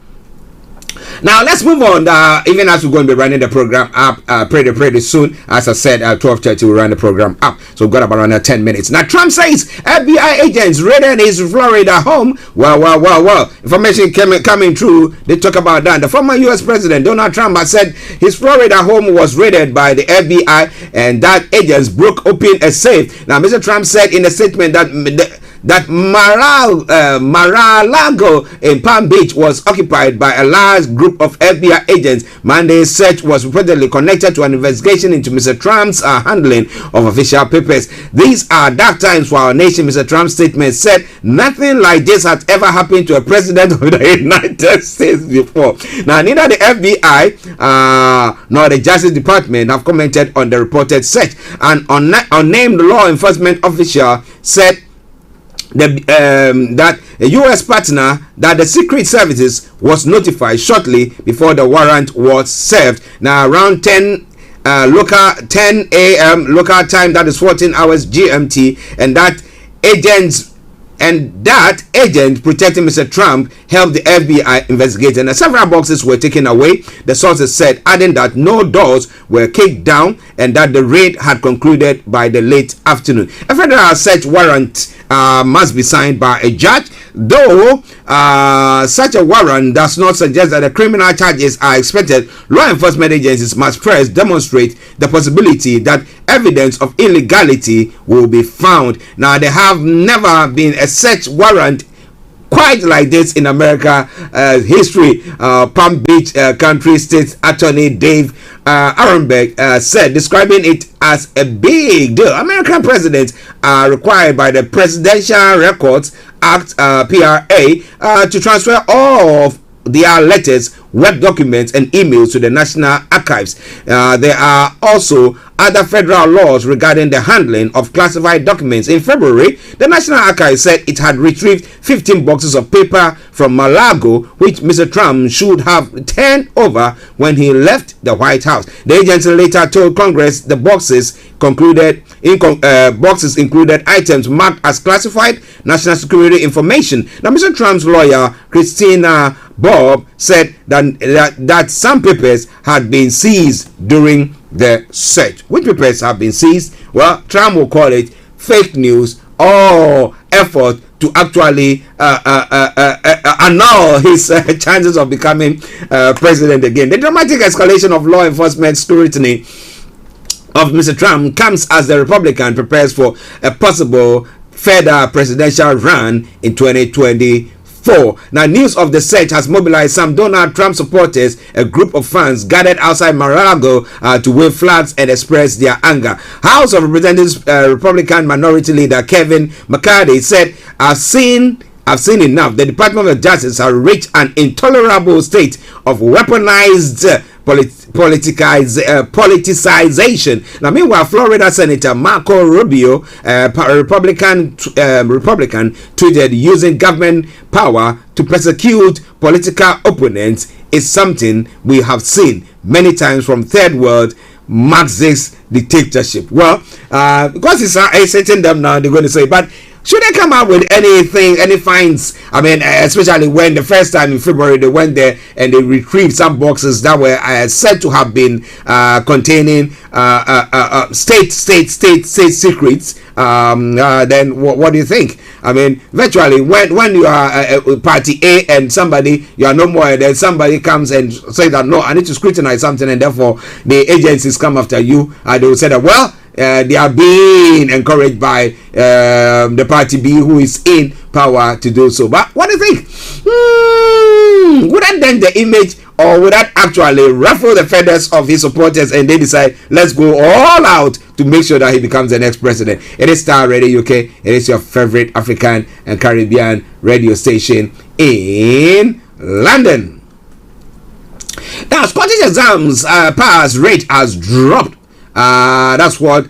Now let's move on. Even as we're going to be running the program up pretty soon, as I said, 12:30 we'll run the program up. So we've got about another 10 minutes. Now Trump says FBI agents raided his Florida home. Well. Information coming through. They talk about that. The former U.S. President Donald Trump has said his Florida home was raided by the FBI and that agents broke open a safe. Now Mr. Trump said in a statement that Mar-a-Lago in Palm Beach was occupied by a large group of FBI agents. Monday's search was reportedly connected to an investigation into Mr. Trump's handling of official papers. These are dark times for our nation, Mr. Trump's statement said. Nothing like this has ever happened to a president of the United States before. Now, neither the FBI nor the Justice Department have commented on the reported search. An unnamed law enforcement official said that a U.S. partner that the Secret Services was notified shortly before the warrant was served. Now around 10 a.m. local time, that is 14 hours GMT, and that agent protecting Mr. Trump helped the FBI investigate, and several boxes were taken away, the sources said, adding that no doors were kicked down and that the raid had concluded by the late afternoon. A federal search warrant must be signed by a judge, though such a warrant does not suggest that the criminal charges are expected. Law enforcement agencies must first demonstrate the possibility that evidence of illegality will be found. Now, there have never been a search warrant quite like this in America history. Palm Beach County State Attorney Dave Aronberg said, describing it as a big deal. American presidents are required by the Presidential Records Act, PRA, to transfer all of their letters, web documents, and emails to the National Archives. There are also other federal laws regarding the handling of classified documents. In February, the National Archives said it had retrieved 15 boxes of paper from Mar-a-Lago, which Mr. Trump should have turned over when he left the White House. The agency later told Congress the boxes included items marked as classified national security information. Now, Mr. Trump's lawyer, Christina Bob, said that some papers had been seized during the search. Which papers have been seized? Well, Trump will call it fake news or effort to actually annul his chances of becoming president again. The dramatic escalation of law enforcement scrutiny of Mr. Trump comes as the Republican prepares for a possible further presidential run in 2024. Now, news of the search has mobilized some Donald Trump supporters. A group of fans gathered outside Mar-a-Lago to wave flags and express their anger. House of Representatives Republican Minority Leader Kevin McCarthy said, I've seen enough. The Department of Justice has reached an intolerable state of weaponized politicization. Now, meanwhile, Florida Senator Marco Rubio, Republican, tweeted, using government power to persecute political opponents is something we have seen many times from third world Marxist dictatorship. Well, because it's hitting them now, they're going to say, but should they come out with anything, any fines? I mean, especially when the first time in February they went there and they retrieved some boxes that were said to have been containing state secrets. Then what do you think? I mean, virtually when you are party A and somebody, you are no more, and then somebody comes and say that no, I need to scrutinize something, and therefore the agencies come after you, and they will say that, well, they are being encouraged by the party B who is in power to do so. But what do you think? Would that then the image, or would that actually ruffle the feathers of his supporters and they decide, let's go all out to make sure that he becomes the next president? It is Star Radio UK. It is your favorite African and Caribbean radio station in London. Now, Scottish exams pass rate has dropped. That's what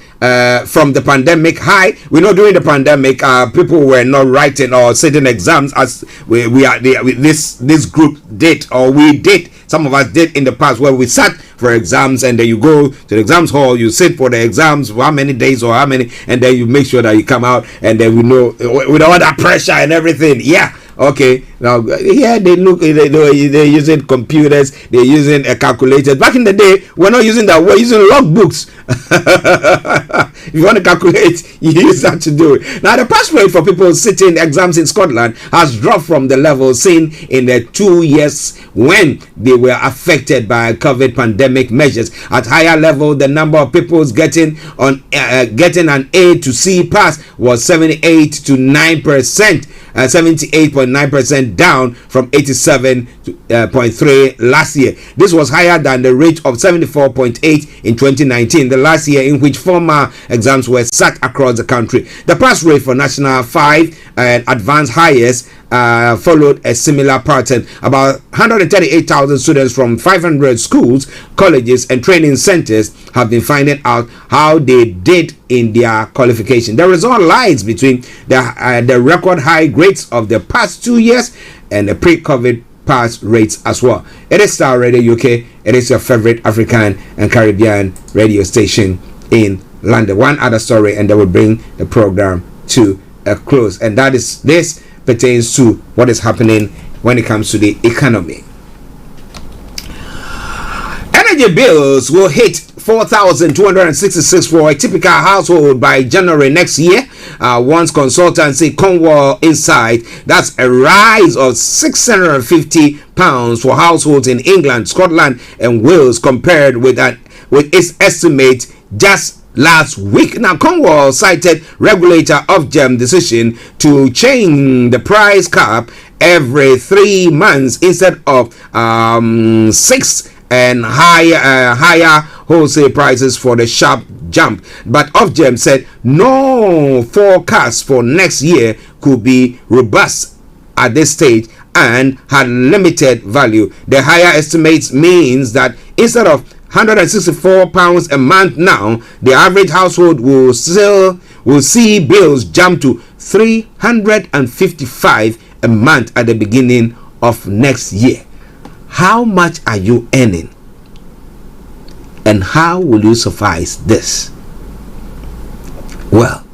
from the pandemic high. We know during the pandemic, people were not writing or sitting exams as this group did, or we did. Some of us did in the past, where we sat for exams, and then you go to the exams hall, you sit for the exams for how many days or how many, and then you make sure that you come out, and then we know with all that pressure and everything. Yeah. Okay, now here they look, they're using computers, they're using calculators. Back in the day, we're not using that, we're using logbooks. If you want to calculate, you use that to do it. Now, the pass rate for people sitting exams in Scotland has dropped from the level seen in the 2 years when they were affected by COVID pandemic measures. At higher level, the number of people getting an A to C pass was 78.9%. 78.9% down from 87.3 last year. This was higher than the rate of 74.8 in 2019, the last year in which formal exams were sat across the country. The pass rate for National 5 and Advanced Highest followed a similar pattern. About 138,000 students from 500 schools, colleges, and training centers have been finding out how they did in their qualification. The result lies between the record high grades of the past 2 years and the pre-COVID pass rates as well. It is Star Radio UK. It is your favorite African and Caribbean radio station in London. One other story, and then we'll bring the program to a close, and that is this pertains to what is happening when it comes to the economy. Energy bills will hit 4,266 for a typical household by January next year. Once consultancy Cornwall Insight, that's a rise of £650 for households in England, Scotland, and Wales compared with its estimate just last week. Now, Cornwall cited regulator Ofgem decision to change the price cap every 3 months instead of 6 and higher wholesale prices for the sharp jump. But Ofgem said no forecast for next year could be robust at this stage and had limited value. The higher estimates means that instead of £164 a month now, the average household will see bills jump to £355 a month at the beginning of next year. How much are you earning? And how will you suffice this? Well,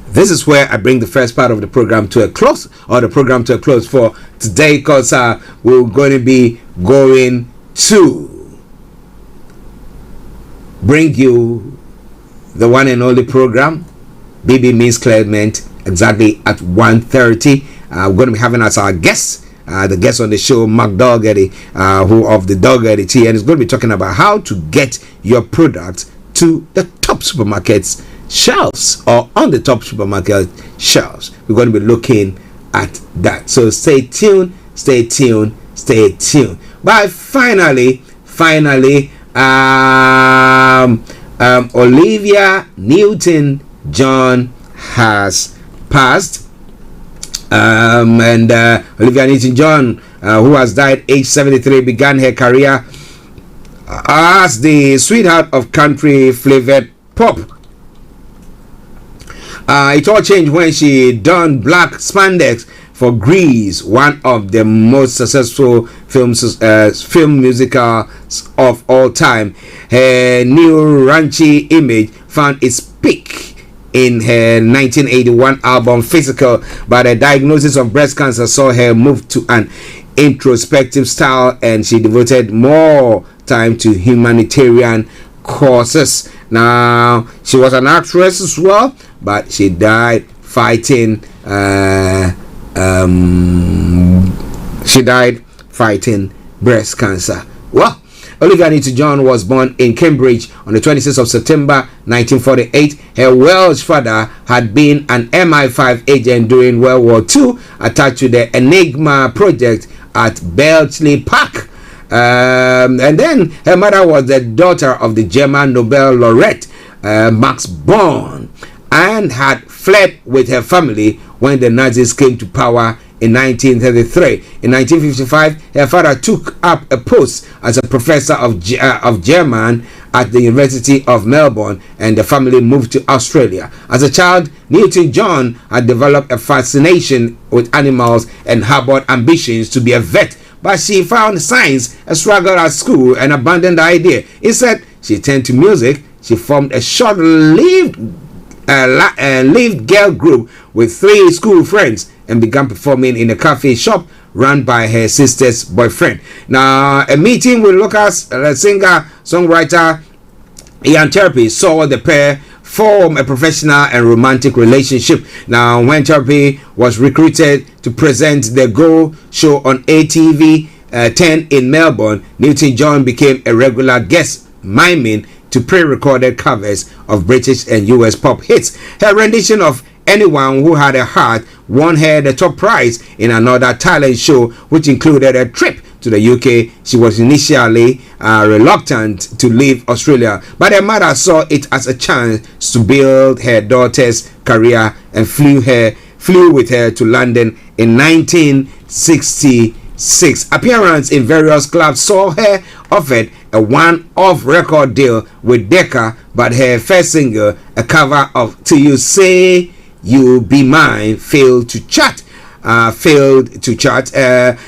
this is where I bring the first part of the program to a close, or the program to a close for today, because we're going to be going to bring you the one and only program, BB Means Clement, exactly at 1:30. We're going to be having as our guest, the guest on the show, Mark Dougherty, who of the Dougherty Tea, and he's going to be talking about how to get your product to the top supermarkets shelves, or on the top supermarket shelves. We're going to be looking at that. So stay tuned, stay tuned, stay tuned. But finally, Olivia Newton-John has passed, and Olivia Newton-John, who has died age 73, began her career as the sweetheart of country flavored pop. It all changed when she donned black spandex for Grease, one of the most successful film musicals of all time. Her new raunchy image found its peak in her 1981 album Fiscal, but a diagnosis of breast cancer saw her move to an introspective style, and she devoted more time to humanitarian causes. Now, she was an actress as well, but she died fighting breast cancer. Well, Olivia Newton-John was born in Cambridge on the 26th of September 1948. Her Welsh father had been an MI5 agent during World War II, attached to the Enigma project at Bletchley Park. And then her mother was the daughter of the German Nobel laureate Max Born, and had fled with her family when the Nazis came to power in 1933. In 1955, her father took up a post as a professor of German at the University of Melbourne, and the family moved to Australia. As a child, Newton-John had developed a fascination with animals and harbored ambitions to be a vet, but she found science a struggle at school and abandoned the idea. Instead, she turned to music. She formed a short-lived girl group with 3 school friends and began performing in a cafe shop run by her sister's boyfriend. Now, a meeting with local singer-songwriter Ian Therapy saw the pair form a professional and romantic relationship. Now, when Therapy was recruited to present the Go show on ATV 10 in Melbourne, Newton-John became a regular guest, miming to pre-recorded covers of British and US pop hits. Her rendition of Anyone Who Had a Heart won her the top prize in another talent show, which included a trip to the UK. She was initially reluctant to leave Australia, but her mother saw it as a chance to build her daughter's career and flew with her to London in 1966. Appearance in various clubs saw her offered a one-off record deal with Decca, but her first single, a cover of Till You Say You Be Mine, failed to chart.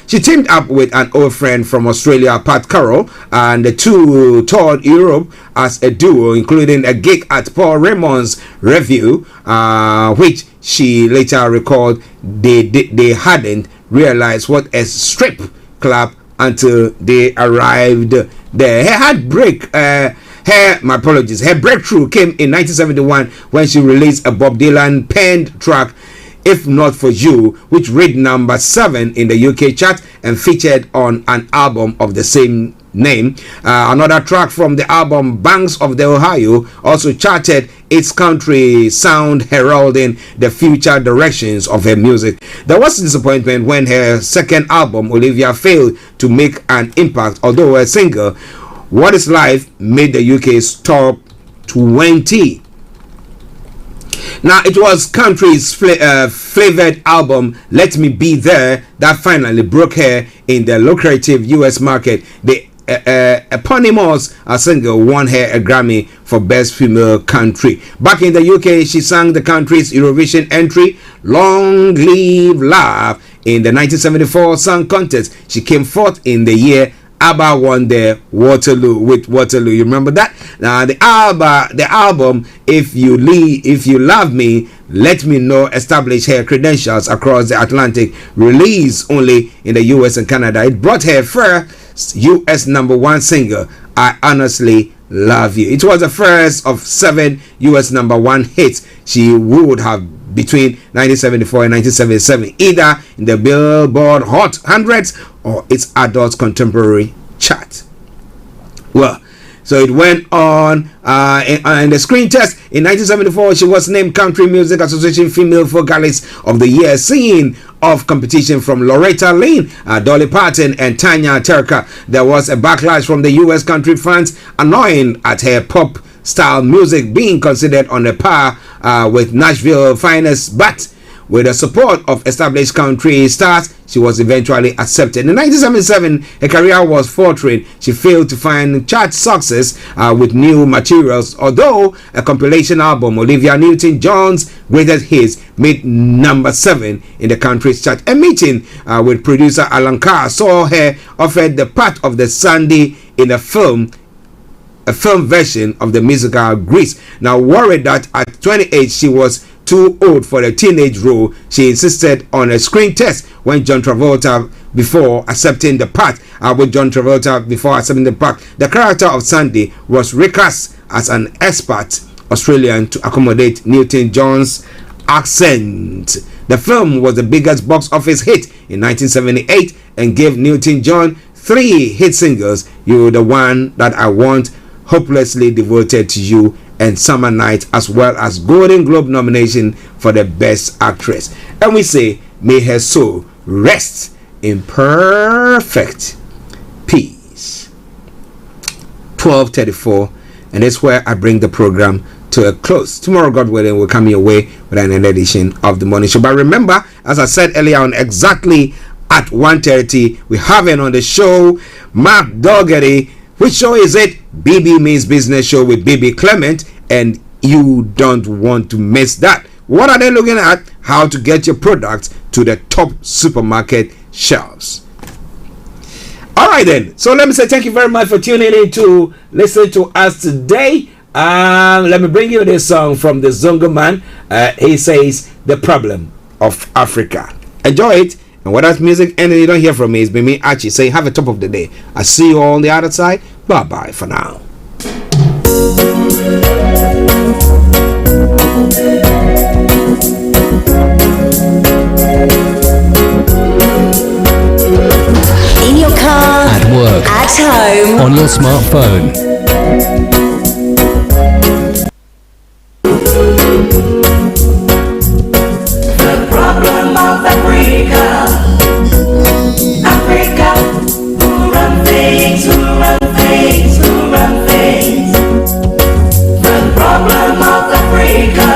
She teamed up with an old friend from Australia, Pat Carroll, and the two toured Europe as a duo, including a gig at Paul Raymond's Revue, which she later recalled they hadn't realized what a strip club until they arrived there. Her breakthrough came in 1971 when she released a Bob Dylan penned track, If Not For You, which reached number 7 in the UK chart and featured on an album of the same name. Another track from the album, Banks of the Ohio, also charted its country sound, heralding the future directions of her music. There was disappointment when her second album, Olivia, failed to make an impact, although her single, What Is Life, made the UK's top 20. Now, it was country's flavored album, Let Me Be There, that finally broke her in the lucrative US market. The eponymous single won her a Grammy for Best Female Country. Back in the UK, she sang the country's Eurovision entry, Long Live Love, in the 1974 song contest. She came fourth in the year ABBA won the Waterloo. You remember that? Now the album If You Love Me, Let Me Know established her credentials across the Atlantic. Released only in the US and Canada, it brought her first US #1 single, I Honestly Love You. It was the first of 7 US #1 hits she would have between 1974 and 1977, either in the Billboard Hot 100s or its adult contemporary chart. Well, so it went on in the screen test. In 1974, she was named Country Music Association Female Vocalist of the Year, seeing of competition from Loretta Lynn, Dolly Parton, and Tanya Turner. There was a backlash from the US country fans, annoying at her pop style music being considered on a par with Nashville finest, but with the support of established country stars, she was eventually accepted. In 1977, her career was faltering. She failed to find chart success with new materials, although a compilation album, Olivia Newton-John's Greatest Hits, made number 7 in the country's chart. A meeting with producer Alan Carr saw her offered the part of the Sandy in a film a film version of the musical Grease. Now, worried that at 28 she was too old for the teenage role, she insisted on a screen test when John Travolta before accepting the part. The character of Sandy was recast as an expert Australian to accommodate Newton-John's accent. The film was the biggest box office hit in 1978 and gave Newton-John 3 hit singles: You're the One That I Want, Hopelessly Devoted to You, and Summer Night, as well as Golden Globe nomination for the Best Actress. And we say, may her soul rest in perfect peace. 12:34, and that's where I bring the program to a close. Tomorrow, God willing, we'll come your way with an edition of the morning show. But remember, as I said earlier on, exactly at 1:30, we have it on the show, Mark Dougherty. Which show is it? BB Means Business Show with BB Clement, and you don't want to miss that. What are they looking at? How to get your products to the top supermarket shelves. All right then. So let me say thank you very much for tuning in to listen to us today. Let me bring you this song from the Zongo Man. He says, The Problem of Africa. Enjoy it. And what that music and you don't hear from me, it's been me, Archie, saying have a top of the day. I see you all on the other side. Bye bye for now. In your car, at work, at home, on your smartphone. The problem of Africa, who run things, who run things, who run things. The problem of Africa,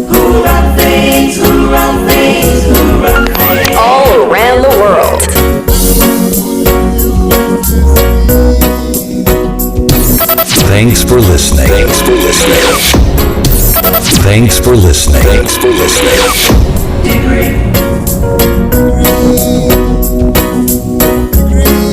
who run things, who run things, who run things. All around the world. Thanks for listening. Thanks for listening. Thanks for listening. Thanks for listening. Degree.